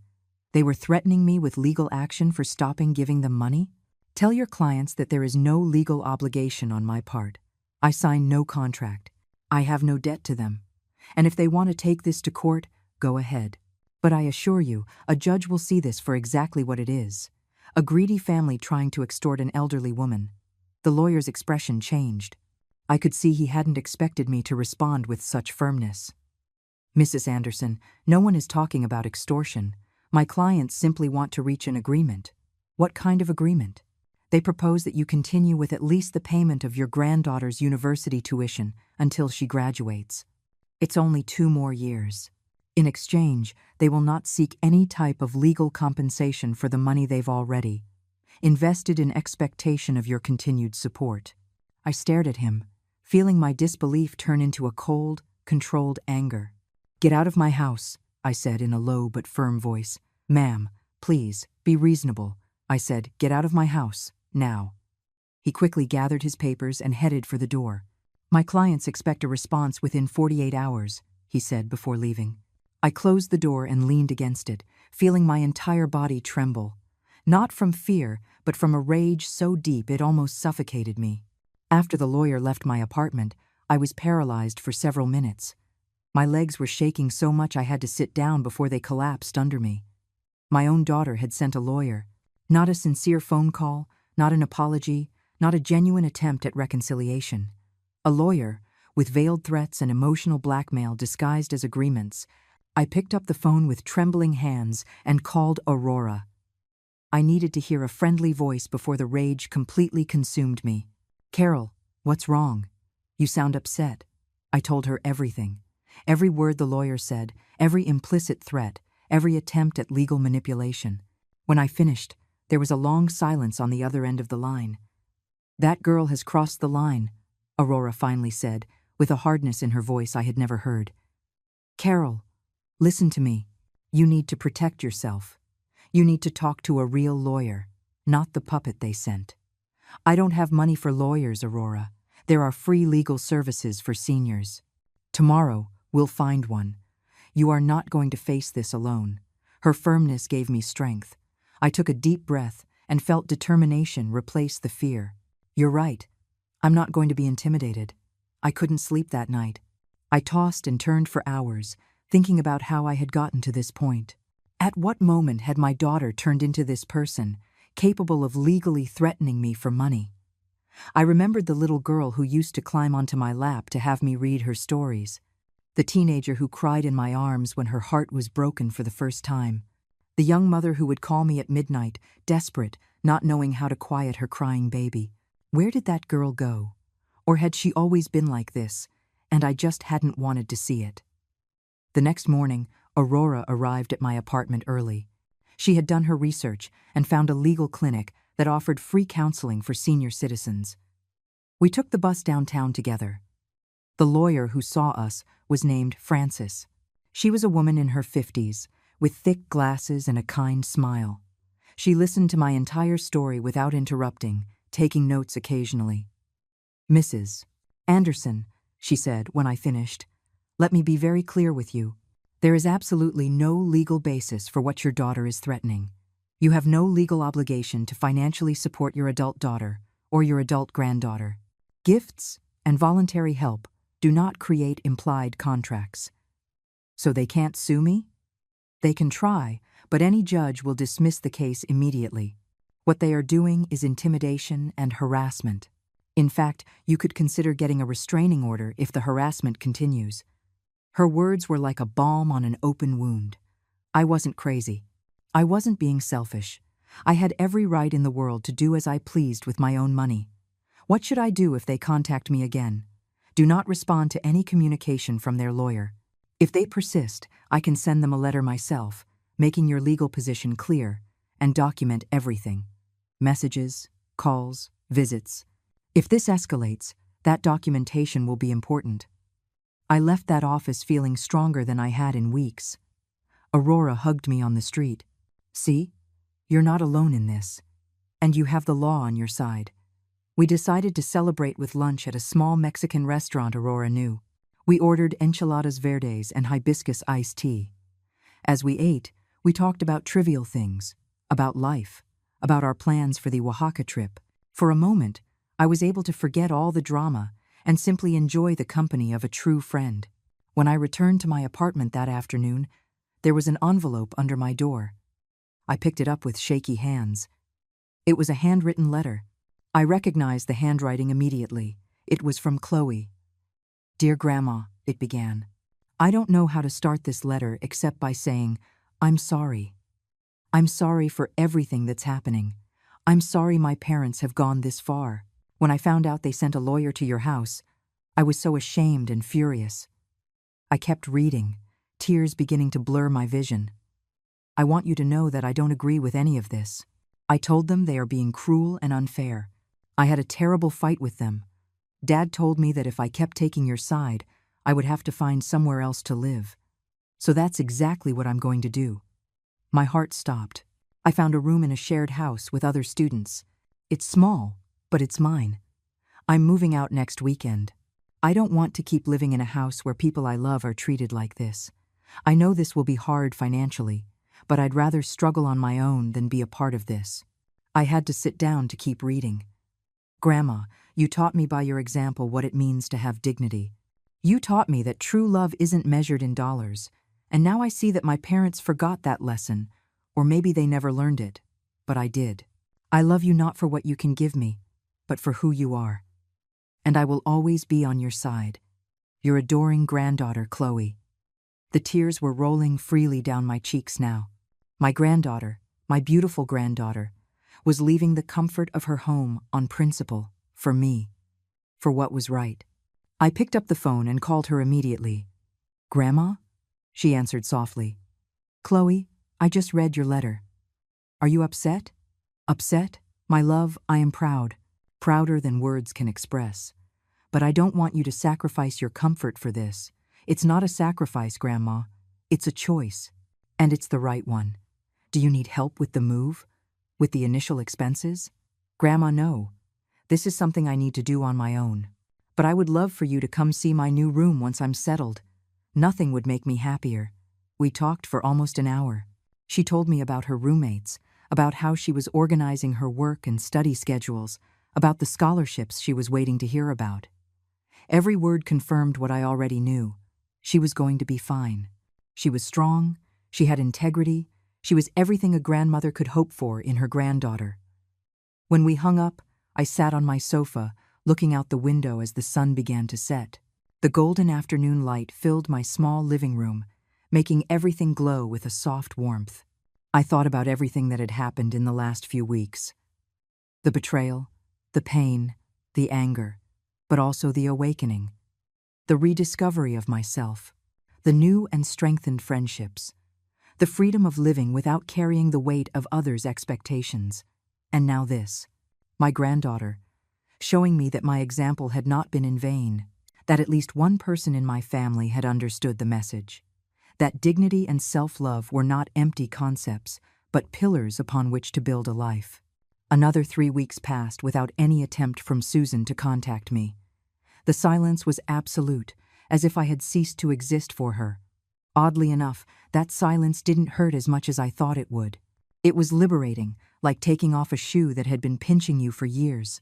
They were threatening me with legal action for stopping giving them money? "Tell your clients that there is no legal obligation on my part. I signed no contract. I have no debt to them. And if they want to take this to court, go ahead. But I assure you, a judge will see this for exactly what it is. A greedy family trying to extort an elderly woman." The lawyer's expression changed. I could see he hadn't expected me to respond with such firmness. "Mrs. Anderson, no one is talking about extortion. My clients simply want to reach an agreement." "What kind of agreement?" "They propose that you continue with at least the payment of your granddaughter's university tuition until she graduates. It's only 2 more years. In exchange, they will not seek any type of legal compensation for the money they've already invested in expectation of your continued support." I stared at him, feeling my disbelief turn into a cold, controlled anger. "Get out of my house," I said in a low but firm voice. "Ma'am, please, be reasonable," I said. "Get out of my house, now." He quickly gathered his papers and headed for the door. "My clients expect a response within 48 hours, he said before leaving. I closed the door and leaned against it, feeling my entire body tremble. Not from fear, but from a rage so deep it almost suffocated me. After the lawyer left my apartment, I was paralyzed for several minutes. My legs were shaking so much I had to sit down before they collapsed under me. My own daughter had sent a lawyer. Not a sincere phone call, not an apology, not a genuine attempt at reconciliation. A lawyer, with veiled threats and emotional blackmail disguised as agreements. I picked up the phone with trembling hands and called Aurora. I needed to hear a friendly voice before the rage completely consumed me. "Carol, what's wrong? You sound upset." I told her everything. Every word the lawyer said, every implicit threat, every attempt at legal manipulation. When I finished, There was a long silence on the other end of the line. "That girl has crossed the line," Aurora finally said, with a hardness in her voice I had never heard. "Carol, listen to me. You need to protect yourself. You need to talk to a real lawyer, not the puppet they sent. I don't have money for lawyers, Aurora. There are free legal services for seniors. Tomorrow, we'll find one. You are not going to face this alone." Her firmness gave me strength. I took a deep breath and felt determination replace the fear. "You're right. I'm not going to be intimidated." I couldn't sleep that night. I tossed and turned for hours, thinking about how I had gotten to this point. At what moment had my daughter turned into this person, capable of legally threatening me for money? I remembered the little girl who used to climb onto my lap to have me read her stories, the teenager who cried in my arms when her heart was broken for the first time, the young mother who would call me at midnight, desperate, not knowing how to quiet her crying baby. Where did that girl go? Or had she always been like this, and I just hadn't wanted to see it? The next morning, Aurora arrived at my apartment early. She had done her research and found a legal clinic that offered free counseling for senior citizens. We took the bus downtown together. The lawyer who saw us was named Frances. She was a woman in her 50s, with thick glasses and a kind smile. She listened to my entire story without interrupting, taking notes occasionally. "Mrs. Anderson," she said when I finished, "let me be very clear with you. There is absolutely no legal basis for what your daughter is threatening. You have no legal obligation to financially support your adult daughter or your adult granddaughter. Gifts and voluntary help do not create implied contracts. So they can't sue me? They can try, but any judge will dismiss the case immediately. What they are doing is intimidation and harassment. In fact, you could consider getting a restraining order if the harassment continues." Her words were like a balm on an open wound. I wasn't crazy. I wasn't being selfish. I had every right in the world to do as I pleased with my own money. What should I do if they contact me again? Do not respond to any communication from their lawyer. If they persist, I can send them a letter myself, making your legal position clear, and document everything. Messages, calls, visits. If this escalates, that documentation will be important. I left that office feeling stronger than I had in weeks. Aurora hugged me on the street. "See? You're not alone in this. And you have the law on your side." We decided to celebrate with lunch at a small Mexican restaurant Aurora knew. We ordered enchiladas verdes and hibiscus iced tea. As we ate, we talked about trivial things, about life, about our plans for the Oaxaca trip. For a moment, I was able to forget all the drama and simply enjoy the company of a true friend. When I returned to my apartment that afternoon, there was an envelope under my door. I picked it up with shaky hands. It was a handwritten letter. I recognized the handwriting immediately. It was from Chloe. "Dear Grandma," it began. "I don't know how to start this letter except by saying, I'm sorry. I'm sorry for everything that's happening. I'm sorry my parents have gone this far. When I found out they sent a lawyer to your house, I was so ashamed and furious." I kept reading, tears beginning to blur my vision. "I want you to know that I don't agree with any of this. I told them they are being cruel and unfair. I had a terrible fight with them. Dad told me that if I kept taking your side, I would have to find somewhere else to live. So that's exactly what I'm going to do." My heart stopped. I found a room in a shared house with other students. It's small, but it's mine. I'm moving out next weekend. I don't want to keep living in a house where people I love are treated like this. I know this will be hard financially, but I'd rather struggle on my own than be a part of this. I had to sit down to keep reading. "Grandma, you taught me by your example what it means to have dignity. You taught me that true love isn't measured in dollars, and now I see that my parents forgot that lesson, or maybe they never learned it, but I did. I love you not for what you can give me, but for who you are. And I will always be on your side. Your adoring granddaughter, Chloe." The tears were rolling freely down my cheeks now. My granddaughter, my beautiful granddaughter, was leaving the comfort of her home on principle, for me, for what was right. I picked up the phone and called her immediately. "Grandma?" She answered softly. "Chloe, I just read your letter. Are you upset?" Upset? My love, I am proud. Prouder than words can express. But I don't want you to sacrifice your comfort for this. It's not a sacrifice, Grandma. It's a choice. And it's the right one. Do you need help with the move? With the initial expenses? Grandma, no. This is something I need to do on my own. But I would love for you to come see my new room once I'm settled. Nothing would make me happier. We talked for almost an hour. She told me about her roommates, about how she was organizing her work and study schedules, about the scholarships she was waiting to hear about. Every word confirmed what I already knew. She was going to be fine. She was strong, she had integrity, she was everything a grandmother could hope for in her granddaughter. When we hung up, I sat on my sofa, looking out the window as the sun began to set. The golden afternoon light filled my small living room, making everything glow with a soft warmth. I thought about everything that had happened in the last few weeks. The betrayal, the pain, the anger, but also the awakening. The rediscovery of myself, the new and strengthened friendships, the freedom of living without carrying the weight of others' expectations. And now this, my granddaughter, showing me that my example had not been in vain, that at least one person in my family had understood the message, that dignity and self-love were not empty concepts, but pillars upon which to build a life. Another 3 weeks passed without any attempt from Susan to contact me. The silence was absolute, as if I had ceased to exist for her. Oddly enough, that silence didn't hurt as much as I thought it would. It was liberating, like taking off a shoe that had been pinching you for years.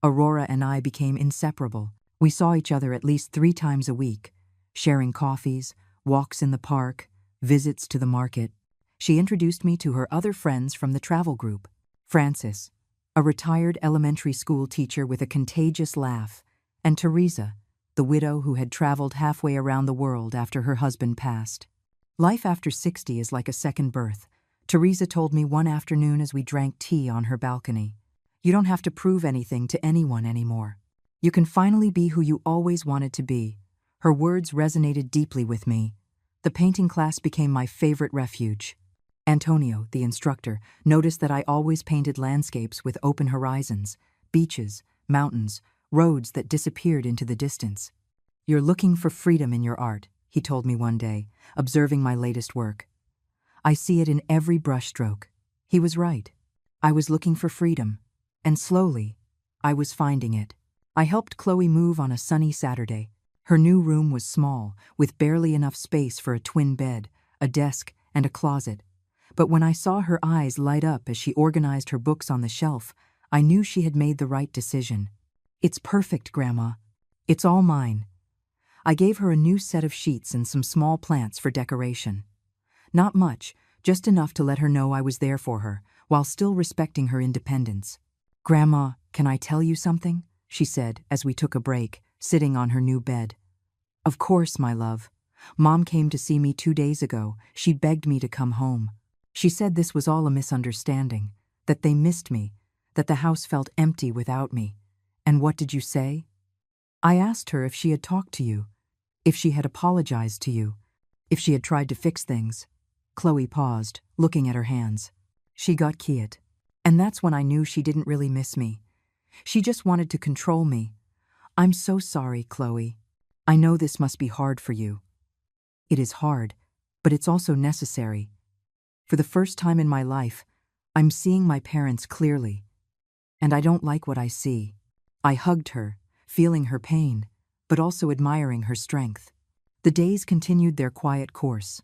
Aurora and I became inseparable. We saw each other at least 3 times a week, sharing coffees, walks in the park, visits to the market. She introduced me to her other friends from the travel group. Frances, a retired elementary school teacher with a contagious laugh, and Teresa, the widow who had traveled halfway around the world after her husband passed. Life after 60 is like a second birth, Teresa told me one afternoon as we drank tea on her balcony. You don't have to prove anything to anyone anymore. You can finally be who you always wanted to be. Her words resonated deeply with me. The painting class became my favorite refuge. Antonio, the instructor, noticed that I always painted landscapes with open horizons, beaches, mountains, roads that disappeared into the distance. You're looking for freedom in your art, he told me one day, observing my latest work. I see it in every brushstroke. He was right. I was looking for freedom, and slowly, I was finding it. I helped Chloe move on a sunny Saturday. Her new room was small, with barely enough space for a twin bed, a desk, and a closet. But when I saw her eyes light up as she organized her books on the shelf, I knew she had made the right decision. It's perfect, Grandma. It's all mine. I gave her a new set of sheets and some small plants for decoration. Not much, just enough to let her know I was there for her, while still respecting her independence. Grandma, can I tell you something? She said as we took a break, sitting on her new bed. Of course, my love. Mom came to see me 2 days ago. She begged me to come home. She said this was all a misunderstanding, that they missed me, that the house felt empty without me. And what did you say? I asked her if she had talked to you, if she had apologized to you, if she had tried to fix things. Chloe paused, looking at her hands. She got quiet. And that's when I knew she didn't really miss me. She just wanted to control me. I'm so sorry, Chloe. I know this must be hard for you. It is hard, but it's also necessary. For the first time in my life, I'm seeing my parents clearly. And I don't like what I see. I hugged her, feeling her pain, but also admiring her strength. The days continued their quiet course.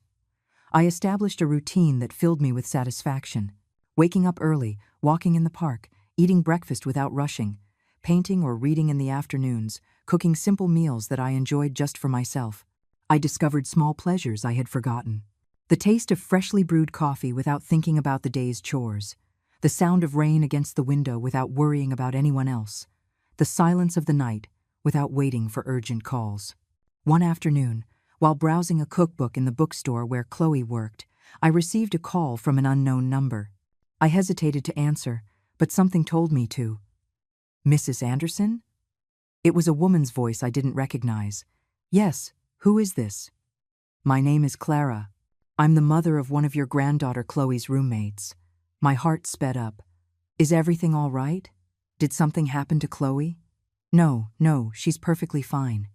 I established a routine that filled me with satisfaction. Waking up early, walking in the park, eating breakfast without rushing, painting or reading in the afternoons, cooking simple meals that I enjoyed just for myself. I discovered small pleasures I had forgotten. The taste of freshly brewed coffee without thinking about the day's chores. The sound of rain against the window without worrying about anyone else. The silence of the night without waiting for urgent calls. One afternoon, while browsing a cookbook in the bookstore where Chloe worked, I received a call from an unknown number. I hesitated to answer, but something told me to. Mrs. Anderson? It was a woman's voice I didn't recognize. Yes, who is this? My name is Clara. I'm the mother of one of your granddaughter Chloe's roommates. My heart sped up. Is everything all right? Did something happen to Chloe? No, no, she's perfectly fine.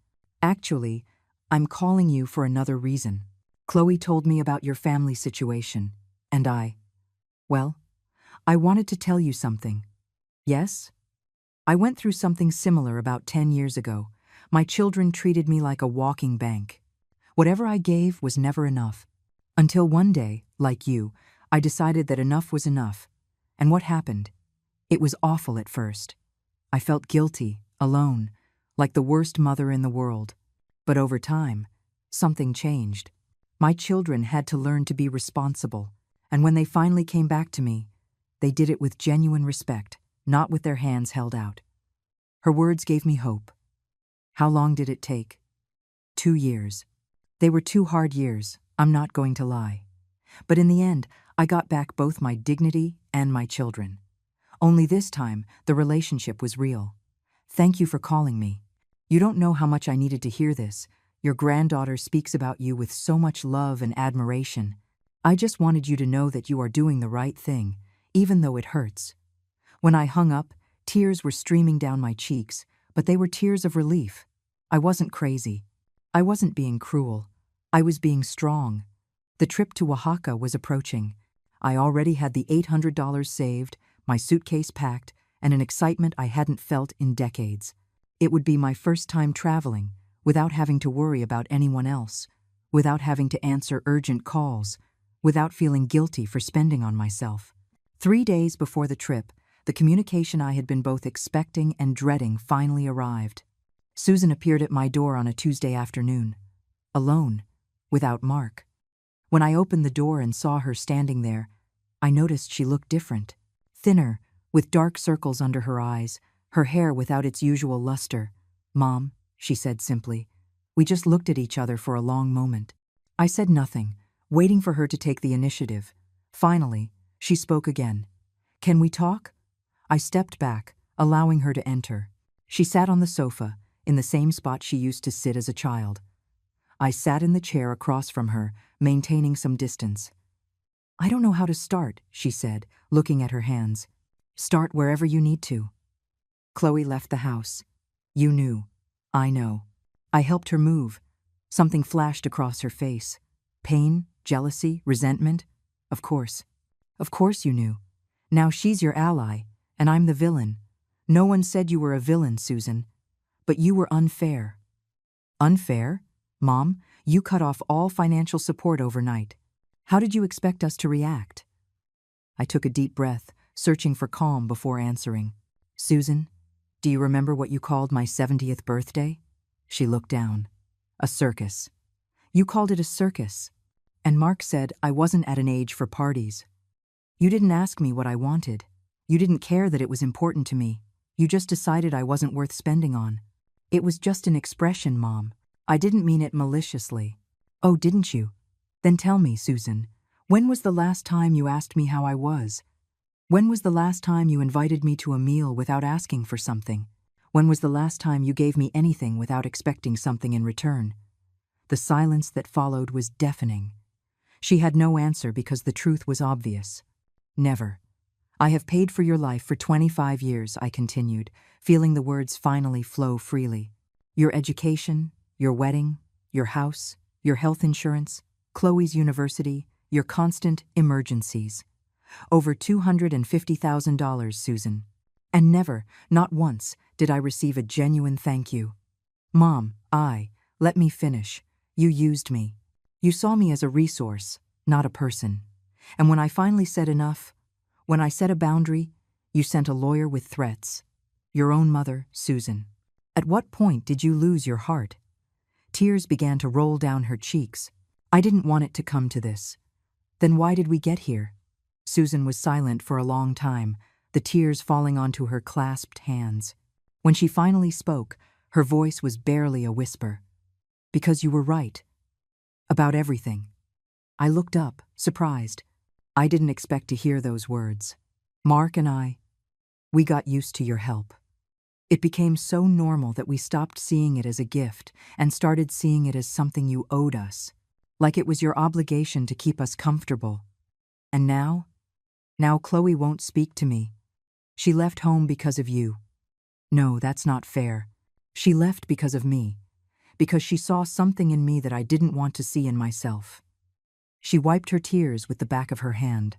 Actually, I'm calling you for another reason. Chloe told me about your family situation, and well, I wanted to tell you something. Yes? I went through something similar about 10 years ago. My children treated me like a walking bank. Whatever I gave was never enough. Until one day, like you, I decided that enough was enough. And what happened? It was awful at first. I felt guilty, alone, like the worst mother in the world. But over time, something changed. My children had to learn to be responsible, and when they finally came back to me, they did it with genuine respect, not with their hands held out. Her words gave me hope. How long did it take? 2 years. They were 2 hard years, I'm not going to lie. But in the end, I got back both my dignity and my children. Only this time, the relationship was real. Thank you for calling me. You don't know how much I needed to hear this. Your granddaughter speaks about you with so much love and admiration. I just wanted you to know that you are doing the right thing, even though it hurts. When I hung up, tears were streaming down my cheeks, but they were tears of relief. I wasn't crazy. I wasn't being cruel. I was being strong. The trip to Oaxaca was approaching. I already had the $800 saved, my suitcase packed, and an excitement I hadn't felt in decades. It would be my first time traveling, without having to worry about anyone else, without having to answer urgent calls, without feeling guilty for spending on myself. 3 days before the trip, the communication I had been both expecting and dreading finally arrived. Susan appeared at my door on a Tuesday afternoon, alone, without Mark. When I opened the door and saw her standing there, I noticed she looked different, thinner, with dark circles under her eyes, her hair without its usual luster. "Mom," she said simply. We just looked at each other for a long moment. I said nothing, waiting for her to take the initiative. Finally, she spoke again. "Can we talk?" I stepped back, allowing her to enter. She sat on the sofa, in the same spot she used to sit as a child. I sat in the chair across from her, maintaining some distance. "I don't know how to start," she said, looking at her hands. "Start wherever you need to." Chloe left the house. You knew. I know. I helped her move. Something flashed across her face. Pain, jealousy, resentment? Of course. Of course you knew. Now she's your ally, and I'm the villain. No one said you were a villain, Susan. But you were unfair. Unfair? Mom, you cut off all financial support overnight. How did you expect us to react? I took a deep breath, searching for calm before answering. "Susan, do you remember what you called my 70th birthday?" She looked down. "A circus. You called it a circus. And Mark said I wasn't at an age for parties. You didn't ask me what I wanted. You didn't care that it was important to me. You just decided I wasn't worth spending on. It was just an expression, Mom. I didn't mean it maliciously." "Oh, didn't you? Then tell me, Susan, when was the last time you asked me how I was? When was the last time you invited me to a meal without asking for something? When was the last time you gave me anything without expecting something in return?" The silence that followed was deafening. She had no answer because the truth was obvious. "Never. I have paid for your life for 25 years, I continued, feeling the words finally flow freely. Your education, your wedding, your house, your health insurance, Chloe's university, your constant emergencies. Over $250,000, Susan. And never, not once, did I receive a genuine thank you. Mom, let me finish. You used me. You saw me as a resource, not a person. And when I finally said enough, when I set a boundary, you sent a lawyer with threats. Your own mother, Susan. At what point did you lose your heart?" Tears began to roll down her cheeks. "I didn't want it to come to this." "Then why did we get here?" Susan was silent for a long time, the tears falling onto her clasped hands. When she finally spoke, her voice was barely a whisper. "Because you were right. About everything." I looked up, surprised. I didn't expect to hear those words. "Mark and we got used to your help. It became so normal that we stopped seeing it as a gift and started seeing it as something you owed us, like it was your obligation to keep us comfortable. And now Chloe won't speak to me. She left home because of you. No, that's not fair. She left because of me. Because she saw something in me that I didn't want to see in myself. She wiped her tears with the back of her hand.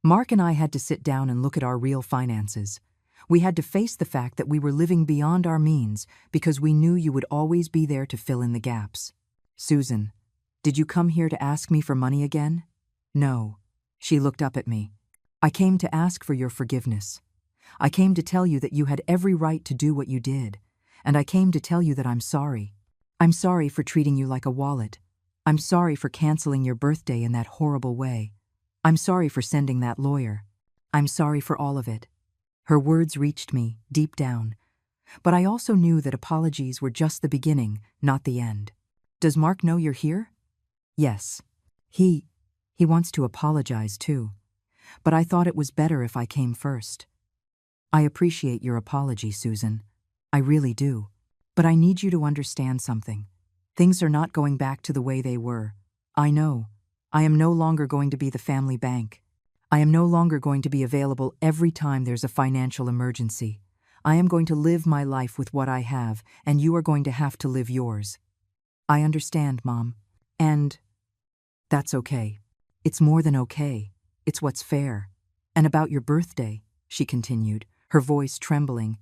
Mark and I had to sit down and look at our real finances. We had to face the fact that we were living beyond our means because we knew you would always be there to fill in the gaps. Susan, did you come here to ask me for money again? No. She looked up at me. I came to ask for your forgiveness. I came to tell you that you had every right to do what you did, and I came to tell you that I'm sorry. I'm sorry for treating you like a wallet. I'm sorry for canceling your birthday in that horrible way. I'm sorry for sending that lawyer. I'm sorry for all of it. Her words reached me, deep down. But I also knew that apologies were just the beginning, not the end. Does Mark know you're here? Yes. He wants to apologize too. But I thought it was better if I came first. I appreciate your apology, Susan. I really do. But I need you to understand something. Things are not going back to the way they were. I know. I am no longer going to be the family bank. I am no longer going to be available every time there's a financial emergency. I am going to live my life with what I have, and you are going to have to live yours. I understand, Mom. And that's okay. It's more than okay. It's what's fair. And about your birthday, she continued, her voice trembling,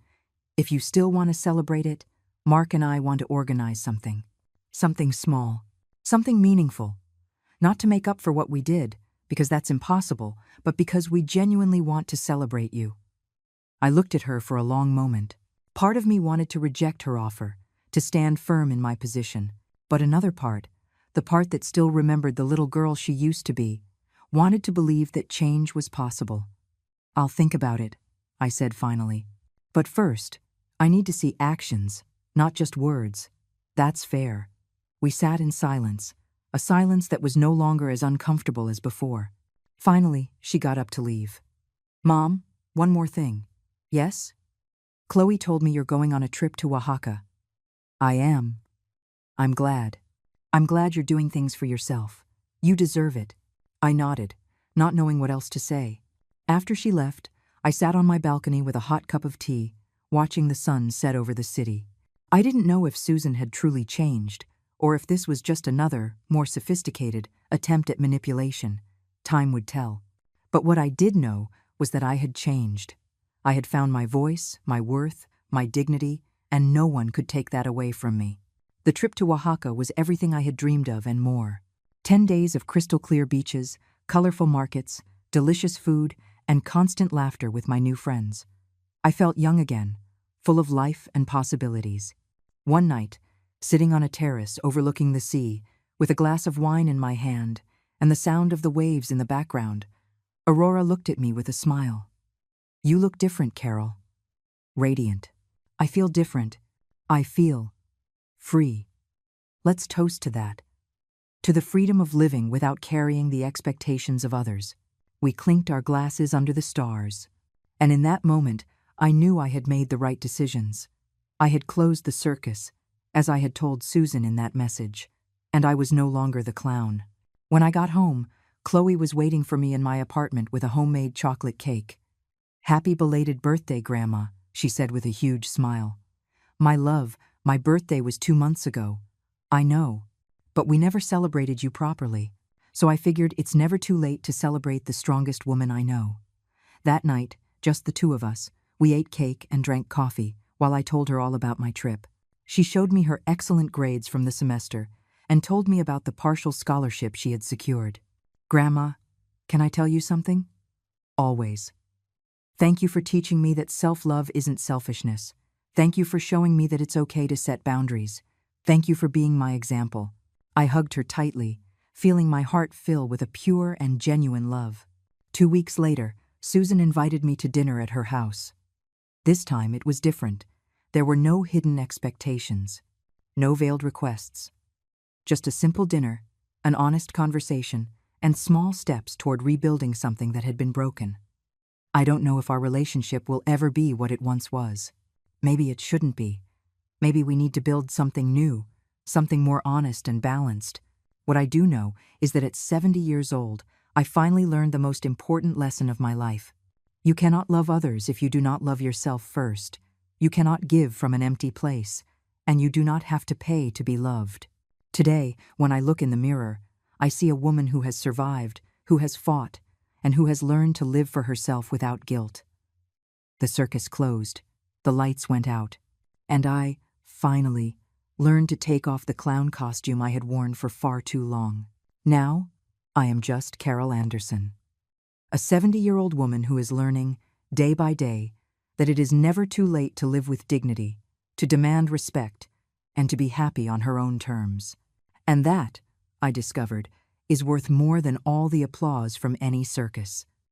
if you still want to celebrate it, Mark and I want to organize something. Something small. Something meaningful. Not to make up for what we did, because that's impossible, but because we genuinely want to celebrate you. I looked at her for a long moment. Part of me wanted to reject her offer, to stand firm in my position, but another part, the part that still remembered the little girl she used to be, wanted to believe that change was possible. I'll think about it, I said finally. But first, I need to see actions, not just words. That's fair. We sat in silence, a silence that was no longer as uncomfortable as before. Finally, she got up to leave. Mom, one more thing. Yes? Chloe told me you're going on a trip to Oaxaca. I am. I'm glad. I'm glad you're doing things for yourself. You deserve it. I nodded, not knowing what else to say. After she left, I sat on my balcony with a hot cup of tea, watching the sun set over the city. I didn't know if Susan had truly changed, or if this was just another, more sophisticated, attempt at manipulation. Time would tell. But what I did know was that I had changed. I had found my voice, my worth, my dignity, and no one could take that away from me. The trip to Oaxaca was everything I had dreamed of and more. 10 days of crystal-clear beaches, colorful markets, delicious food, and constant laughter with my new friends. I felt young again, full of life and possibilities. One night, sitting on a terrace overlooking the sea, with a glass of wine in my hand and the sound of the waves in the background, Aurora looked at me with a smile. You look different, Carol. Radiant. I feel different. I feel free. Let's toast to that. To the freedom of living without carrying the expectations of others. We clinked our glasses under the stars. And in that moment, I knew I had made the right decisions. I had closed the circus, as I had told Susan in that message, and I was no longer the clown. When I got home, Chloe was waiting for me in my apartment with a homemade chocolate cake. Happy belated birthday, Grandma, she said with a huge smile. My love, my birthday was 2 months ago. I know, but we never celebrated you properly, so I figured it's never too late to celebrate the strongest woman I know. That night, just the two of us, we ate cake and drank coffee while I told her all about my trip. She showed me her excellent grades from the semester and told me about the partial scholarship she had secured. Grandma, can I tell you something? Always. Thank you for teaching me that self-love isn't selfishness. Thank you for showing me that it's okay to set boundaries. Thank you for being my example. I hugged her tightly, feeling my heart fill with a pure and genuine love. 2 weeks later, Susan invited me to dinner at her house. This time it was different. There were no hidden expectations, no veiled requests. Just a simple dinner, an honest conversation, and small steps toward rebuilding something that had been broken. I don't know if our relationship will ever be what it once was. Maybe it shouldn't be. Maybe we need to build something new, something more honest and balanced. What I do know is that at 70 years old, I finally learned the most important lesson of my life. You cannot love others if you do not love yourself first. You cannot give from an empty place, and you do not have to pay to be loved. Today, when I look in the mirror, I see a woman who has survived, who has fought, and who has learned to live for herself without guilt. The circus closed, the lights went out, and I, finally, learned to take off the clown costume I had worn for far too long. Now, I am just Carol Anderson, a 70-year-old woman who is learning, day by day, that it is never too late to live with dignity, to demand respect, and to be happy on her own terms. And that, I discovered, is worth more than all the applause from any circus.